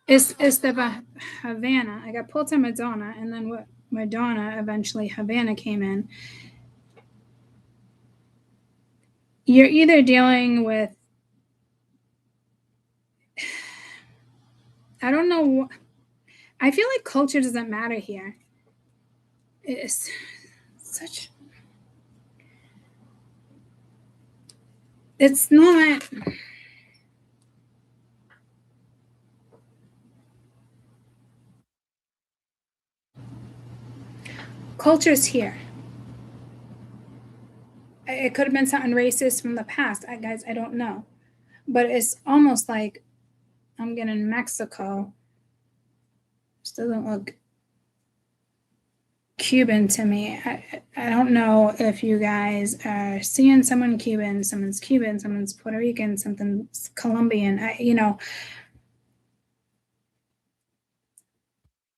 Speaker 1: It's the Havana. I got pulled to Madonna, and then what Madonna, eventually Havana came in. You're either dealing with, I don't know, I feel like culture doesn't matter here. It's such, it's not, culture's here. It could have been something racist from the past. Guys, I don't know. But it's almost like I'm getting Mexico. This doesn't look Cuban to me. I don't know if you guys are seeing someone Cuban, someone's Puerto Rican, something's Colombian.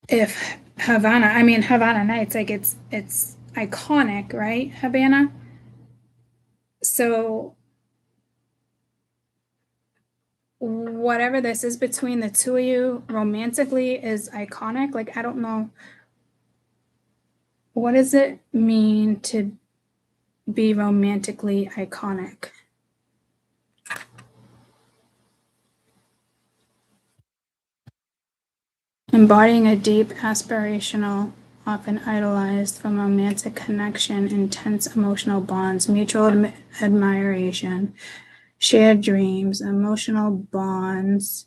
Speaker 1: If Havana Nights, like it's iconic, right? Havana. So whatever this is between the two of you romantically is iconic. Like, I don't know. What does it mean to be romantically iconic? Embodying a deep, aspirational, often idolized from romantic connection, intense emotional bonds, mutual admiration, shared dreams, emotional bonds,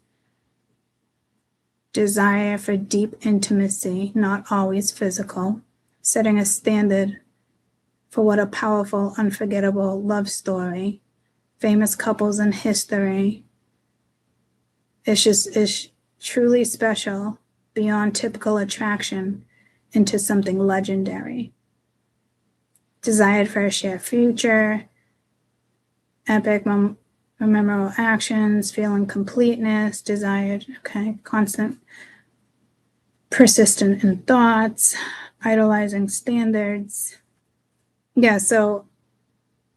Speaker 1: desire for deep intimacy, not always physical, setting a standard for what a powerful, unforgettable love story, famous couples in history. It's truly special, beyond typical attraction, into something legendary. Desired for a shared future, epic, memorable actions, feeling completeness, desired, constant, persistent in thoughts, idolizing standards. Yeah, so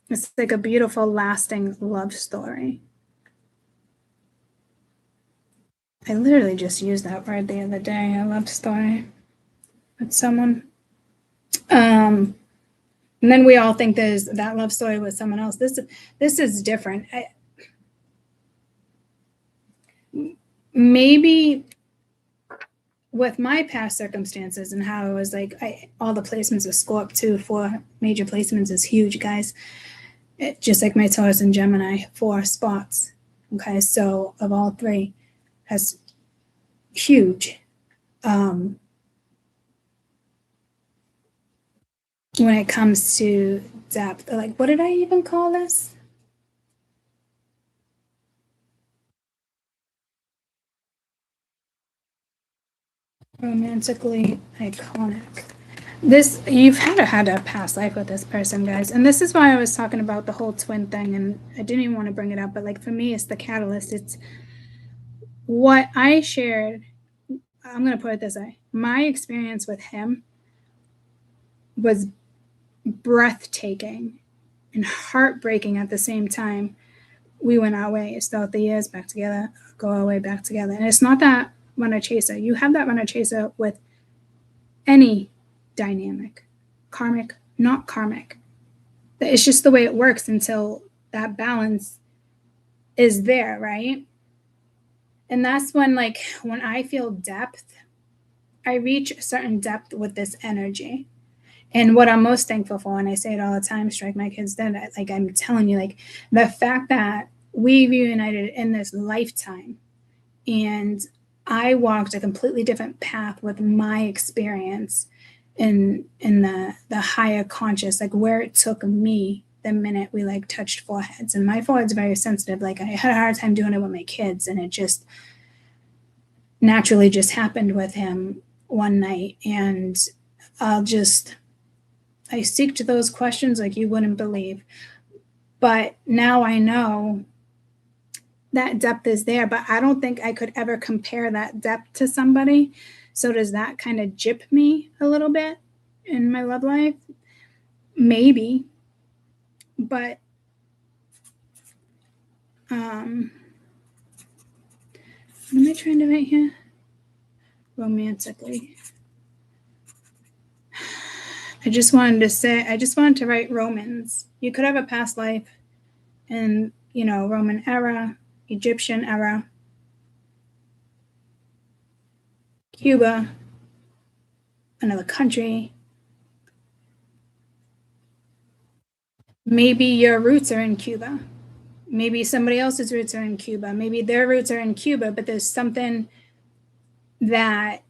Speaker 1: it's like a beautiful, lasting love story. I literally just used that word the other day, a love story, with someone. And then we all think there's that love story with someone else. This is different. Maybe with my past circumstances and how it was like, all the placements of Scorp too, 4 major placements is huge, guys. Just like my Taurus and Gemini, 4 spots. Okay, so of all 3, has huge. When it comes to depth, like, what did I even call this? Romantically iconic. This, you've had a past life with this person, guys. And this is why I was talking about the whole twin thing, and I didn't even want to bring it up, but like, for me, it's the catalyst. It's what I shared. I'm going to put it this way. My experience with him was breathtaking and heartbreaking at the same time. We went our ways throughout the years, back together, go our way back together. And it's not that runner chaser. You have that runner chaser with any dynamic, karmic, not karmic. It's just the way it works until that balance is there, right? And that's when, like, when I feel depth, I reach a certain depth with this energy. And what I'm most thankful for, and I say it all the time, strike my kids dead, like, I'm telling you, like, the fact that we reunited in this lifetime, and I walked a completely different path with my experience in the higher conscious, like where it took me the minute we like touched foreheads. And my forehead's very sensitive. Like, I had a hard time doing it with my kids, and it just naturally just happened with him one night. And I seeked those questions like you wouldn't believe. But now I know that depth is there, but I don't think I could ever compare that depth to somebody. So does that kind of gyp me a little bit in my love life? Maybe. But what am I trying to write here? Romantically. I just wanted to write Romans. You could have a past life in, Roman era, Egyptian era, Cuba, another country. Maybe your roots are in Cuba. Maybe somebody else's roots are in Cuba. Maybe their roots are in Cuba, but there's something that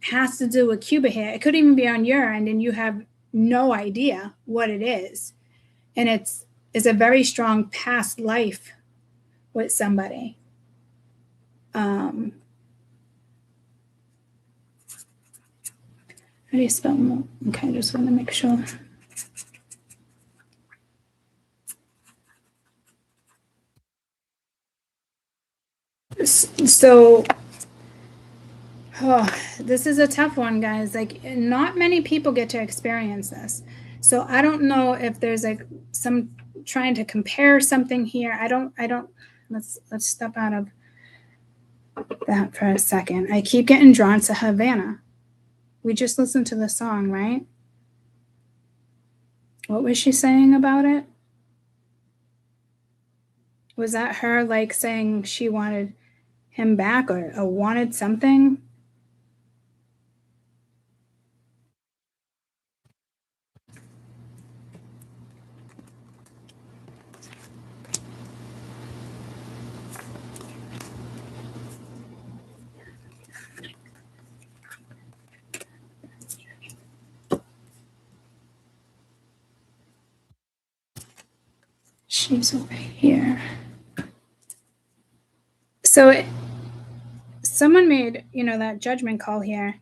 Speaker 1: has to do with Cuba here. It could even be on your end and you have no idea what it is. And it's a very strong past life with somebody. How do you spell more? Okay, I just want to make sure. So, this is a tough one, guys. Like, not many people get to experience this. So I don't know if there's like some trying to compare something here. I don't, let's step out of that for a second. I keep getting drawn to Havana. We just listened to the song, right? What was she saying about it? Was that her like saying she wanted him back or wanted something? She's over here. So someone made, that judgment call here.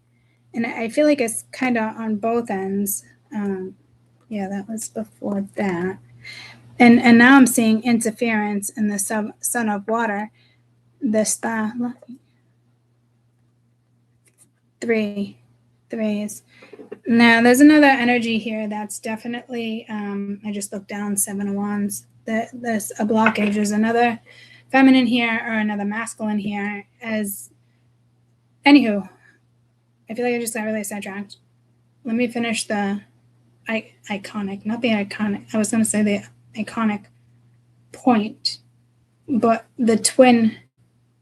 Speaker 1: And I feel like it's kind of on both ends. Yeah, that was before that. And now I'm seeing interference in the son of water. The star. Threes. Now there's another energy here that's definitely, I just looked down, 7 of Wands. There's a blockage. There's another feminine here or another masculine here. Anywho, I feel like I just got really sidetracked. Let me finish the iconic, not the iconic. I was going to say the iconic point, but the twin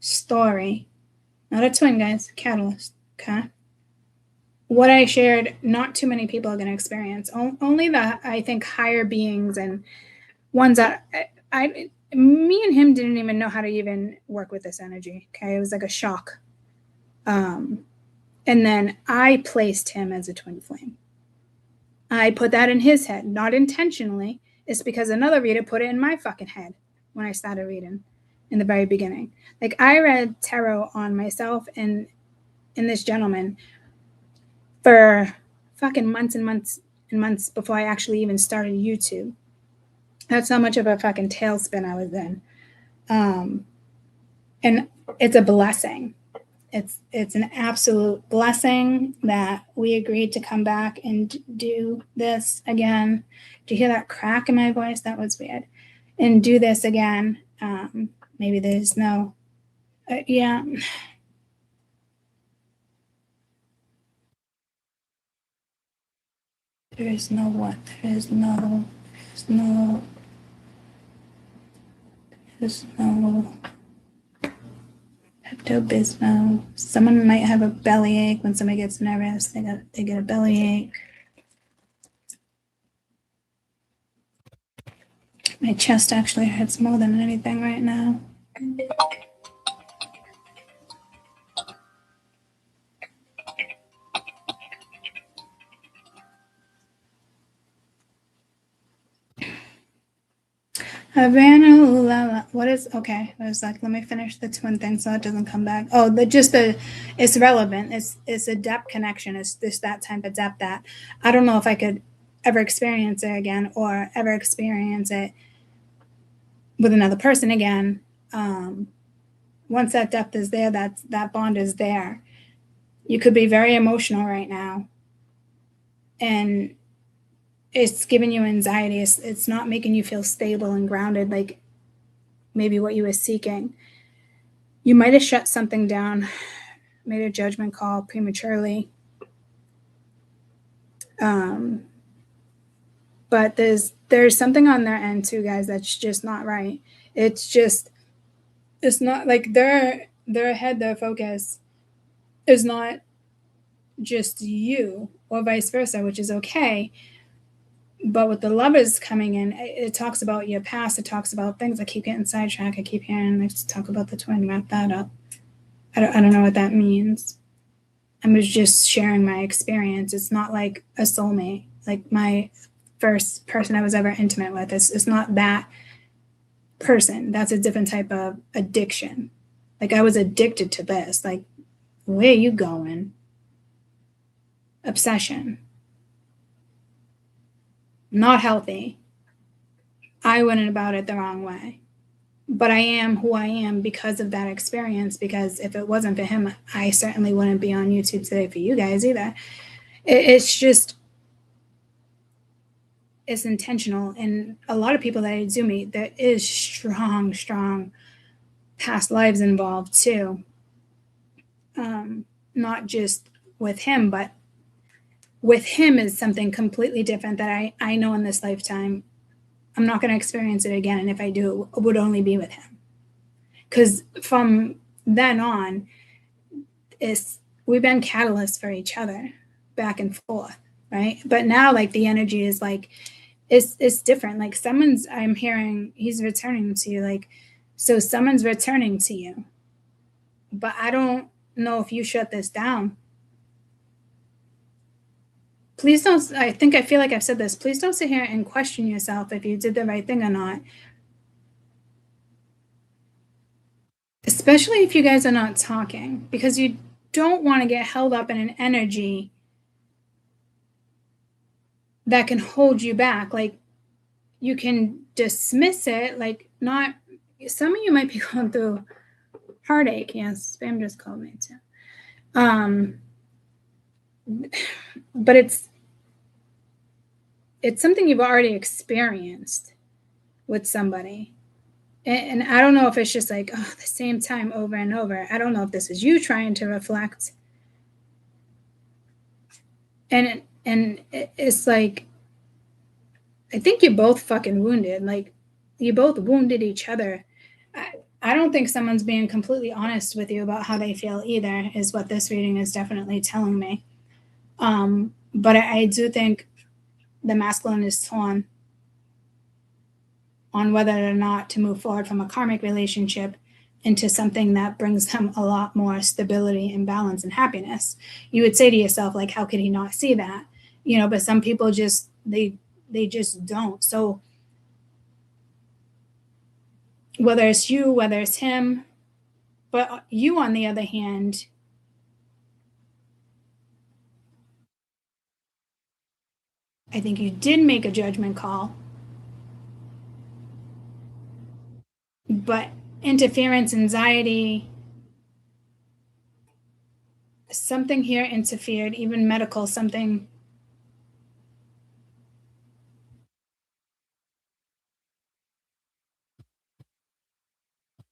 Speaker 1: story. Not a twin, guys. Catalyst. Okay. What I shared, not too many people are going to experience. Only the, I think, higher beings and ones that me and him didn't even know how to even work with this energy. Okay. It was like a shock. And then I placed him as a twin flame. I put that in his head, not intentionally. It's because another reader put it in my fucking head when I started reading in the very beginning. Like, I read tarot on myself and in this gentleman for fucking months and months and months before I actually even started YouTube. That's how much of a fucking tailspin I was in. And it's a blessing. It's an absolute blessing that we agreed to come back and do this again. Do you hear that crack in my voice? That was weird. And do this again. Maybe there's no, yeah. There is no what? There's no Pepto-Bismol. Someone might have a bellyache when somebody gets nervous. They get a bellyache. My chest actually hurts more than anything right now. Havana, what is, okay, I was like, let me finish the twin thing so it doesn't come back. Oh, it's relevant. It's a depth connection. It's just that type of depth that I don't know if I could ever experience it again or ever experience it with another person again Once that depth is there, that bond is there. You could be very emotional right now, and it's giving you anxiety. It's not making you feel stable and grounded like maybe what you were seeking. You might have shut something down, made a judgment call prematurely. But there's something on their end too, guys, that's just not right. It's not like their head, their focus is not just you or vice versa, which is okay. But with the lovers coming in, it talks about your past. It talks about things. I keep getting sidetracked. I keep hearing let's talk about the twin, wrap that up. I don't know what that means. I'm just sharing my experience. It's not like a soulmate, like my first person I was ever intimate with. It's not that person. That's a different type of addiction. Like I was addicted to this. Like, where are you going? Obsession. Not healthy. I went about it the wrong way. But I am who I am because of that experience. Because if it wasn't for him, I certainly wouldn't be on YouTube today for you guys either. It's just, it's intentional. And a lot of people that I do meet, there is strong past lives involved too. Not just with him, but with him is something completely different that I know in this lifetime. I'm not going to experience it again. And if I do, it would only be with him. Because from then on, we've been catalysts for each other back and forth, right? But now, like, the energy is like, it's different. Like I'm hearing he's returning to you. Like, so someone's returning to you. But I don't know if you shut this down. Please don't, I feel like I've said this. Please don't sit here and question yourself if you did the right thing or not. Especially if you guys are not talking, because you don't want to get held up in an energy that can hold you back. Like, you can dismiss it, like, not, some of you might be going through heartache. Yes, Spam just called me too. But it's something you've already experienced with somebody. And I don't know if it's just like, the same time over and over. I don't know if this is you trying to reflect. And it's like, I think you're both fucking wounded. Like, you both wounded each other. I don't think someone's being completely honest with you about how they feel either, is what this reading is definitely telling me. But I do think the masculine is torn on whether or not to move forward from a karmic relationship into something that brings them a lot more stability and balance and happiness. You would say to yourself, like, how could he not see that? But some people just, they just don't. So whether it's you, whether it's him, but you, on the other hand, I think you did make a judgment call, but interference, anxiety, something here interfered, even medical, something.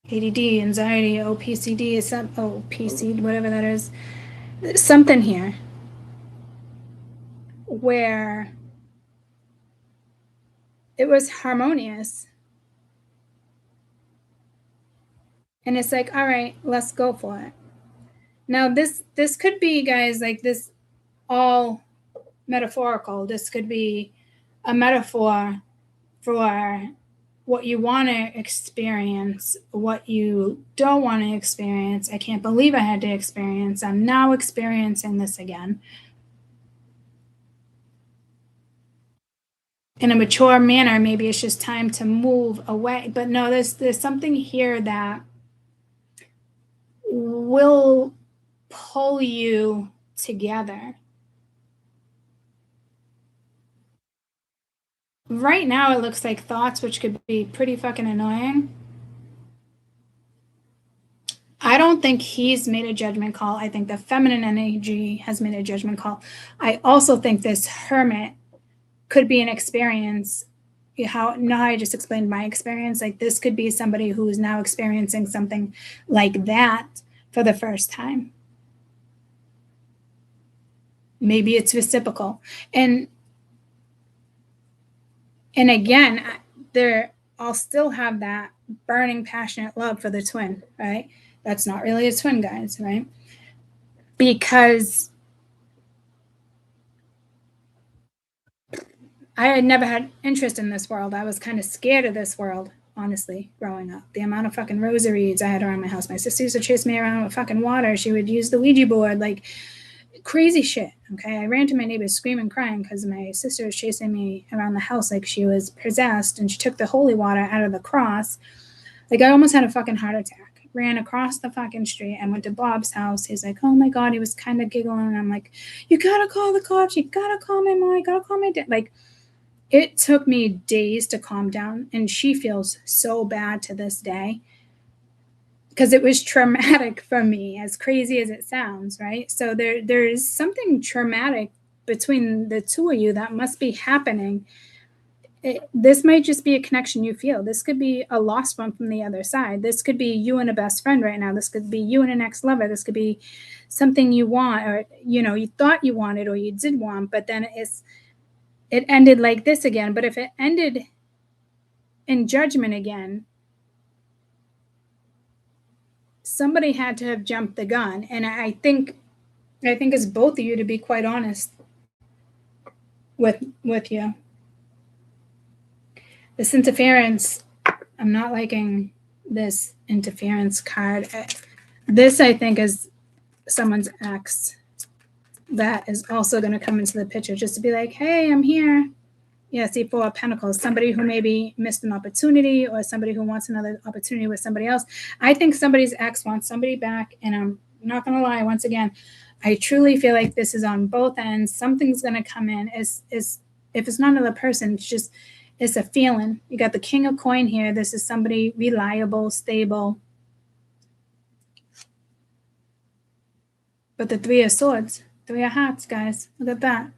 Speaker 1: ADD, anxiety, OPCD, OPC, whatever that is. Something here where it was harmonious. And it's like, all right, let's go for it. Now, this could be, guys, like, this all metaphorical. This could be a metaphor for what you want to experience, what you don't want to experience. I can't believe I had to experience. I'm now experiencing this again. In a mature manner, maybe it's just time to move away. But no, there's something here that will pull you together. Right now, it looks like thoughts, which could be pretty fucking annoying, don't think he's made a judgment call. I think the feminine energy has made a judgment call. I also think this hermit could be an experience. How I just explained my experience. Like this could be somebody who is now experiencing something like that for the first time. Maybe it's reciprocal. And again, I'll still have that burning, passionate love for the twin, right? That's not really a twin, guys, right? Because I had never had interest in this world. I was kind of scared of this world, honestly, growing up. The amount of fucking rosaries I had around my house. My sister used to chase me around with fucking water. She would use the Ouija board, like crazy shit. Okay. I ran to my neighbors screaming, crying because my sister was chasing me around the house like she was possessed, and she took the holy water out of the cross. Like I almost had a fucking heart attack. Ran across the fucking street and went to Bob's house. He's like, oh my God, he was kind of giggling. And I'm like, you gotta call the cops. You gotta call my mom. You gotta call my dad. Like, it took me days to calm down. And she feels so bad to this day because it was traumatic for me, as crazy as it sounds, right? So there is something traumatic between the two of you that must be happening. This might just be a connection you feel. This could be a lost one from the other side. This could be you and a best friend right now. This could be you and an ex-lover. This could be something you want, or you thought you wanted or you did want, but then it ended like this again. But if it ended in judgment again, somebody had to have jumped the gun. And I think it's both of you, to be quite honest with you. This interference, I'm not liking this interference card. This, I think, is someone's ex that is also going to come into the picture just to be like, hey, I'm here. Yeah, see, Four of Pentacles, somebody who maybe missed an opportunity or somebody who wants another opportunity with somebody else. I think somebody's ex wants somebody back, and I'm not going to lie, once again, I truly feel like this is on both ends. Something's going to come in. Is if it's not another person, it's a feeling. You got the King of Coin here. This is somebody reliable, stable. But the Three of Swords, Three of Hearts, guys. Look at that.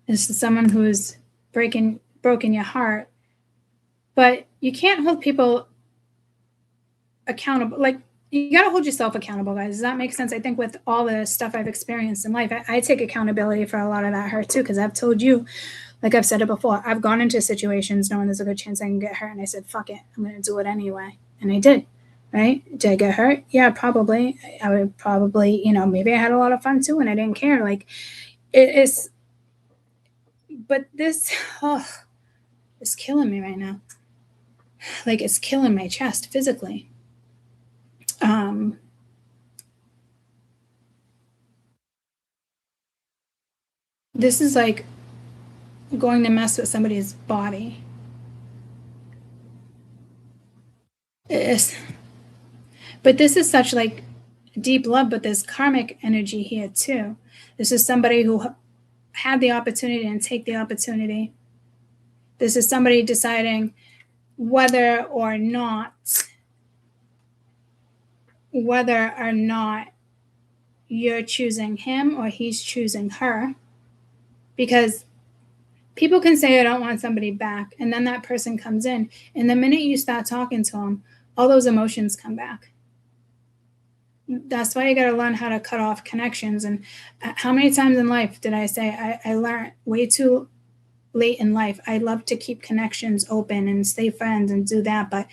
Speaker 1: This is someone who's broken your heart. But you can't hold people accountable. Like, you got to hold yourself accountable, guys. Does that make sense? I think with all the stuff I've experienced in life, I take accountability for a lot of that hurt too, because I've told you, like I've said it before, I've gone into situations knowing there's a good chance I can get hurt, and I said, fuck it, I'm going to do it anyway. And I did, right? Did I get hurt? Yeah, probably. I would probably, maybe I had a lot of fun too, and I didn't care. Like, it's, but this, it's killing me right now. Like, it's killing my chest physically. This is like going to mess with somebody's body. But this is such like deep love, but there's karmic energy here too. This is somebody who had the opportunity and take the opportunity. This is somebody deciding whether or not you're choosing him or he's choosing her. Because people can say, I don't want somebody back. And then that person comes in. And the minute you start talking to them, all those emotions come back. That's why you got to learn how to cut off connections. And how many times in life did I say, I learned way too late in life, I love to keep connections open and stay friends and do that. But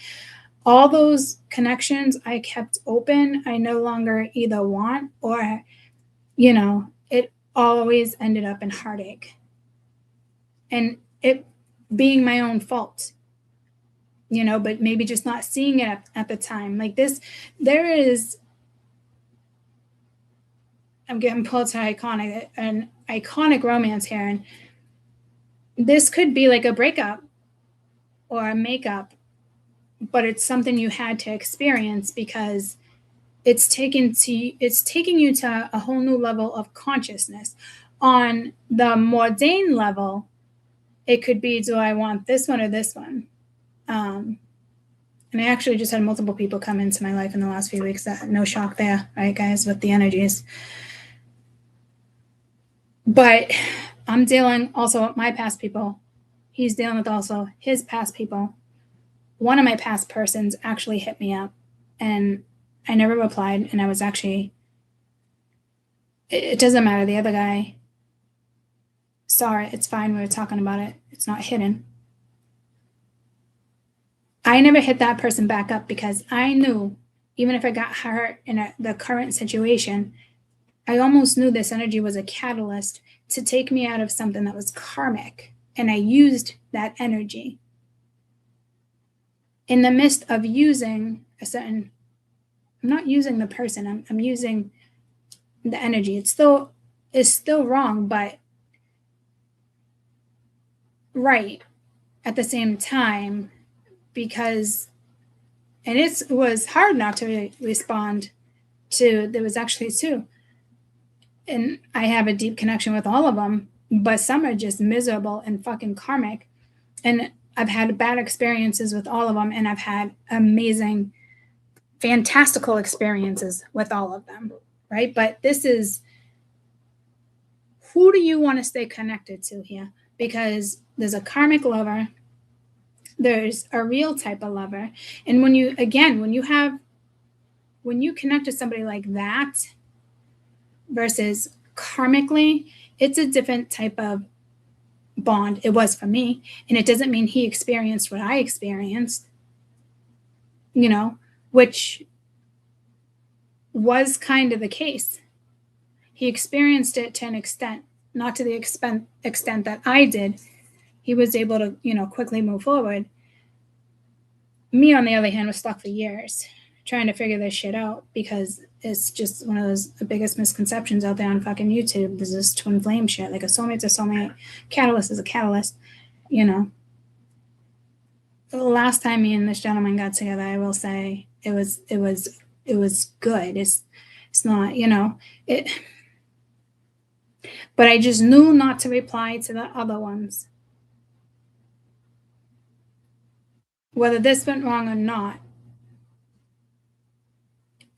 Speaker 1: all those connections I kept open, I no longer either want or, it always ended up in heartache. And it being my own fault, but maybe just not seeing it at the time. Like this, there is, I'm getting pulled to an iconic romance here. And this could be like a breakup or a makeup, but it's something you had to experience because it's taking you to a whole new level of consciousness. On the mundane level, it could be, do I want this one or this one? And And I actually just had multiple people come into my life in the last few weeks. That no shock there, right, guys, with the energies. But I'm dealing also with my past people. He's dealing with also his past people. One of my past persons actually hit me up, and I never replied. And I was actually, it doesn't matter. The other guy saw it. It's fine. We were talking about it. It's not hidden. I never hit that person back up because I knew, even if I got hurt in the current situation, I almost knew this energy was a catalyst to take me out of something that was karmic. And I used that energy. In the midst of using a certain, I'm not using the person, I'm using the energy. It's still wrong, but right at the same time, because, and it was hard not to respond to, there was actually two. And I have a deep connection with all of them, but some are just miserable and fucking karmic. And I've had bad experiences with all of them, and I've had amazing, fantastical experiences with all of them, right? But this is, who do you want to stay connected to here? Because there's a karmic lover, there's a real type of lover. And when you connect to somebody like that versus karmically, it's a different type of bond. It was for me. And it doesn't mean he experienced what I experienced, which was kind of the case. He experienced it to an extent, not to the extent that I did. He was able to, quickly move forward. Me, on the other hand, was stuck for years trying to figure this shit out, because it's just one of those the biggest misconceptions out there on fucking YouTube. There's this twin flame shit. Like a soulmate's a soulmate, catalyst is a catalyst. The last time me and this gentleman got together, I will say it was good. It's not, it. But I just knew not to reply to the other ones, whether this went wrong or not.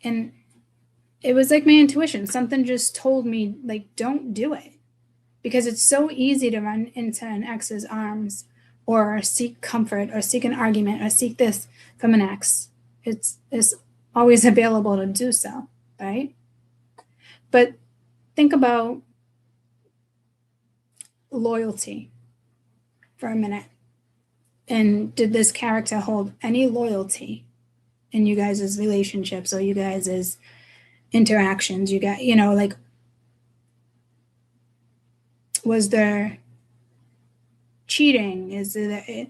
Speaker 1: And it was like my intuition. Something just told me, like, don't do it. Because it's so easy to run into an ex's arms or seek comfort or seek an argument or seek this from an ex. It's always available to do so, right? But think about loyalty for a minute. And did this character hold any loyalty in you guys' relationships or you guys' interactions? You got, was there cheating? Is there,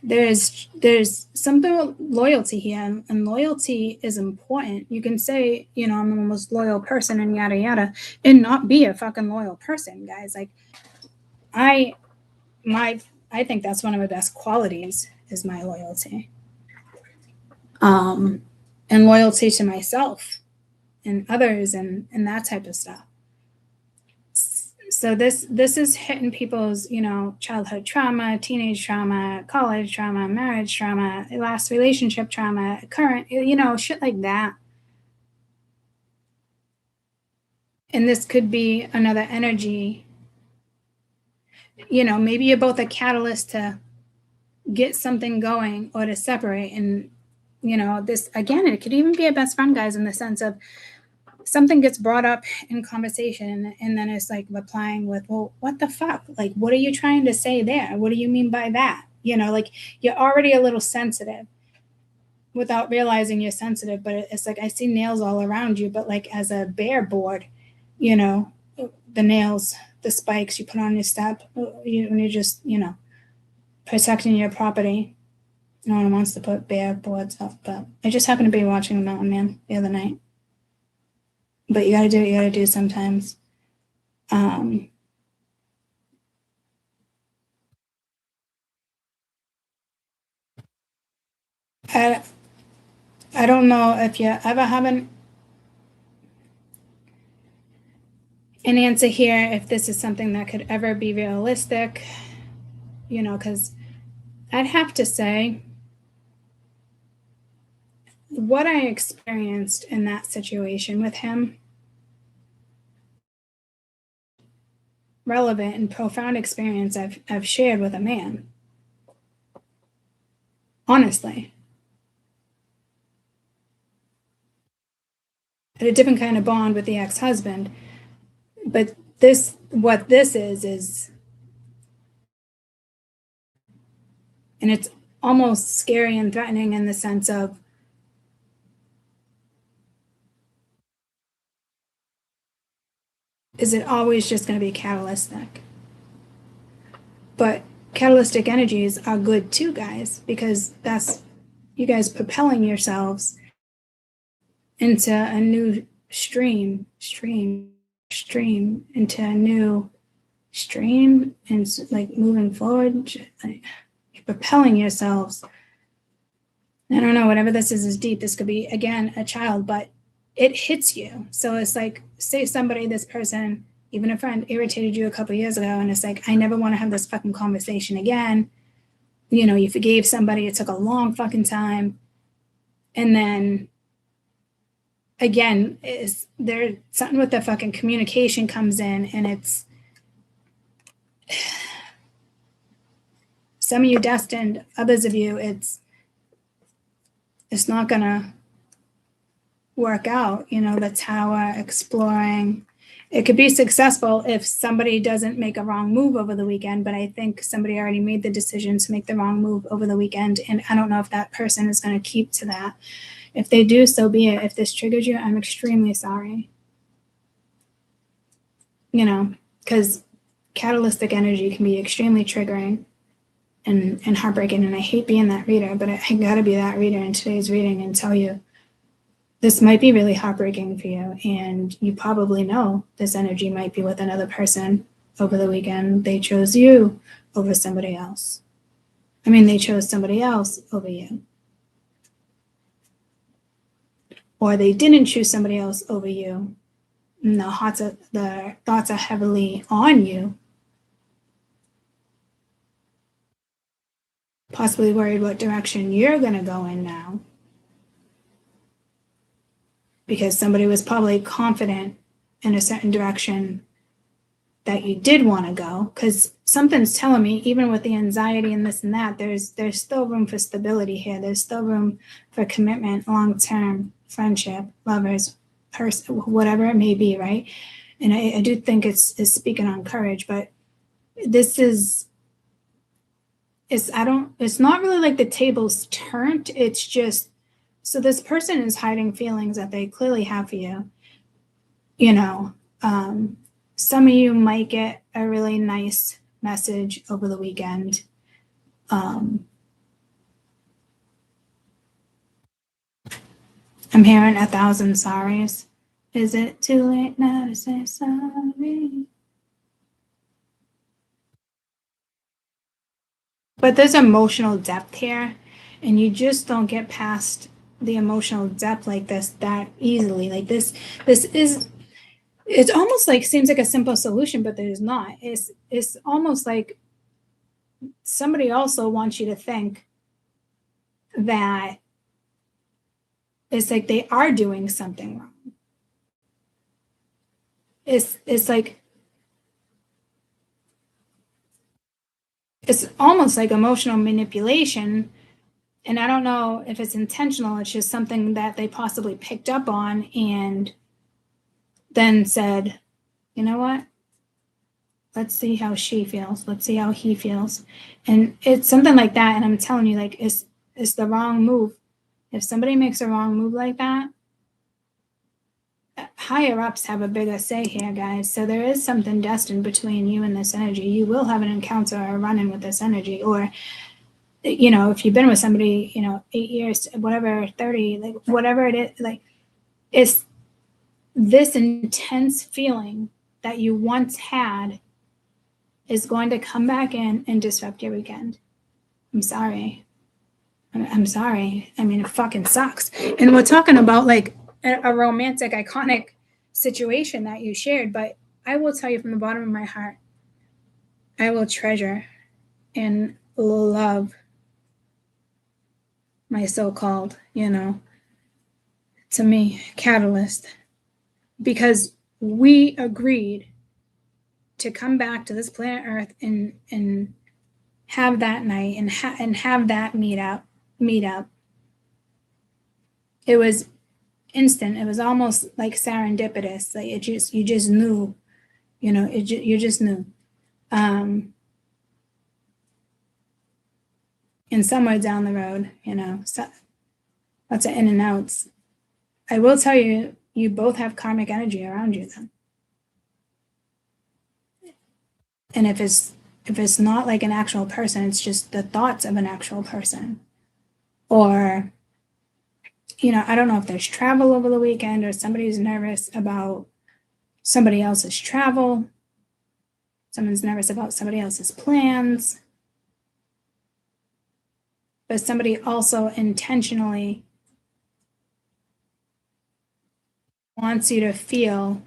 Speaker 1: there's something with loyalty here, and loyalty is important. You can say, I'm the most loyal person and yada yada, and not be a fucking loyal person, guys. Like, I think that's one of my best qualities is my loyalty. And loyalty to myself and others and that type of stuff. So this is hitting people's, childhood trauma, teenage trauma, college trauma, marriage trauma, last relationship trauma, current, shit like that. And this could be another energy. Maybe you're both a catalyst to get something going or to separate. And, this, again, it could even be a best friend, guys, in the sense of something gets brought up in conversation and then it's like replying with, well, what the fuck? Like, what are you trying to say there? What do you mean by that? Like you're already a little sensitive without realizing you're sensitive, but it's like, I see nails all around you, but like as a bear board, the nails, the spikes you put on your step, when you're just, protecting your property. No one wants to put bear boards up, but I just happened to be watching The Mountain Man the other night. But you gotta do what you gotta do sometimes. I don't know if you ever have an answer here, if this is something that could ever be realistic, because I'd have to say what I experienced in that situation with him, relevant and profound experience I've shared with a man. Honestly. Had a different kind of bond with the ex-husband. But what this is, and it's almost scary and threatening in the sense of, is it always just going to be catalytic? But catalytic energies are good too, guys, because that's you guys propelling yourselves into a new stream, into a new stream, and like moving forward, like, you're propelling yourselves. I don't know, whatever this is deep. This could be, again, a child, but it hits you. So it's like, say somebody, this person, even a friend, irritated you a couple of years ago, and it's like, I never want to have this fucking conversation again. You know, you forgave somebody, it took a long fucking time. And then again, is there something with the fucking communication comes in, and it's some of you destined, others of you, it's not gonna work out. You know, the tower, exploring. It could be successful if somebody doesn't make a wrong move over the weekend, but I think somebody already made the decision to make the wrong move over the weekend, and I don't know if that person is going to keep to that. If they do, so be it. If this triggers you, I'm extremely sorry. You know, because catalytic energy can be extremely triggering and heartbreaking, and I hate being that reader, but I gotta be that reader in today's reading and tell you this might be really heartbreaking for you, and you probably know this energy might be with another person over the weekend. They chose you over somebody else. I mean, they chose somebody else over you. Or they didn't choose somebody else over you. And the thoughts are heavily on you. Possibly worried what direction you're going to go in now. Because somebody was probably confident in a certain direction that you did want to go. Because something's telling me, even with the anxiety and this and that, there's still room for stability here. There's still room for commitment, long-term friendship, lovers, person, whatever it may be, right? And I do think it's speaking on courage, but this is, it's not really like the tables turned. It's just, so this person is hiding feelings that they clearly have for you. You know, some of you might get a really nice message over the weekend. I'm hearing 1,000 sorries. Is it too late now to say sorry? But there's emotional depth here, and you just don't get past the emotional depth like this that easily. Like this is, it's almost like, seems like a simple solution, but there's not. It's almost like somebody also wants you to think that it's like they are doing something wrong. It's like, it's almost like emotional manipulation. And I don't know if it's intentional. It's just something that they possibly picked up on and then said, you know what? Let's see how she feels. Let's see how he feels. And it's something like that. And I'm telling you, like, it's the wrong move. If somebody makes a wrong move like that, higher ups have a bigger say here, guys. So there is something destined between you and this energy. You will have an encounter or run-in with this energy. Or, you know, if you've been with somebody, you know, 8 years, whatever, 30, like whatever it is, like, it's this intense feeling that you once had is going to come back in and disrupt your weekend. I'm sorry. I'm sorry. I mean, it fucking sucks. And we're talking about like a romantic, iconic situation that you shared, but I will tell you from the bottom of my heart, I will treasure and love my so-called, you know, to me, catalyst, because we agreed to come back to this planet Earth and have that night and have that meet up. It was instant. It was almost like serendipitous. Like you just knew, you just knew. And somewhere down the road, so, lots of in and outs. I will tell you, you both have karmic energy around you then. And if it's not like an actual person, it's just the thoughts of an actual person. Or, I don't know if there's travel over the weekend or somebody's nervous about somebody else's travel. Someone's nervous about somebody else's plans. But somebody also intentionally wants you to feel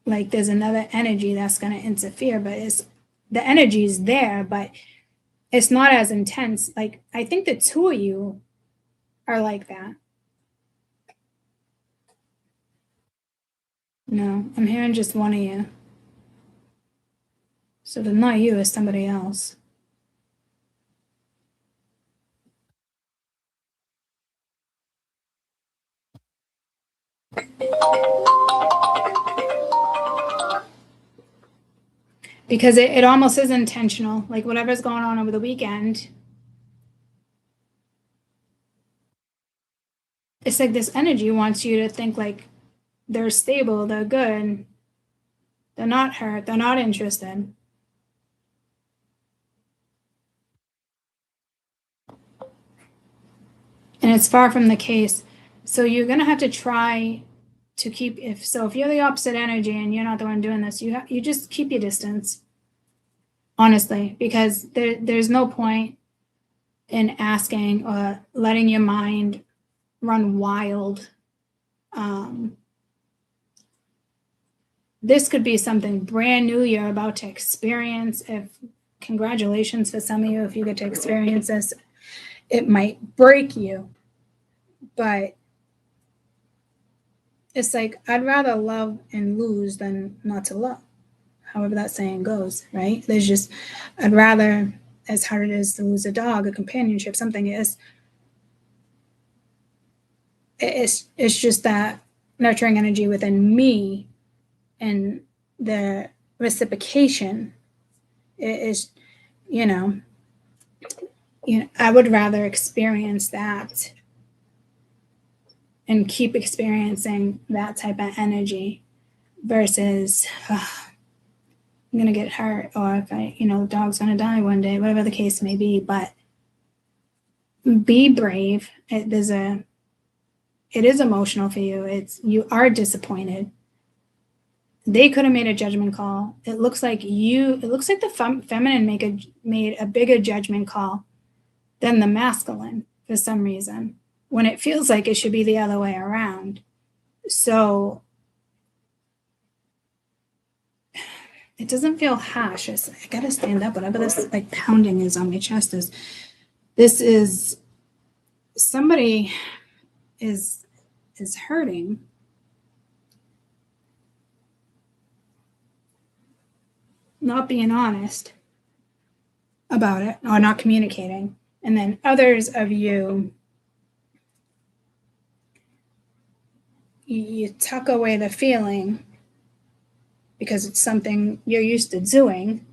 Speaker 1: like there's another energy that's going to interfere, but the energy is there, but it's not as intense. Like, I think the two of you are like that. No, I'm hearing just one of you. So if it's not you, it's somebody else. Because it almost is intentional. Like whatever's going on over the weekend, it's like this energy wants you to think like they're stable, they're good, they're not hurt, they're not interested. And it's far from the case. So you're going to have to try to keep, if you're the opposite energy and you're not the one doing this, you just keep your distance, honestly, because there's no point in asking or letting your mind run wild. This could be something brand new you're about to experience. Congratulations for some of you if you get to experience this. It might break you, but it's like, I'd rather love and lose than not to love. However that saying goes, right? I'd rather, as hard it is to lose a dog, a companionship, something is, it's just that nurturing energy within me and the reciprocation is, I would rather experience that and keep experiencing that type of energy versus I'm going to get hurt, or if the dog's going to die one day, whatever the case may be. But be brave. It is emotional for you. You are disappointed. They could have made a judgment call. It looks like the feminine made a bigger judgment call than the masculine for some reason, when it feels like it should be the other way around. So it doesn't feel harsh. I gotta stand up. Whatever this like pounding is on my chest is, this is somebody is hurting. Not being honest about it or not communicating. And then others of you tuck away the feeling because it's something you're used to doing,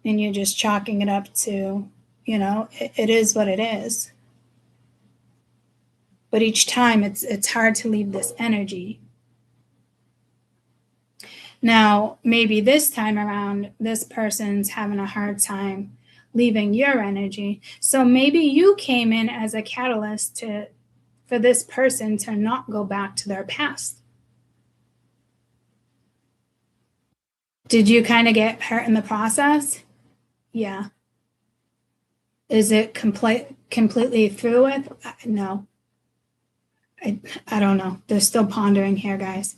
Speaker 1: and you're just chalking it up to, it is what it is. But each time it's hard to leave this energy. Now, maybe this time around, this person's having a hard time leaving your energy. So maybe you came in as a catalyst for this person to not go back to their past. Did you kind of get hurt in the process? Yeah. Is it completely through with? No. I don't know. They're still pondering here, guys.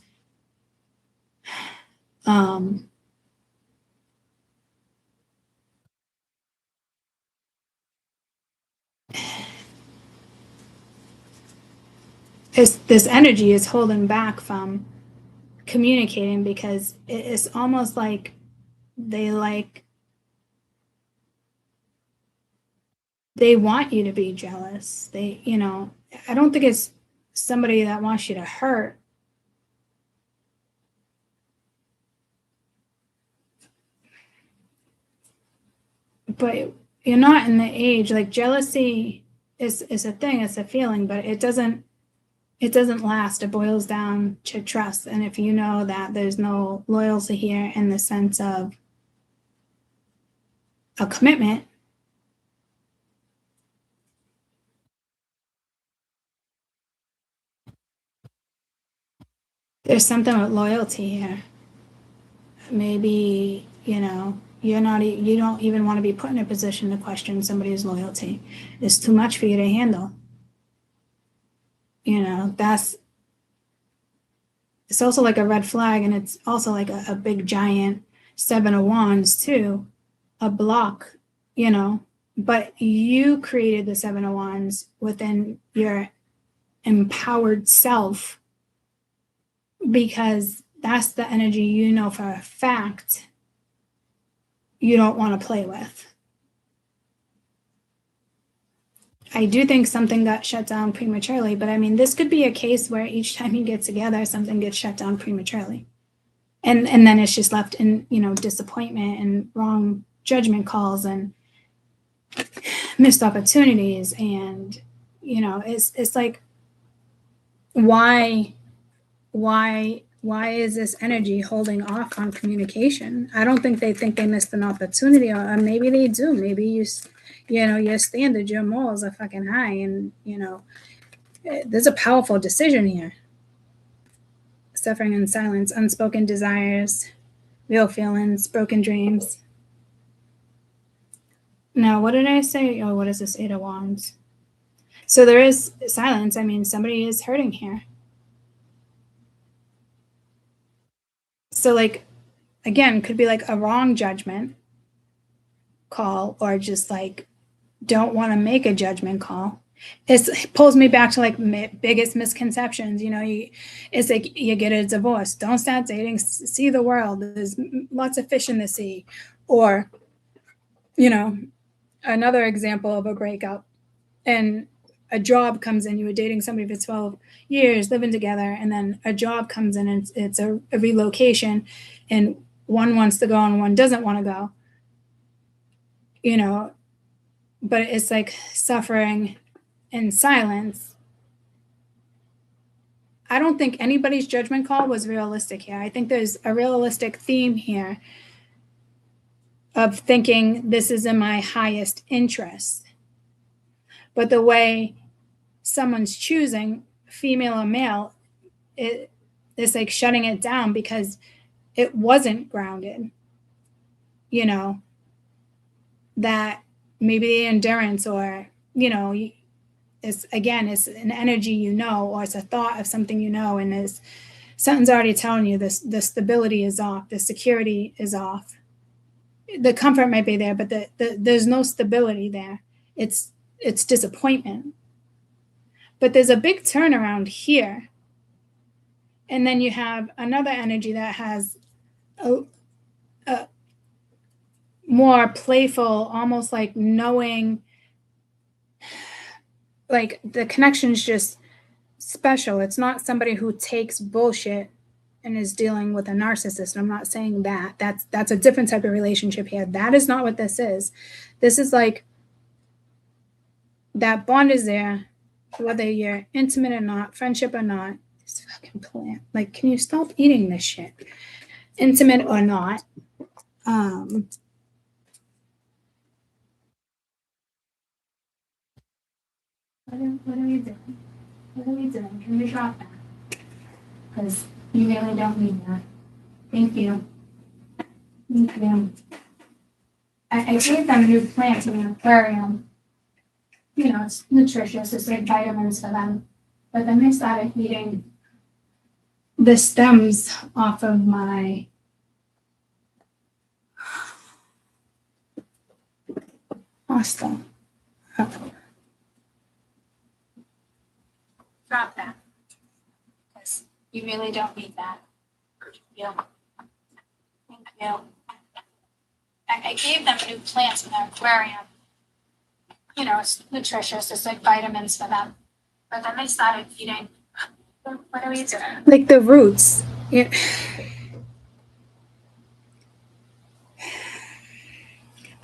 Speaker 1: this energy is holding back from communicating because it's almost like they want you to be jealous. They, I don't think it's somebody that wants you to hurt. But you're not in the age, like jealousy is a thing, it's a feeling, but it doesn't last. It boils down to trust. And if you know that there's no loyalty here in the sense of a commitment, there's something with loyalty here. Maybe, you don't even want to be put in a position to question somebody's loyalty. It's too much for you to handle. It's also like a red flag, and it's also like a big giant 7 of Wands too, a block, but you created the 7 of Wands within your empowered self because that's the energy for a fact you don't want to play with. I do think something got shut down prematurely, but I mean, this could be a case where each time you get together, something gets shut down prematurely. And then it's just left in, disappointment and wrong judgment calls and missed opportunities. And, it's like, why is this energy holding off on communication? I don't think they missed an opportunity, or maybe they do. Maybe your standard, your morals are fucking high, and there's a powerful decision here. Suffering in silence, unspoken desires, real feelings, broken dreams. Now, what did I say? Oh, what is this 8 of Wands? So there is silence. I mean, somebody is hurting here. So, like, again, could be like a wrong judgment call, or just like don't want to make a judgment call. It pulls me back to like biggest misconceptions. It's like you get a divorce, don't start dating, see the world. There's lots of fish in the sea. Or, another example of a breakup, and a job comes in. You were dating somebody for 12 years, living together, and then a job comes in, and it's a relocation, and one wants to go and one doesn't want to go. But it's like suffering in silence. I don't think anybody's judgment call was realistic here. I think there's a realistic theme here of thinking this is in my highest interest. But the way someone's choosing, female or male, it's like shutting it down because it wasn't grounded. That maybe the endurance, or, it's an energy, or it's a thought of something, and something's already telling you this, the stability is off, the security is off. The comfort might be there, but there's no stability there. It's disappointment. But there's a big turnaround here. And then you have another energy that has a more playful, almost like knowing, like the connection's just special. It's not somebody who takes bullshit and is dealing with a narcissist. I'm not saying that. That's a different type of relationship here. That is not what this is. This is like that bond is there, whether you're intimate or not, friendship or not. This fucking plant. Like, can you stop eating this shit? Intimate or not. What are we doing? What are we doing? Can we drop that? Because you really don't need that. Thank you. Thank you. I gave them new plants in an aquarium. It's nutritious. It's like vitamins for them. But then they started eating the stems off of my pasta. Drop that.
Speaker 3: You really don't need that. Yeah. Thank you. I gave them new plants in their aquarium. You know, it's nutritious. It's like vitamins for them. But then they started eating. What are we doing?
Speaker 1: Like the roots. Yeah.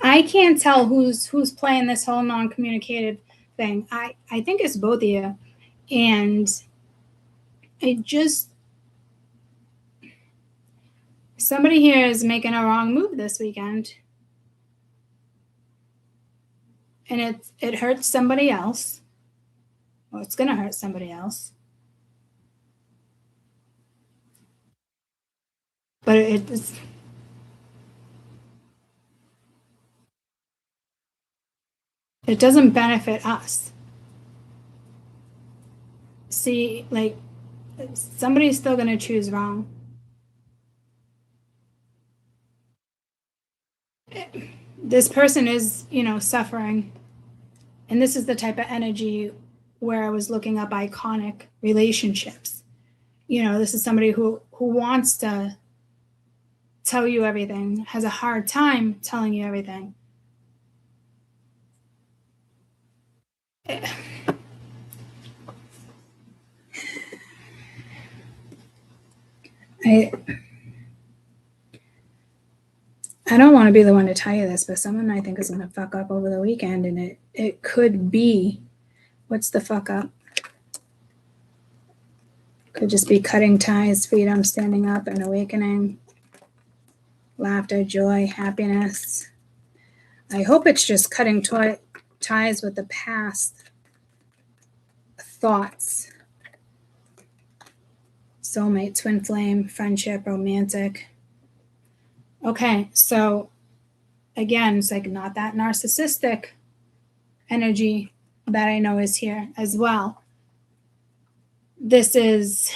Speaker 1: I can't tell who's playing this whole non-communicative thing. I think it's both of you. And it just, somebody here is making a wrong move this weekend. And it hurts somebody else. Well, it's gonna hurt somebody else. But it doesn't benefit us. See, like, somebody's still gonna choose wrong. This person is, suffering. And this is the type of energy where I was looking up iconic relationships. This is somebody who wants to tell you everything, has a hard time telling you everything. I don't want to be the one to tell you this, but someone I think is going to fuck up over the weekend, and it could be, what's the fuck up? Could just be cutting ties, freedom, standing up, and awakening, laughter, joy, happiness. I hope it's just cutting ties with the past thoughts. Soulmate, twin flame, friendship, romantic. Okay, so again, it's like not that narcissistic energy that I know is here as well. This is,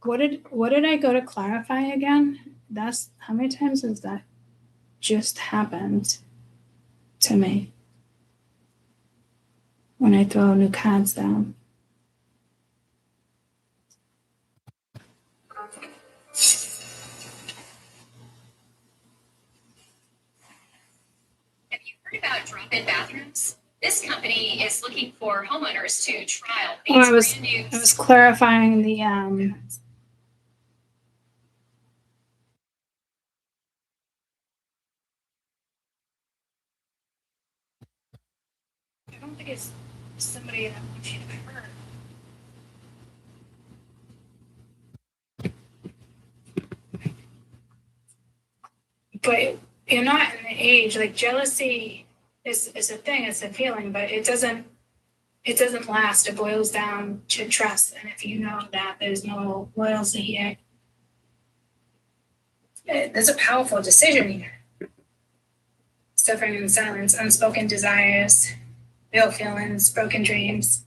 Speaker 1: what did I go to clarify again? That's, how many times has that just happened to me when I throw new cards down?
Speaker 4: Have you heard about drop-in bathrooms? This company is looking for homeowners to trial these brand new.
Speaker 1: I was clarifying the I don't think it's somebody that wants you to hurt. But you're not in the age, like jealousy is a thing, it's a feeling, but it doesn't last. It boils down to trust. And if you know that there's no loyalty here, there's a powerful decision here. Suffering in silence, unspoken desires, real feelings, broken dreams.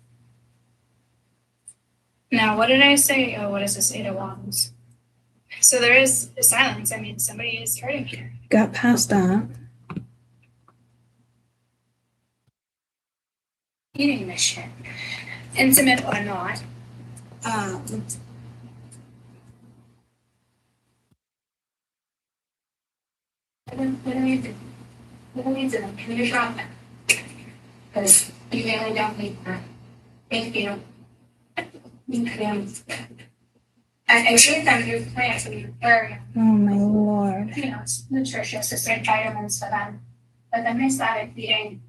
Speaker 1: Now, what did I say? Oh, what does this Eight of Wands? So there is silence. I mean, somebody is hurting here. Got past that. Eating this shit, intimate or not. What do you do? Can you drop that? Because you really don't need that. Thank you. I gave them new plants in the aquarium. Oh my lord. It's nutritious. It's like vitamins for them. But then they started eating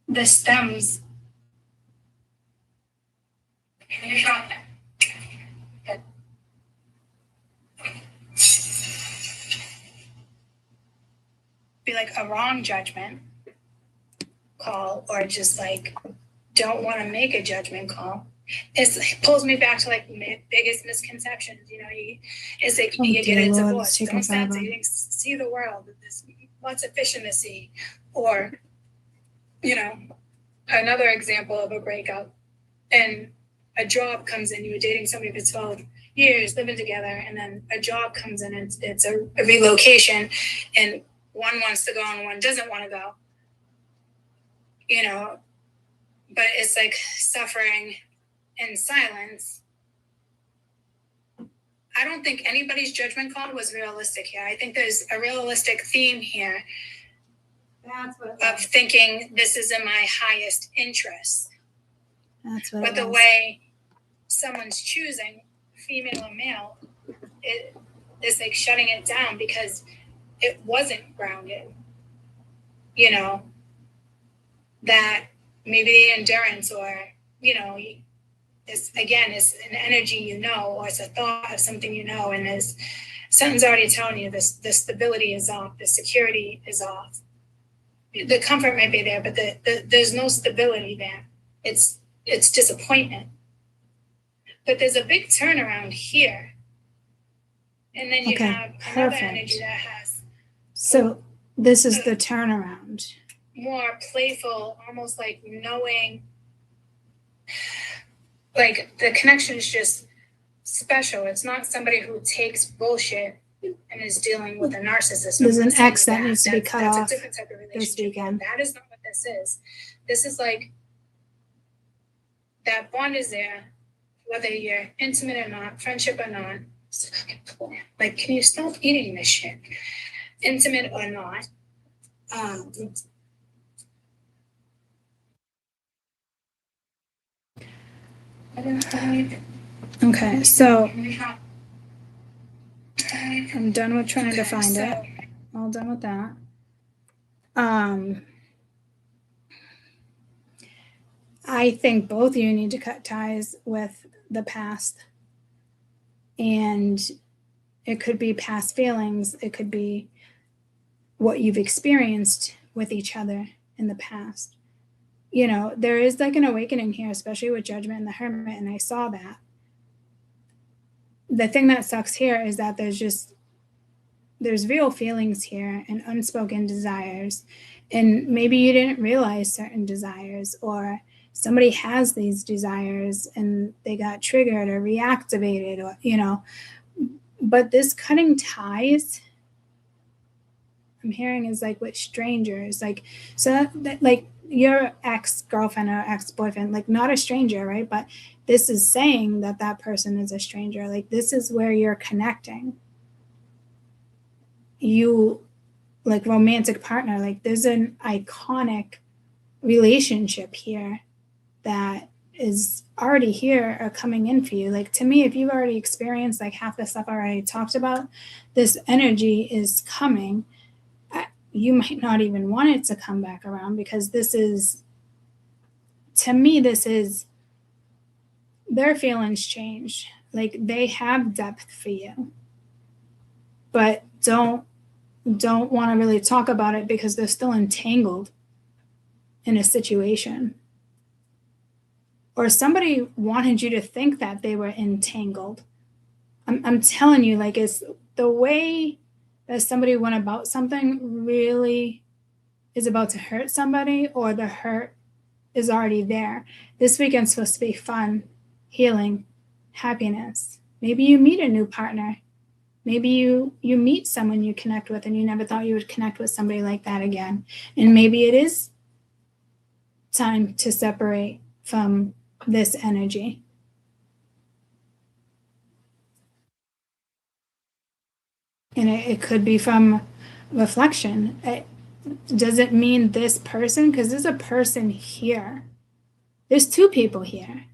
Speaker 1: the stems. Can you drop that? Good. Be like a wrong judgment call, or just like don't want to make a judgment call. It pulls me back to like biggest misconceptions. It's like you get a divorce, don't stop dating, see the world. There's lots of fish in the sea, or another example of a breakup, and a job comes in. You were dating somebody for 12 years, living together, and then a job comes in. And it's a relocation, and one wants to go and one doesn't want to go. But it's like suffering in silence. I don't think anybody's judgment call was realistic here. I think there's a realistic theme here.
Speaker 3: That's what
Speaker 1: of thinking this is in my highest interest.
Speaker 3: That's what.
Speaker 1: But the way someone's choosing, female or male, it is like shutting it down because it wasn't grounded. You know, that maybe the endurance or, you know, it's again, it's an energy, you know, or it's a thought of something, you know, and there's something's already telling you this, the stability is off, the security is off. The comfort might be there, but there's no stability there. It's disappointment. But there's a big turnaround here. And then you have another energy that has.
Speaker 3: So this is the turnaround.
Speaker 1: More playful, almost like knowing, like the connection is just special. It's not somebody who takes bullshit and is dealing with a narcissist.
Speaker 3: There's an ex that needs to be cut off
Speaker 1: a different type of relationship.
Speaker 3: this weekend.
Speaker 1: That is not what this is. This is like that bond is there, whether you're intimate or not, friendship or not. Like, can you stop eating this shit? Intimate or not.
Speaker 3: Okay, so I'm done with trying to find it. All done with that. I think both of you need to cut ties with the past. And it could be past feelings. It could be what you've experienced with each other in the past. You know, there is like an awakening here, especially with Judgment and the Hermit, and I saw that. The thing that sucks here is that there's real feelings here and unspoken desires. And maybe you didn't realize certain desires, or somebody has these desires and they got triggered or reactivated, or, you know, but this cutting ties I'm hearing is like with strangers, like, so that like your ex-girlfriend or ex-boyfriend, like not a stranger, right? But this is saying that that person is a stranger. Like, this is where you're connecting. You, like, romantic partner, like there's an iconic relationship here that is already here or coming in for you. Like, to me, if you've already experienced like half the stuff I already talked about, this energy is coming. You might not even want it to come back around, because this is, to me, this is their feelings change. Like, they have depth for you, but don't want to really talk about it because they're still entangled in a situation. Or somebody wanted you to think that they were entangled. I'm telling you, like, it's the way that somebody went about something really is about to hurt somebody, or the hurt is already there. This weekend's supposed to be fun, healing, happiness. Maybe you meet a new partner. Maybe you meet someone you connect with and you never thought you would connect with somebody like that again. And maybe it is time to separate from this energy. And it could be from reflection. It doesn't mean this person, because there's a person here. There's two people here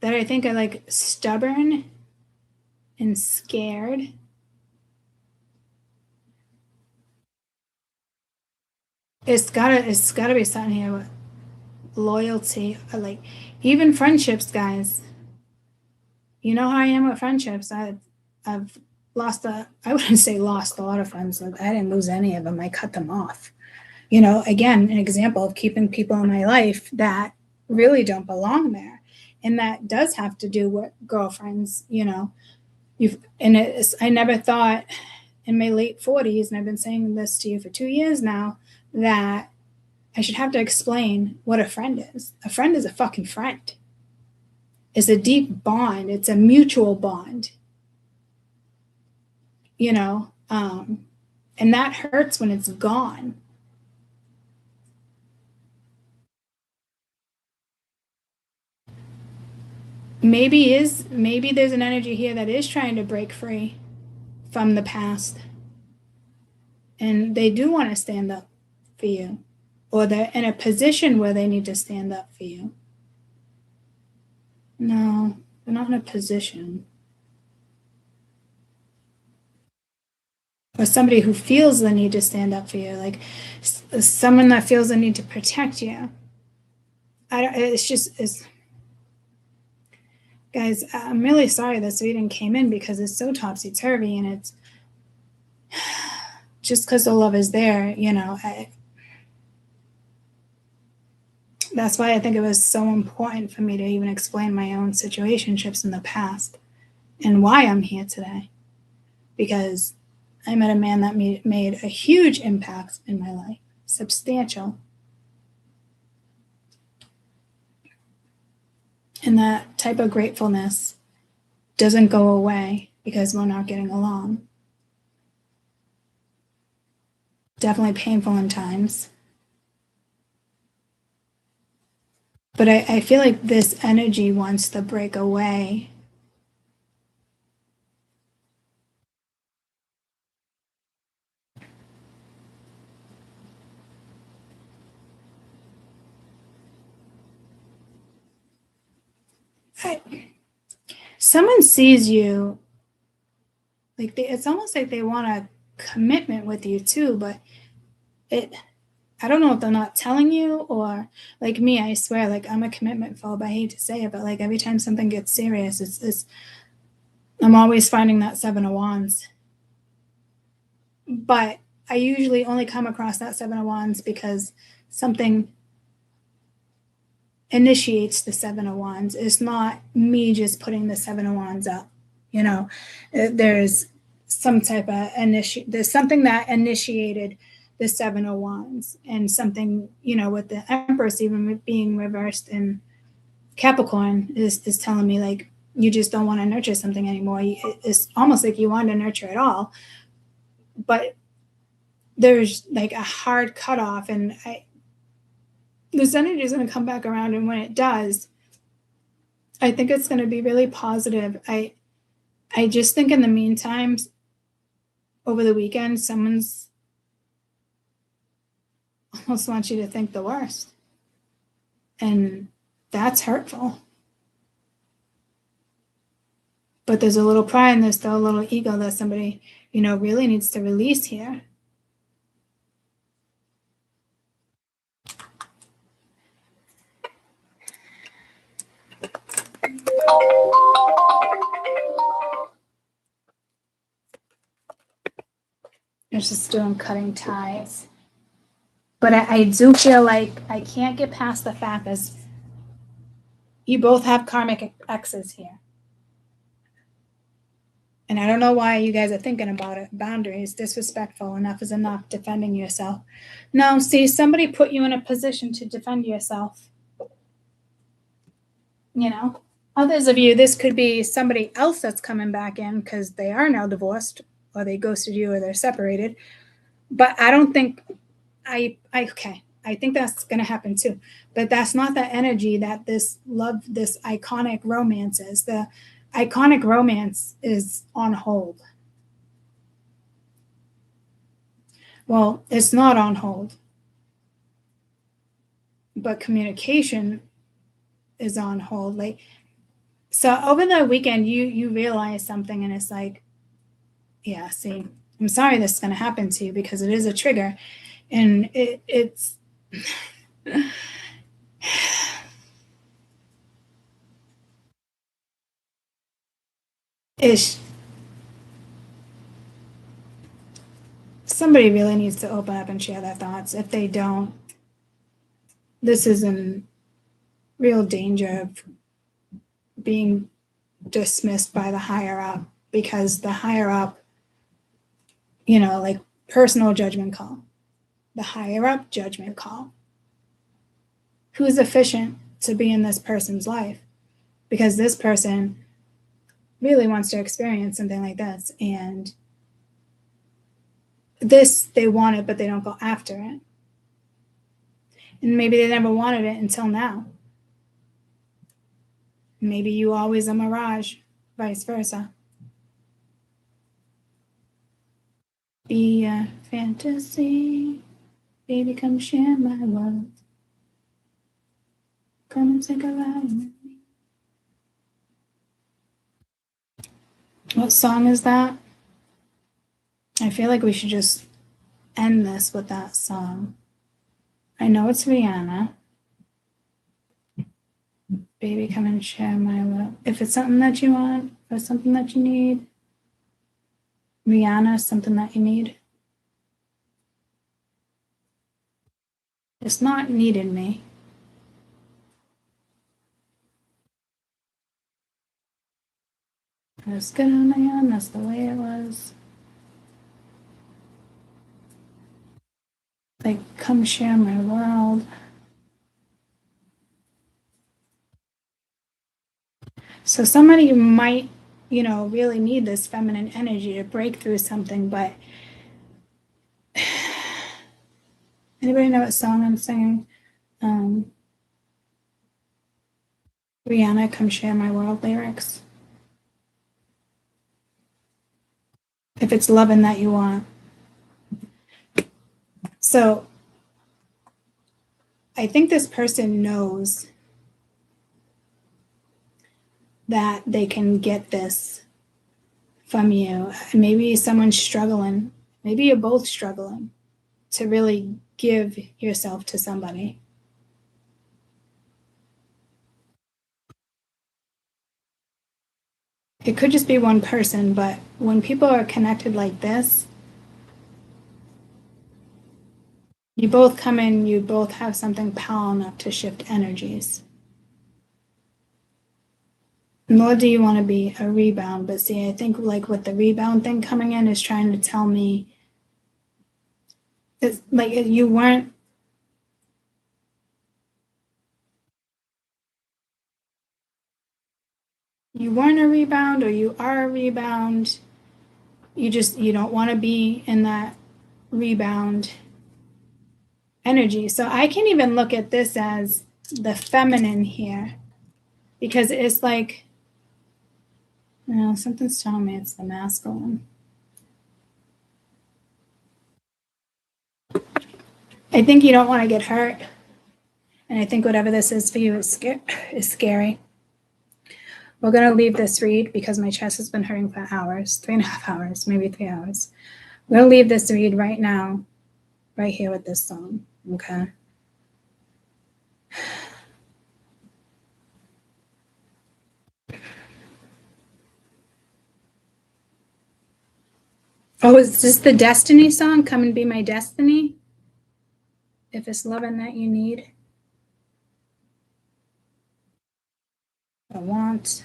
Speaker 3: that I think are like stubborn and scared. It's gotta be something here with loyalty, or like even friendships, guys. You know how I am with friendships. I've lost I wouldn't say lost a lot of friends. Like, I didn't lose any of them. I cut them off. You know, again, an example of keeping people in my life that really don't belong there. And that does have to do with girlfriends, you know. I never thought in my late 40s, and I've been saying this to you for 2 years now, that I should have to explain what a friend is. A friend is a fucking friend. It's a deep bond. It's a mutual bond. You know, and that hurts when it's gone.
Speaker 1: maybe there's an energy here that is trying to break free from the past, and they do want to stand up for you, or they're in a position where they need to stand up for you. No, they're not in a position. Or somebody who feels the need to stand up for you, like someone that feels the need to protect you. Guys, I'm really sorry this reading came in because it's so topsy-turvy, and it's just because the love is there, that's why I think it was so important for me to even explain my own situationships in the past and why I'm here today. Because I met a man that made a huge impact in my life, substantial. And that type of gratefulness doesn't go away because we're not getting along. Definitely painful in times. But I feel like this energy wants to break away. Someone sees you, like it's almost like they want a commitment with you too, but I don't know if they're not telling you, or like me, I swear, like I'm a commitment phobe. I hate to say it, but like every time something gets serious, it's I'm always finding that 7 of Wands. But I usually only come across that 7 of Wands because something initiates the 7 of Wands. It's not me just putting the 7 of Wands up. There's some type of there's something that initiated the 7 of Wands, and something, with the Empress even being reversed in Capricorn is telling me, like, you just don't want to nurture something anymore. It's almost like you want to nurture it all, but there's like a hard cutoff, and this energy is going to come back around, and when it does, I think it's going to be really positive. I just think in the meantime, over the weekend, someone's almost wants you to think the worst, and that's hurtful. But there's a little pride, and there's still a little ego that somebody, really needs to release here. It's just doing cutting ties. But I do feel like I can't get past the fact that you both have karmic exes here. And I don't know why you guys are thinking about it. Boundaries, disrespectful, enough is enough, defending yourself. No, see, somebody put you in a position to defend yourself. Others of you, this could be somebody else that's coming back in because they are now divorced, or they ghosted you, or they're separated. But I don't think I think that's going to happen too. But that's not the energy that this iconic romance is. The iconic romance is on hold. Well, it's not on hold. But communication is on hold. Like, so over the weekend, you realize something, and it's like, yeah, see, I'm sorry this is going to happen to you because it is a trigger, and it's somebody really needs to open up and share their thoughts. If they don't, this is in real danger of being dismissed by the higher up, because the higher up, like personal judgment call, the higher up judgment call. Who's efficient to be in this person's life? Because this person really wants to experience something like this, and they want it, but they don't go after it. And maybe they never wanted it until now. Maybe you always a mirage, vice versa. Be a fantasy. Baby, come share my world. Come and take a ride with me. What song is that? I feel like we should just end this with that song. I know it's Rihanna. Baby, come and share my world. If it's something that you want or something that you need, Rihanna, something that you need. It's not needed me. It was good on my own, that's the way it was. Like, come share my world. So somebody might, really need this feminine energy to break through something, but anybody know what song I'm singing? Rihanna, come share my world lyrics. If it's loving that you want. So I think this person knows that they can get this from you. Maybe someone's struggling. Maybe you're both struggling to really give yourself to somebody. It could just be one person, but when people are connected like this, you both come in, you both have something powerful enough to shift energies. Nor do you want to be a rebound, but see, I think like with the rebound thing coming in is trying to tell me it's like you weren't a rebound, or you are a rebound. You don't want to be in that rebound energy. So I can even look at this as the feminine here, because it's like, something's telling me it's the masculine. I think you don't want to get hurt. And I think whatever this is for you is scary. We're going to leave this read because my chest has been hurting for hours, 3.5 hours, maybe 3 hours. We're going to leave this read right now, right here with this song, okay? Oh, is this the Destiny song? Come and be my destiny? If it's loving that you need. I want.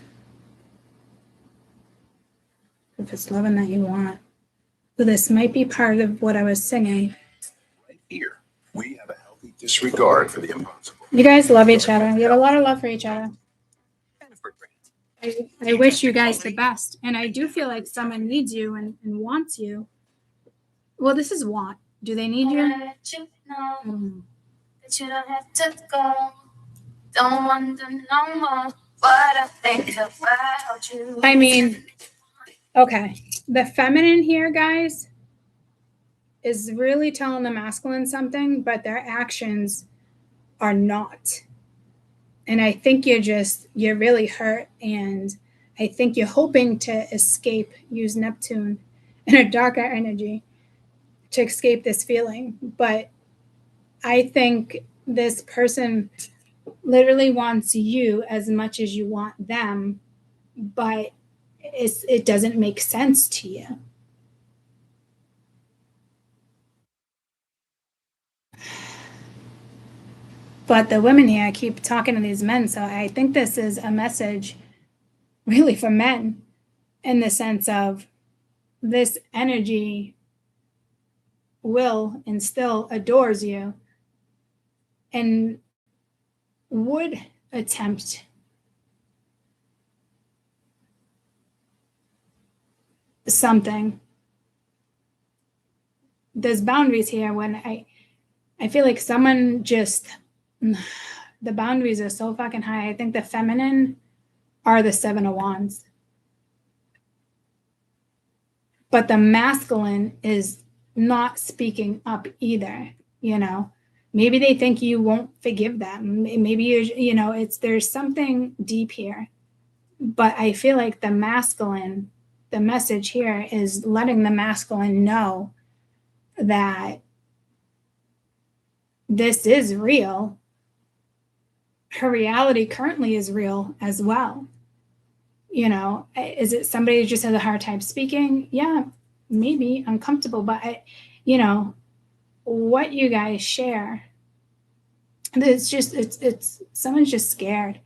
Speaker 1: If it's loving that you want. So this might be part of what I was singing.
Speaker 3: Right here, we have a healthy disregard for the impossible.
Speaker 1: You guys love each other. You have a lot of love for each other. I wish you guys the best. And I do feel like someone needs you and wants you. Well, this is want. Do they need you?
Speaker 5: Let you know that you don't have to go. Don't wonder no more what I think about you.
Speaker 1: I mean, okay. The feminine here, guys, is really telling the masculine something, but their actions are not. And I think you're really hurt, and I think you're hoping to escape, use Neptune in a darker energy to escape this feeling. But I think this person literally wants you as much as you want them, but it doesn't make sense to you. But the women here, I keep talking to these men, so I think this is a message really for men, in the sense of this energy will and still adores you and would attempt something. There's boundaries here when I feel like someone just, the boundaries are so fucking high. I think the feminine are the Seven of Wands. But the masculine is not speaking up either, you know. Maybe they think you won't forgive them. Maybe you know, there's something deep here. But I feel like the masculine, the message here is letting the masculine know that this is real. Her reality currently is real as well. You know, is it somebody who just has a hard time speaking? Yeah, maybe uncomfortable, but you know, what you guys share, it's just, it's someone's just scared.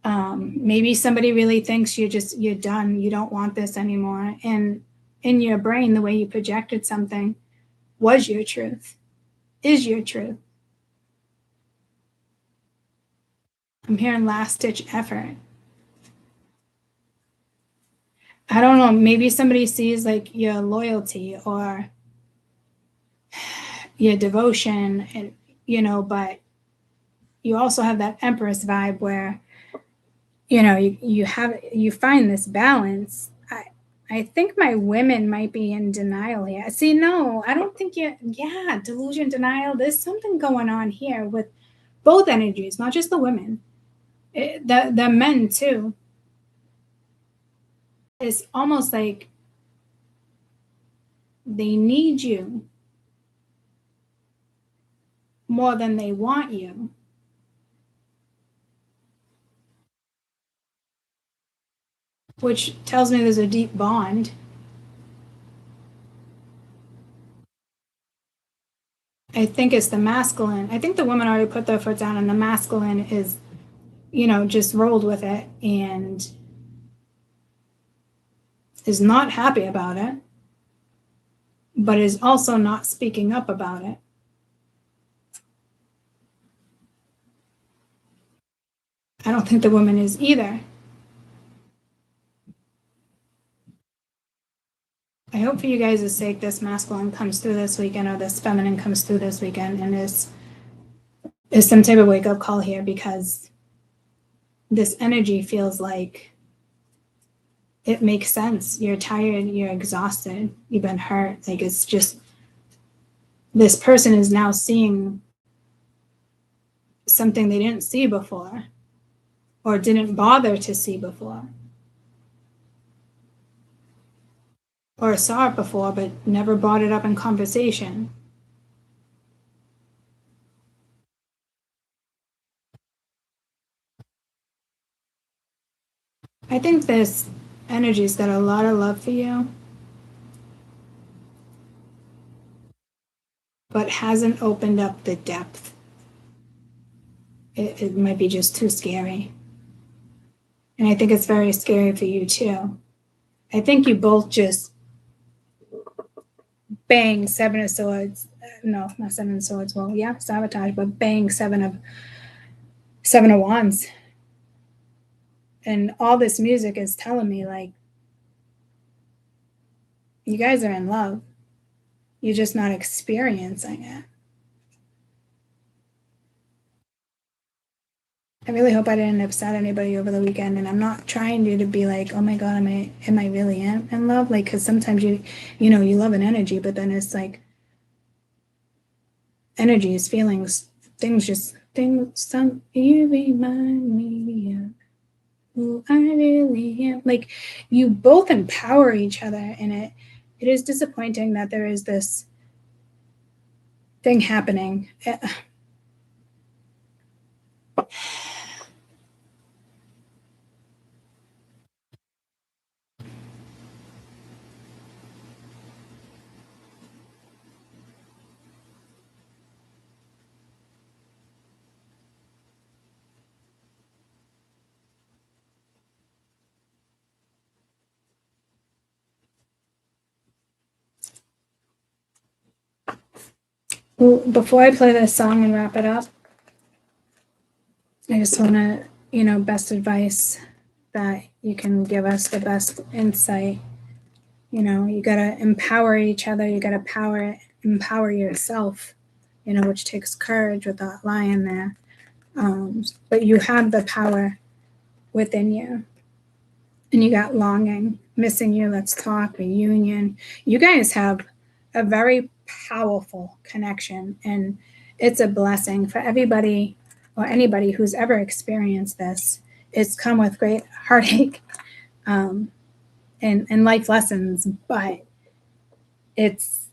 Speaker 1: Maybe somebody really thinks you're done. You don't want this anymore. And in your brain, the way you projected something was your truth, is your truth. I'm hearing last ditch effort. I don't know, maybe somebody sees like your loyalty or your devotion, and you know, but you also have that Empress vibe where, you know, you find this balance. I think my women might be in denial here. See, no, I don't think delusion, denial. There's something going on here with both energies, not just the women, the men too. It's almost like they need you more than they want you. Which tells me there's a deep bond. I think it's the masculine. I think the women already put their foot down, and the masculine is, you know, just rolled with it and is not happy about it, but is also not speaking up about it. I don't think the woman is either. I hope for you guys' sake this masculine comes through this weekend, or this feminine comes through this weekend, and is some type of wake-up call here, because this energy feels like it makes sense. You're tired, you're exhausted, you've been hurt. Like, it's just, this person is now seeing something they didn't see before, or didn't bother to see before, or saw it before but never brought it up in conversation. I think this energy's got a lot of love for you, but hasn't opened up the depth. It might be just too scary. And I think it's very scary for you too. I think you both just bang Seven of Swords. No, not Seven of Swords. Well, yeah, sabotage, but bang Seven of Wands. And all this music is telling me, like, you guys are in love. You're just not experiencing it. I really hope I didn't upset anybody over the weekend, and I'm not trying you to be like, oh my God, am I really in love? Like, because sometimes you know, you love an energy, but then it's like, energy is feelings, you remind me of who I really am. Like, you both empower each other, and it is disappointing that there is this thing happening. Well, before I play this song and wrap it up, I just want to, you know, best advice that you can give us, the best insight. You know, you got to empower each other. You got to empower yourself, you know, which takes courage with that lion there. But you have the power within you. And you got longing, missing you, let's talk, reunion. You guys have a very powerful connection, and it's a blessing for everybody or anybody who's ever experienced this. It's come with great heartache and life lessons, but it's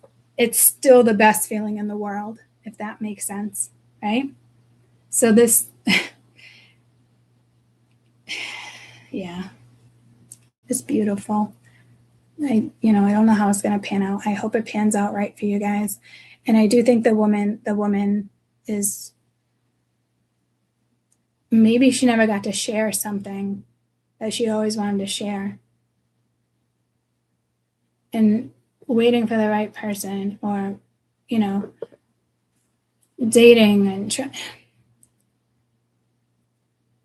Speaker 1: still the best feeling in the world, if that makes sense, right? So this, yeah, it's beautiful. I don't know how it's going to pan out. I hope it pans out right for you guys. And I do think the woman is, maybe she never got to share something that she always wanted to share. And waiting for the right person, or, dating and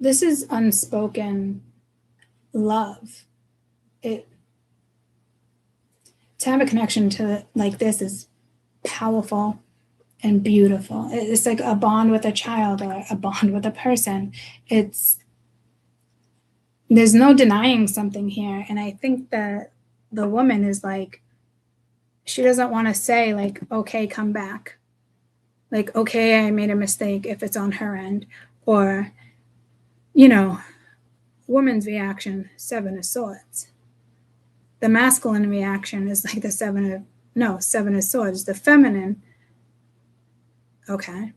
Speaker 1: this is unspoken love. To have a connection to like this is powerful and beautiful. It's like a bond with a child or a bond with a person. There's no denying something here. And I think that the woman is like, she doesn't want to say like, okay, come back. Like, okay, I made a mistake if it's on her end. Or, woman's reaction, 7 of Swords. The masculine reaction is like the 7 of Swords. The feminine, okay,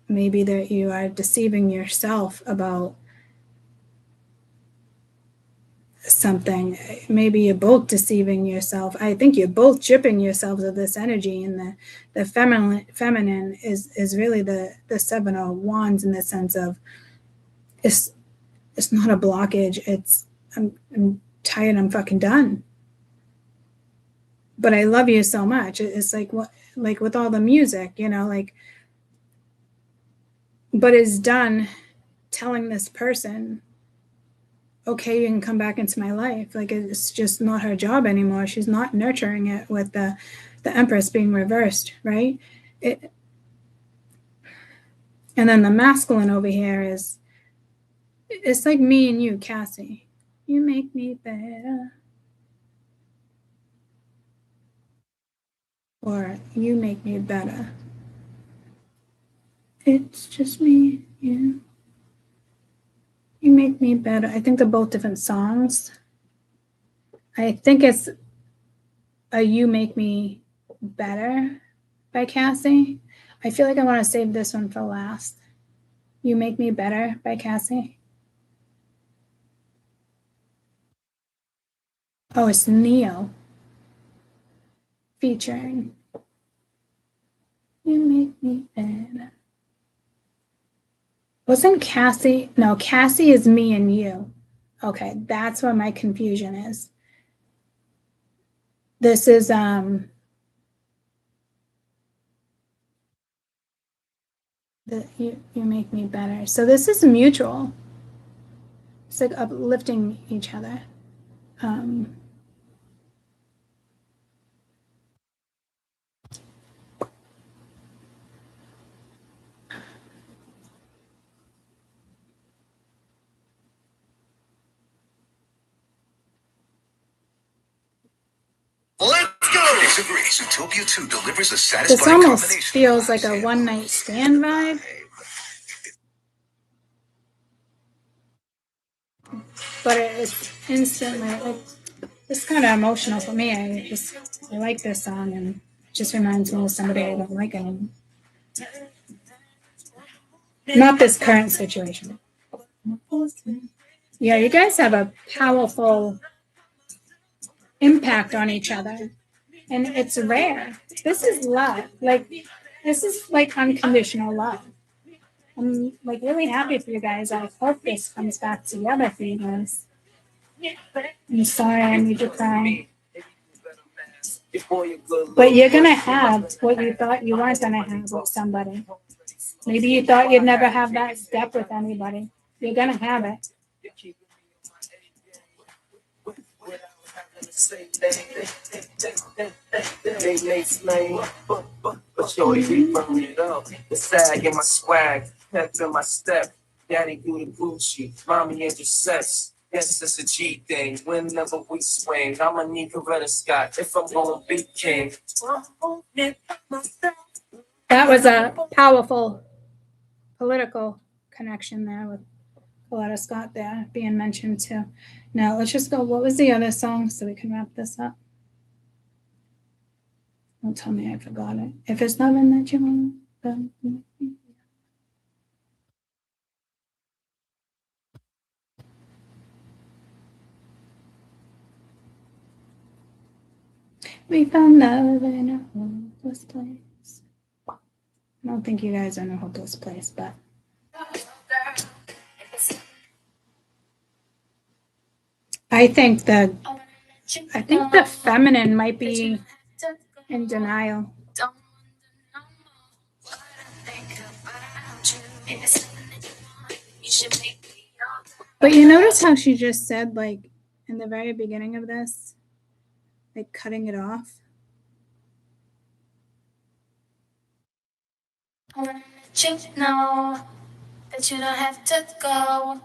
Speaker 1: maybe that you are deceiving yourself about something. Maybe you're both deceiving yourself. I think you're both chipping yourselves of this energy, and the feminine is really the 7 of Wands, in the sense of it's not a blockage. It's I'm tired, I'm fucking done. But I love you so much. It's like what, like with all the music, but it's done telling this person, okay, you can come back into my life. Like, it's just not her job anymore. She's not nurturing it with the Empress being reversed, right? And then the masculine over here it's like me and you, Cassie. You make me better. Or you make me better. It's just me, you make me better. I think they're both different songs. I think it's a You Make Me Better by Cassie. I feel like I want to save this one for last. You Make Me Better by Cassie. Oh, it's Neo featuring You Make Me Better. Wasn't Cassie? No, Cassie is Me and You. Okay, that's where my confusion is. This is You Make Me Better. So this is mutual. It's like uplifting each other.
Speaker 3: Let's go! Disagrees. Utopia 2 delivers a
Speaker 1: This
Speaker 3: satisfying
Speaker 1: almost
Speaker 3: combination.
Speaker 1: feels like a one-night stand vibe. But it's instantly, it's kind of emotional for me. I like this song, and it just reminds me of somebody I don't like anymore. Not this current situation. Yeah, you guys have a powerful impact on each other, and it's rare. This is love. Like, this is like unconditional love. I'm like really happy for you guys. I hope this comes back together for you guys. I'm sorry I made you cry. But you're gonna have what you thought you weren't gonna have with somebody. Maybe you thought you'd never have that step with anybody. You're gonna have it.
Speaker 6: They explain, but shorty, we burn it up. The sag in my swag, pep in my step. Daddy do the Gucci, mommy is the sets. Yes, it's a G thing. Whenever we swing, I'ma need Coretta Scott if I'm gonna be king.
Speaker 1: That was a powerful political connection there with Coletta Scott there being mentioned too. Now let's just go. What was the other song so we can wrap this up? Don't tell me I forgot it. If it's loving that you want, then we found love in a hopeless place. I don't think you guys are in a hopeless place, but I think the feminine might be in denial. But you notice how she just said, like, in the very beginning of this, like cutting it off.
Speaker 5: I wanna let you know that you don't have to go.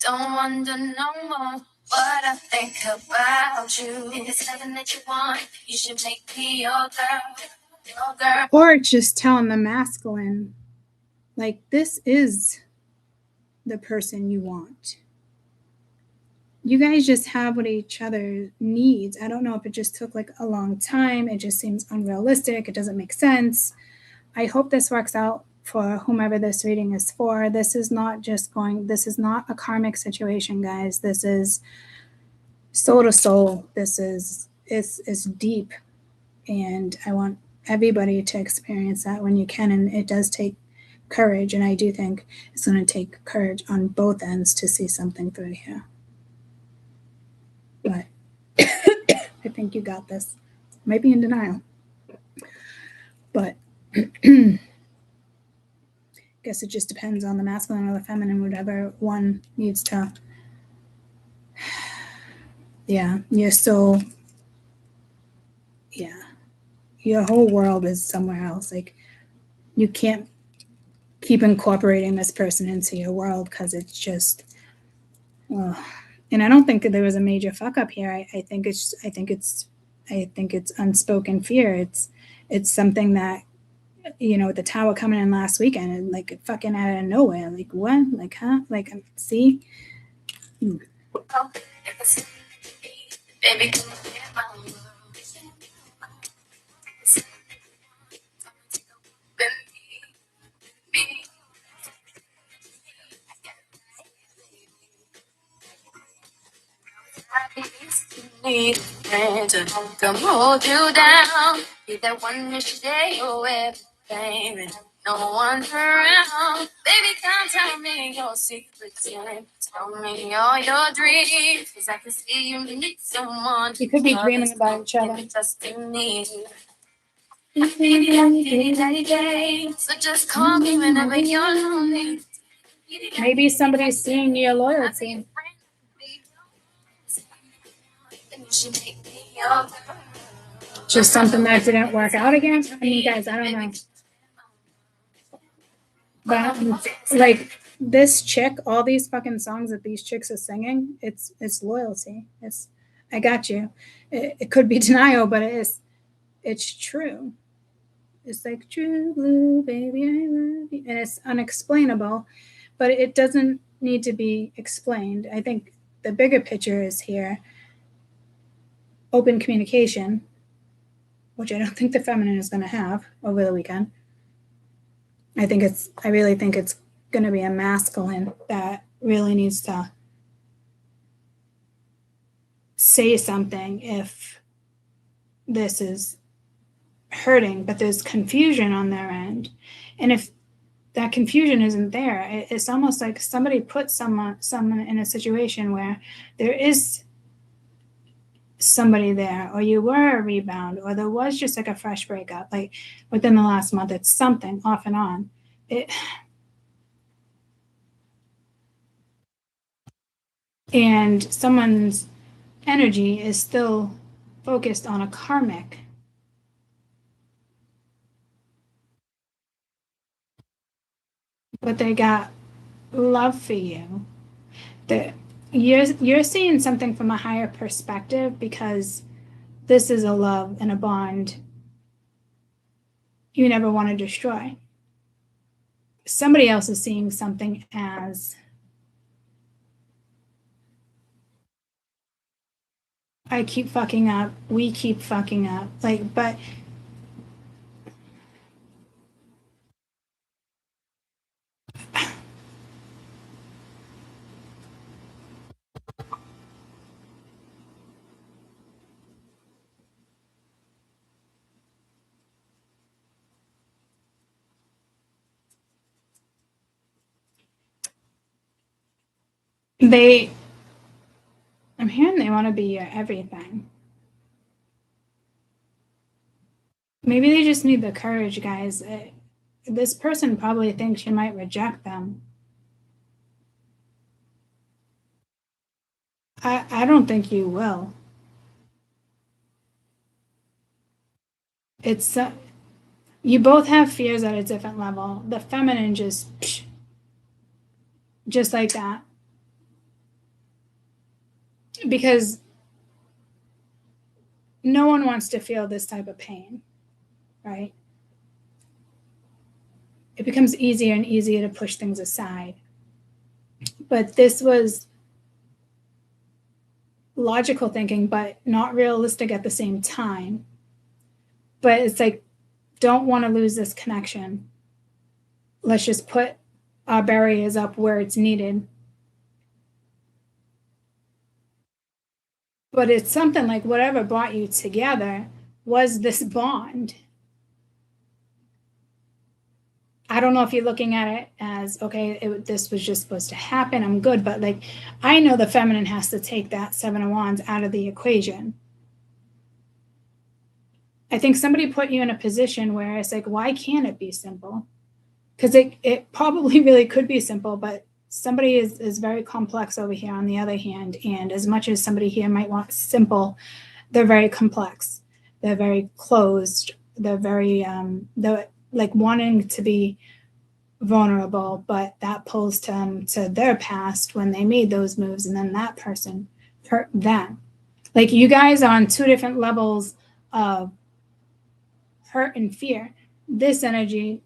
Speaker 5: Don't wonder no more what I think about you. If it's something that you want, you should make me your girl. Your girl.
Speaker 1: Or it's just telling the masculine, like, this is the person you want. You guys just have what each other needs. I don't know if it just took like a long time. It just seems unrealistic. It doesn't make sense. I hope this works out for whomever this reading is for. This is not a karmic situation, guys. This is soul to soul. This is it's deep. And I want everybody to experience that when you can. And it does take courage. And I do think it's going to take courage on both ends to see something through here. But I think you got this. Might be in denial. But guess it just depends on the masculine or the feminine, whatever one needs to. Yeah, you're so. Yeah. Your whole world is somewhere else. Like, you can't keep incorporating this person into your world because it's just. And I don't think there was a major fuck up here. I think it's unspoken fear. It's something that, you know, the tower coming in last weekend and like fucking out of nowhere. Like, what? Like, huh? Like, see?
Speaker 5: Baby, come get my world. Need a friend to come hold you down. Be that one that you day or everything and no one's around. Baby, come tell me your secrets and tell me all your dreams. Cause I can see you need someone.
Speaker 1: You could be dreaming about each other.
Speaker 5: Just in me. So just call me whenever you're lonely.
Speaker 1: Maybe somebody's seeing your loyalty. Just something that didn't work out again. I mean, guys, I don't know. But like this chick, all these fucking songs that these chicks are singing, it's loyalty. It's I got you. It could be denial, but it's true. It's like true blue, baby, I love you, and it's unexplainable, but it doesn't need to be explained. I think the bigger picture is here. Open communication, which I don't think the feminine is going to have over the weekend. I really think it's going to be a masculine that really needs to say something if this is hurting, but there's confusion on their end. And if that confusion isn't there, it's almost like somebody put someone in a situation where there is somebody there, or you were a rebound, or there was just like a fresh breakup, like within the last month. It's something off and on. And someone's energy is still focused on a karmic. But they got love for you. That you're seeing something from a higher perspective, because this is a love and a bond you never want to destroy. Somebody else is seeing something as, I keep fucking up, we keep fucking up. Like, but I'm hearing they want to be your everything. Maybe they just need the courage, guys. This person probably thinks you might reject them. I don't think you will. It's you both have fears at a different level. The feminine just like that. Because no one wants to feel this type of pain, right? It becomes easier and easier to push things aside. But this was logical thinking, but not realistic at the same time. But it's like, don't want to lose this connection. Let's just put our barriers up where it's needed. But it's something like, whatever brought you together was this bond. I don't know if you're looking at it as, okay, this was just supposed to happen, I'm good. But like, I know the feminine has to take that Seven of Wands out of the equation. I think somebody put you in a position where it's like, why can't it be simple? Because it probably really could be simple, but somebody is very complex over here on the other hand. And as much as somebody here might want simple, they're very complex. They're very closed. They're very, they're like wanting to be vulnerable, but that pulls to their past when they made those moves, and then that person hurt them. Like, you guys are on two different levels of hurt and fear. This energy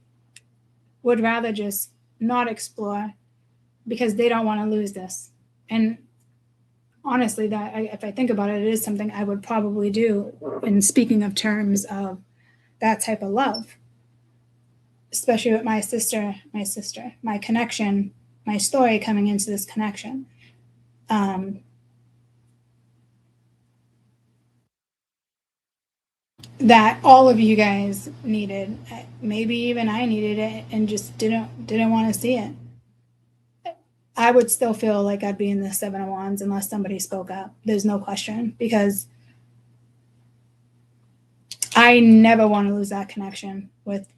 Speaker 1: would rather just not explore because they don't want to lose this. And honestly, that if I think about it, it is something I would probably do in speaking of terms of that type of love, especially with my sister, my connection, my story coming into this connection. That all of you guys needed, maybe even I needed it and just didn't want to see it. I would still feel like I'd be in the Seven of Wands unless somebody spoke up. There's no question, because I never want to lose that connection with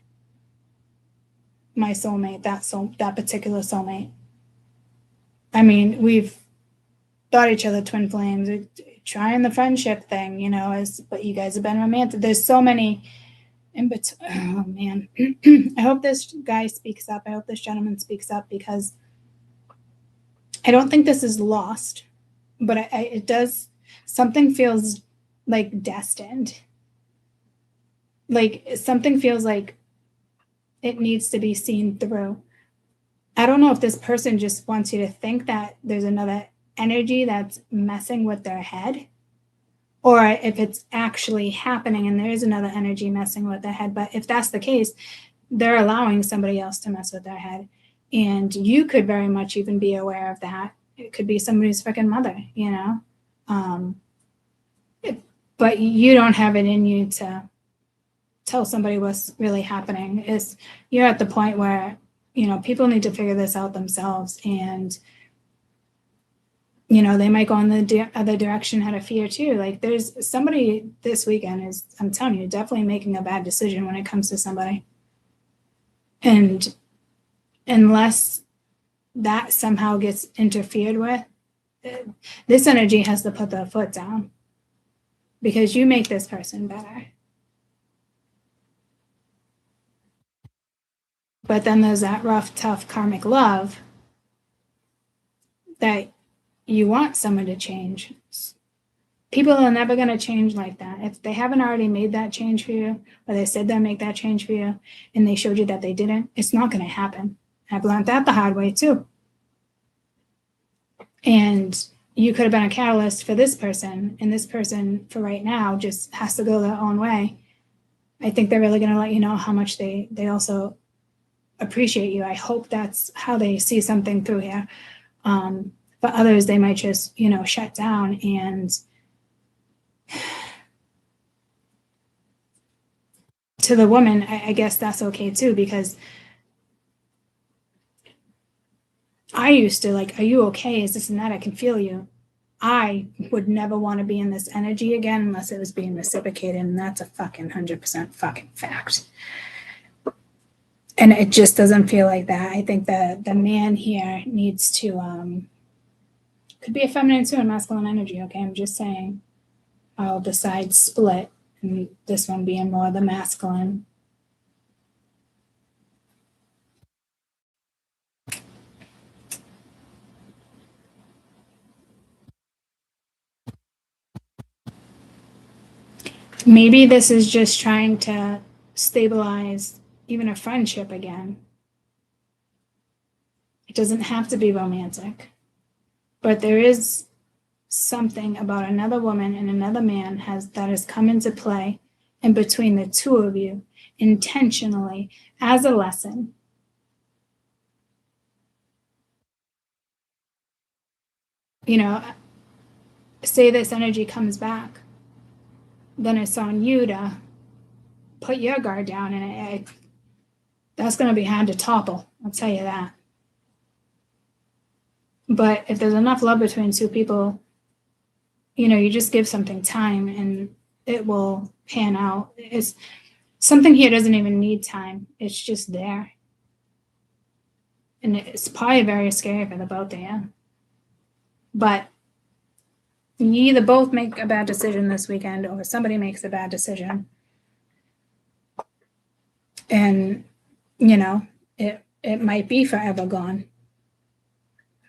Speaker 1: my soulmate, that particular soulmate. I mean, we've thought each other twin flames, trying the friendship thing, but you guys have been romantic. There's so many in between. Oh man. I hope this guy speaks up. I hope this gentleman speaks up, because I don't think this is lost, but it does, something feels like destined. Like, something feels like it needs to be seen through. I don't know if this person just wants you to think that there's another energy that's messing with their head, or if it's actually happening and there is another energy messing with their head. But if that's the case, they're allowing somebody else to mess with their head. And you could very much even be aware of that. It could be somebody's freaking mother, but you don't have it in you to tell somebody what's really happening. You're at the point where, people need to figure this out themselves. And, they might go in the other direction out of fear too. Like, there's somebody this weekend I'm telling you, definitely making a bad decision when it comes to somebody. And unless that somehow gets interfered with, this energy has to put their foot down, because you make this person better. But then there's that rough, tough karmic love that you want someone to change. People are never going to change like that. If they haven't already made that change for you, or they said they'll make that change for you, and they showed you that they didn't, it's not going to happen. I've learned that the hard way too. And you could have been a catalyst for this person, and this person for right now just has to go their own way. I think they're really going to let you know how much they also appreciate you. I hope that's how they see something through here. For others, they might just, shut down. And to the woman, I guess that's okay too, because I used to like, are you okay? Is this and that? I can feel you. I would never want to be in this energy again unless it was being reciprocated. And that's a fucking 100% fucking fact. And it just doesn't feel like that. I think that the man here needs to, could be a feminine too and masculine energy. Okay. I'm just saying I'll decide split, and this one being more the masculine. Maybe this is just trying to stabilize even a friendship again. It doesn't have to be romantic, but there is something about another woman and another man that has come into play in between the two of you intentionally as a lesson. Say this energy comes back, then it's on you to put your guard down, and that's going to be hard to topple. I'll tell you that. But if there's enough love between two people, you just give something time and it will pan out. It's something here doesn't even need time. It's just there. And it's probably very scary for the both of you. But you either both make a bad decision this weekend or somebody makes a bad decision. And, it might be forever gone.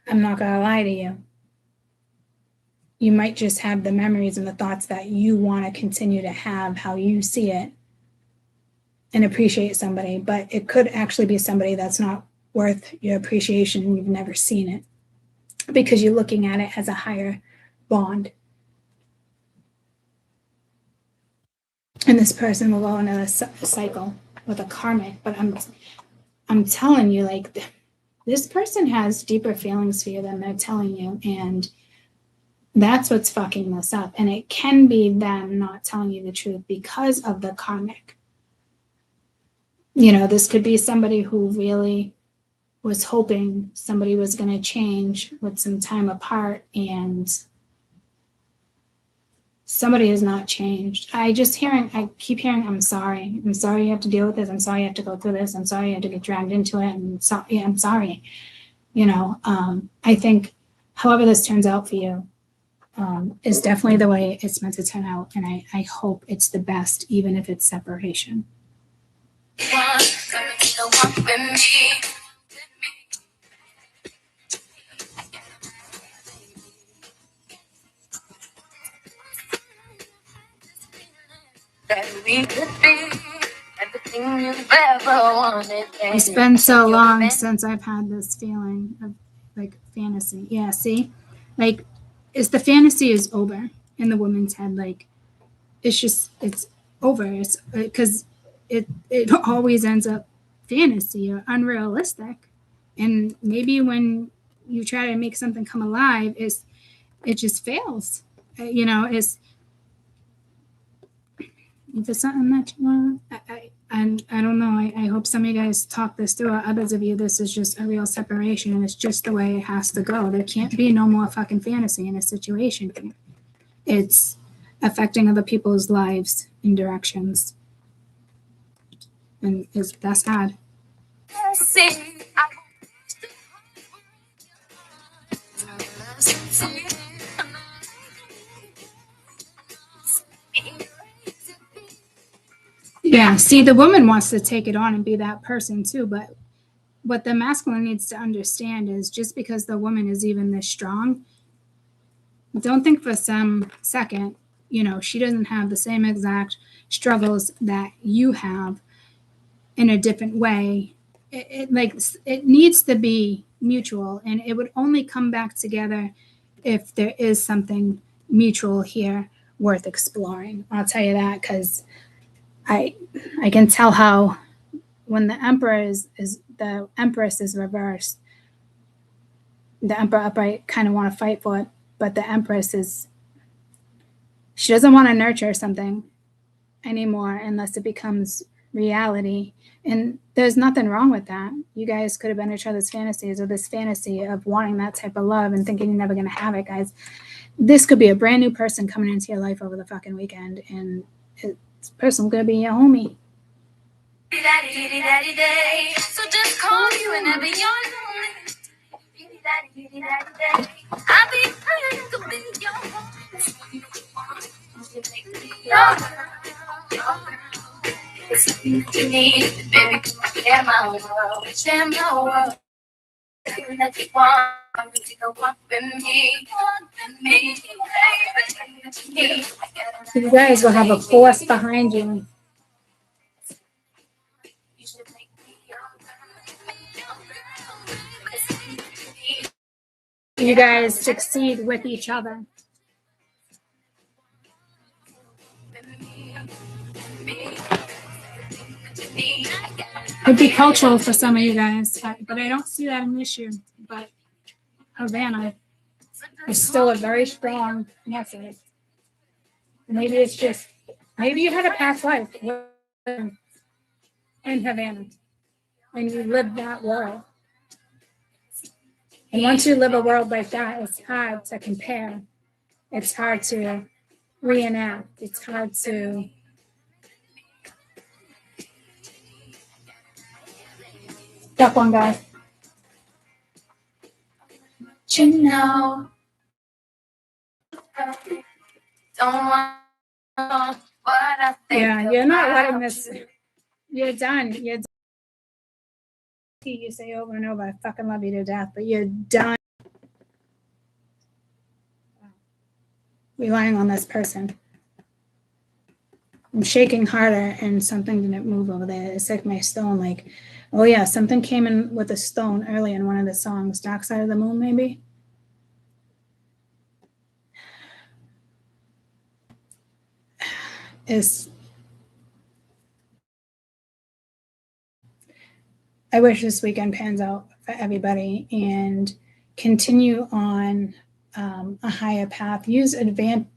Speaker 1: I'm not going to lie to you. You might just have the memories and the thoughts that you want to continue to have, how you see it, and appreciate somebody. But it could actually be somebody that's not worth your appreciation and you've never seen it because you're looking at it as a higher bond. And this person will go into this cycle with a karmic. But I'm telling you, like, this person has deeper feelings for you than they're telling you. And that's what's fucking this up. And it can be them not telling you the truth because of the karmic. This could be somebody who really was hoping somebody was going to change with some time apart, and somebody has not changed. I keep hearing, I'm sorry you have to deal with this. I'm sorry you have to go through this. I'm sorry you have to get dragged into it. And I'm sorry. I think however this turns out for you, is definitely the way it's meant to turn out. And I hope it's the best, even if it's separation. It's been so long since I've had this feeling of like fantasy. Yeah, see? Like, the fantasy is over in the woman's head. Like, it's over. It's because it always ends up fantasy or unrealistic. And maybe when you try to make something come alive, it just fails. If it's something that you want, I don't know. I hope some of you guys talk this through. Others of you, this is just a real separation, and it's just the way it has to go. There can't be no more fucking fantasy in a situation. It's affecting other people's lives in directions, and that's sad. Yeah, see, the woman wants to take it on and be that person too, but what the masculine needs to understand is just because the woman is even this strong, don't think for some second, she doesn't have the same exact struggles that you have in a different way. It needs to be mutual, and it would only come back together if there is something mutual here worth exploring. I'll tell you that, because I can tell how when the empress is reversed, the emperor upright kind of want to fight for it, but the empress she doesn't want to nurture something anymore unless it becomes reality. And there's nothing wrong with that. You guys could have been each other's fantasies, or this fantasy of wanting that type of love and thinking you're never going to have it, guys. This could be a brand new person coming into your life over the fucking weekend, and this person going to be your homie.
Speaker 5: So just call me whenever you're lonely. I'll be praying to be your home. It's something that you need, baby. Share my world, share my world. Everything that you want, everything you want with me, baby.
Speaker 1: So you guys will have a force behind you. You guys succeed with each other. It'd be cultural for some of you guys, but I don't see that an issue. But Havana is still a very strong message. Maybe it's just, maybe you had a past life in Havana and you lived that world. And once you live a world like that, it's hard to compare. It's hard to reenact. It's hard to step on, guys.
Speaker 5: You know, don't want what I think.
Speaker 1: Yeah, you're not letting this. You're done. You're done. You say over and over, I fucking love you to death, but you're done relying on this person. I'm shaking harder and something didn't move over there. It's like my stone, like, oh yeah, something came in with a stone early in one of the songs, Dark Side of the Moon, maybe. I wish this weekend pans out for everybody and continue on a higher path.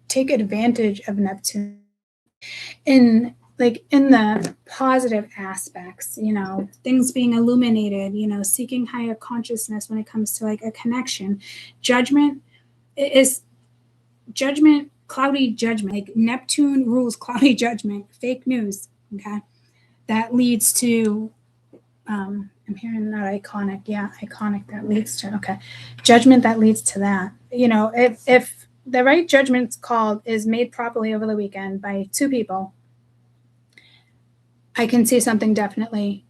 Speaker 1: Take advantage of Neptune in the positive aspects, things being illuminated, seeking higher consciousness when it comes to like a connection. Judgment is judgment, cloudy judgment. Like Neptune rules cloudy judgment, fake news. Okay, that leads to I'm hearing that iconic. Yeah, iconic that leads to, okay. Judgment that leads to that. If the right judgment call is made properly over the weekend by two people, I can see something definitely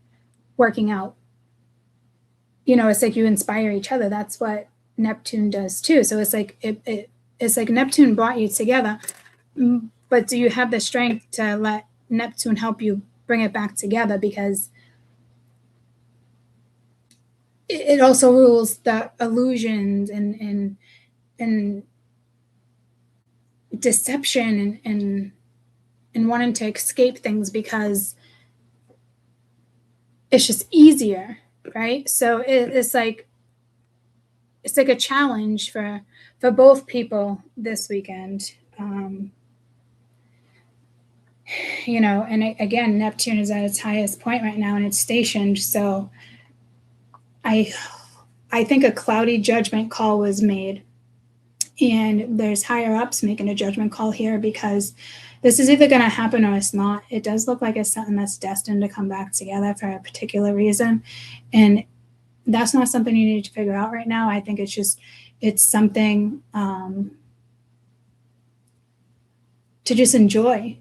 Speaker 1: working out. It's like you inspire each other. That's what Neptune does too. So it's like it's like Neptune brought you together, but do you have the strength to let Neptune help you bring it back together? Because it also rules the illusions and deception and wanting to escape things because it's just easier, right? So it's like a challenge for both people this weekend. And again, Neptune is at its highest point right now and it's stationed. So I think a cloudy judgment call was made, and there's higher ups making a judgment call here because this is either going to happen or it's not. It does look like it's something that's destined to come back together for a particular reason, and that's not something you need to figure out right now. I think it's something to just enjoy.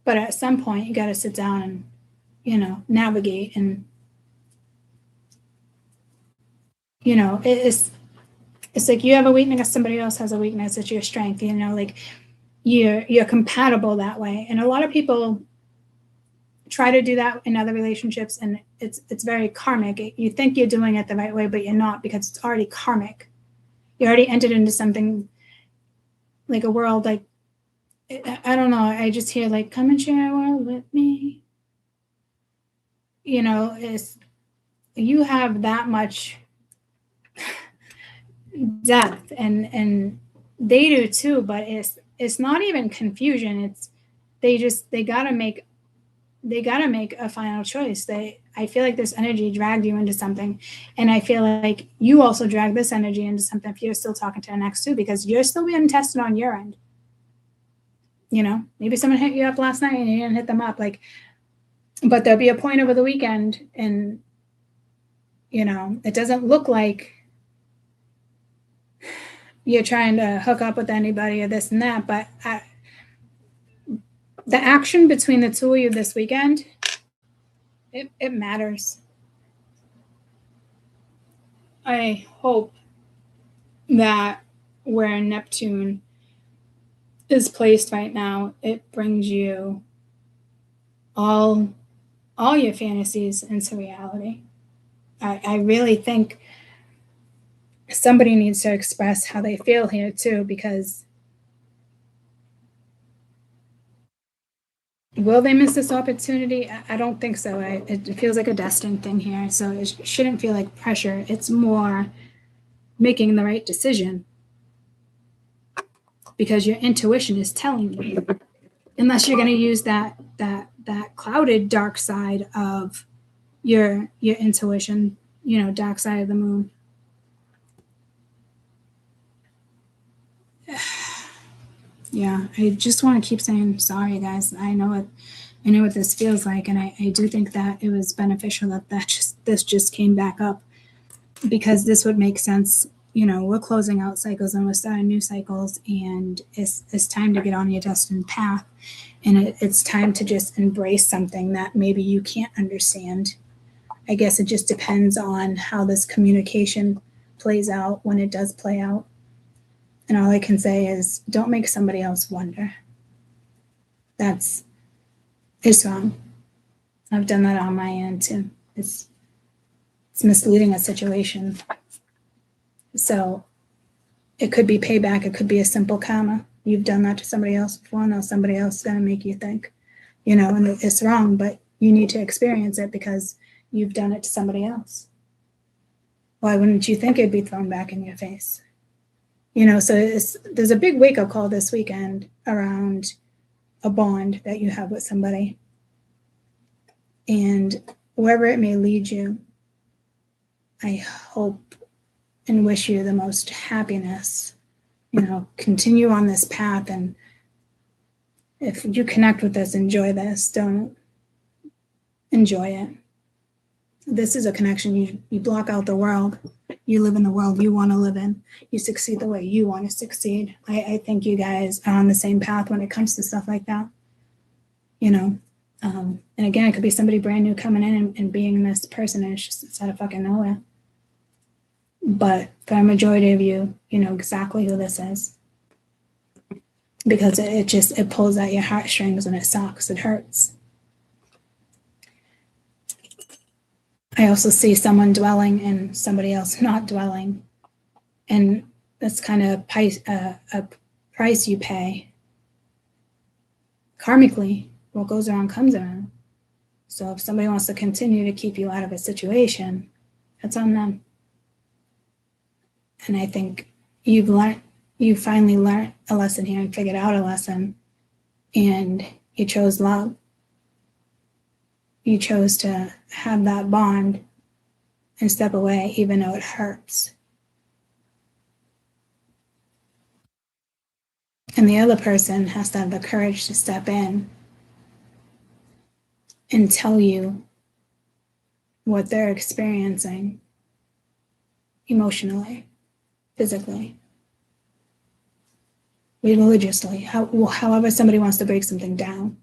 Speaker 1: But at some point, you got to sit down and navigate and it's like you have a weakness, somebody else has a weakness, it's your strength, like you're compatible that way. And a lot of people try to do that in other relationships, and it's very karmic. You think you're doing it the right way, but you're not, because it's already karmic. You already entered into something like a world, like, I don't know, I just hear like, come and share a world with me. It's, you have that much depth, and they do too, but it's not even confusion. It's they gotta make a final choice. I feel like this energy dragged you into something, and I feel like you also drag this energy into something if you're still talking to an ex too, because you're still being tested on your end. Maybe someone hit you up last night and you didn't hit them up, like, but there'll be a point over the weekend, and it doesn't look like you're trying to hook up with anybody or this and that, but the action between the two of you this weekend, it matters. I hope that where Neptune is placed right now, it brings you all your fantasies into reality. I really think somebody needs to express how they feel here too, because will they miss this opportunity? I don't think so. It feels like a destined thing here, so it shouldn't feel like pressure. It's more making the right decision, because your intuition is telling you, unless you're going to use that clouded dark side of your intuition, dark side of the moon. Yeah, I just want to keep saying sorry, guys. I know what this feels like, and I do think that it was beneficial that this just came back up, because this would make sense. We're closing out cycles and we're starting new cycles, and it's time to get on your destined path, and it's time to just embrace something that maybe you can't understand. I guess it just depends on how this communication plays out when it does play out. And all I can say is, don't make somebody else wonder. It's wrong. I've done that on my end too. It's misleading a situation. So it could be payback. It could be a simple karma. You've done that to somebody else before. Now somebody else is going to make you think, and it's wrong, but you need to experience it because you've done it to somebody else. Why wouldn't you think it'd be thrown back in your face? So there's a big wake-up call this weekend around a bond that you have with somebody. And wherever it may lead you, I hope and wish you the most happiness. Continue on this path, and if you connect with this, enjoy this. Don't enjoy it. This is a connection. You block out the world. You live in the world you want to live in. You succeed the way you want to succeed. I think you guys are on the same path when it comes to stuff like that. And again, it could be somebody brand new coming in and being this person, and it's out of fucking nowhere. But for a majority of you, you know exactly who this is. Because it pulls at your heartstrings and it sucks. It hurts. I also see someone dwelling and somebody else not dwelling. And that's kind of a price you pay. Karmically, what goes around comes around. So if somebody wants to continue to keep you out of a situation, that's on them. And I think you finally learned a lesson here and figured out a lesson. And you chose love. You chose to have that bond and step away, even though it hurts. And the other person has to have the courage to step in and tell you what they're experiencing emotionally, physically, religiously, however somebody wants to break something down.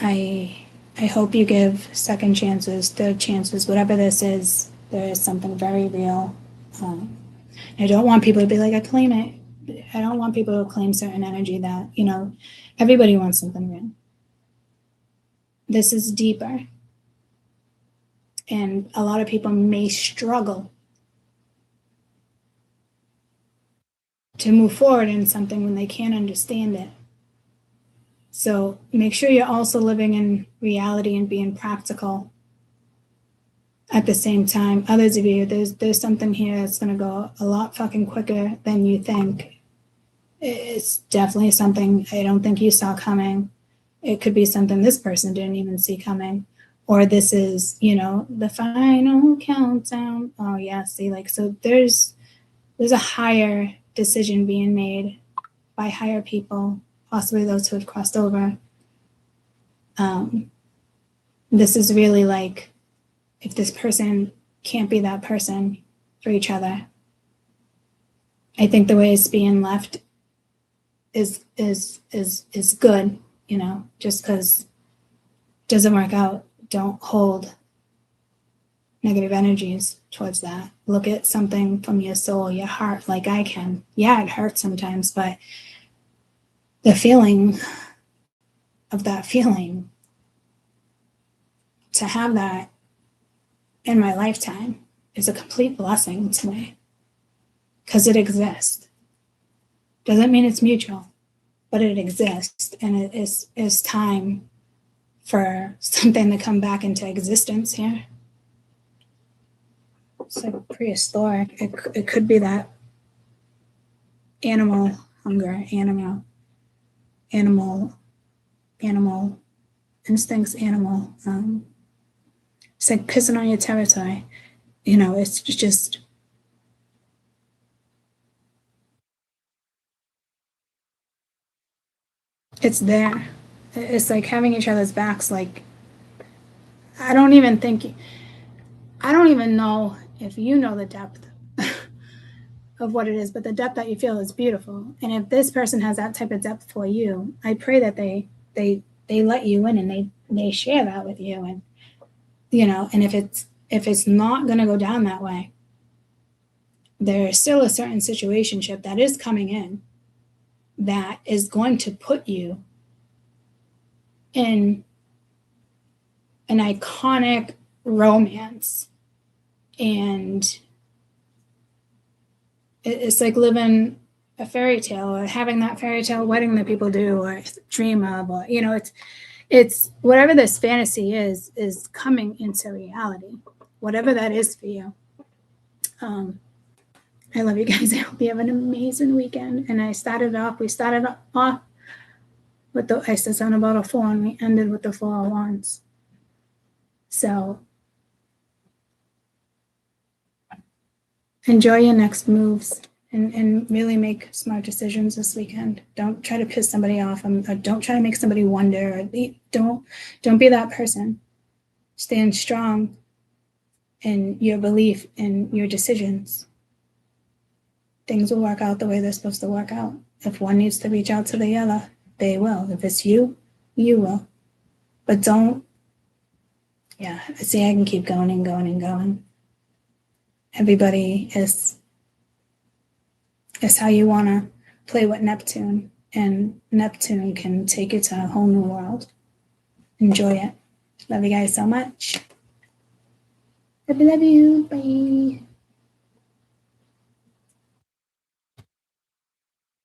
Speaker 1: I I hope you give second chances, third chances, whatever this is. There is something very real. I don't want people to be like, I claim it. I don't want people to claim certain energy that, everybody wants something real. This is deeper. And a lot of people may struggle to move forward in something when they can't understand it. So make sure you're also living in reality and being practical at the same time. Others of you, there's something here that's going to go a lot fucking quicker than you think. It's definitely something I don't think you saw coming. It could be something this person didn't even see coming. Or this is, the final countdown. Oh yeah, see, so there's a higher decision being made by higher people, possibly those who have crossed over. This is really if this person can't be that person for each other, I think the way it's being left is good, just because it doesn't work out. Don't hold negative energies towards that. Look at something from your soul, your heart, like I can. Yeah, it hurts sometimes, but the feeling of that feeling, to have that in my lifetime is a complete blessing to me, because it exists. Doesn't mean it's mutual, but it exists, and it is time for something to come back into existence here. It's like prehistoric. It could be that animal hunger, animal instincts, it's like pissing on your territory. It's just, it's there. It's like having each other's backs. I don't even know if you know the depth of what it is, but the depth that you feel is beautiful. And if this person has that type of depth for you, I pray that they let you in and they share that with you. And, and if it's not going to go down that way, there's still a certain situationship that is coming in that is going to put you in an iconic romance. And it's like living a fairy tale, or having that fairy tale wedding that people do or dream of, or it's whatever this fantasy is coming into reality, whatever that is for you. I love you guys. I hope you have an amazing weekend. And we started off with the Isis on about a 4, and we ended with the 4 of Wands. So enjoy your next moves and really make smart decisions this weekend. Don't try to piss somebody off, or don't try to make somebody wonder, or don't be that person. Stand strong in your belief in your decisions. Things will work out the way they're supposed to work out. If one needs to reach out to the other, they will. If it's you, you will. But don't, I can keep going and going and going. Everybody is how you want to play with Neptune, and Neptune can take you to a whole new world. Enjoy it. Love you guys so much. Love you. Bye.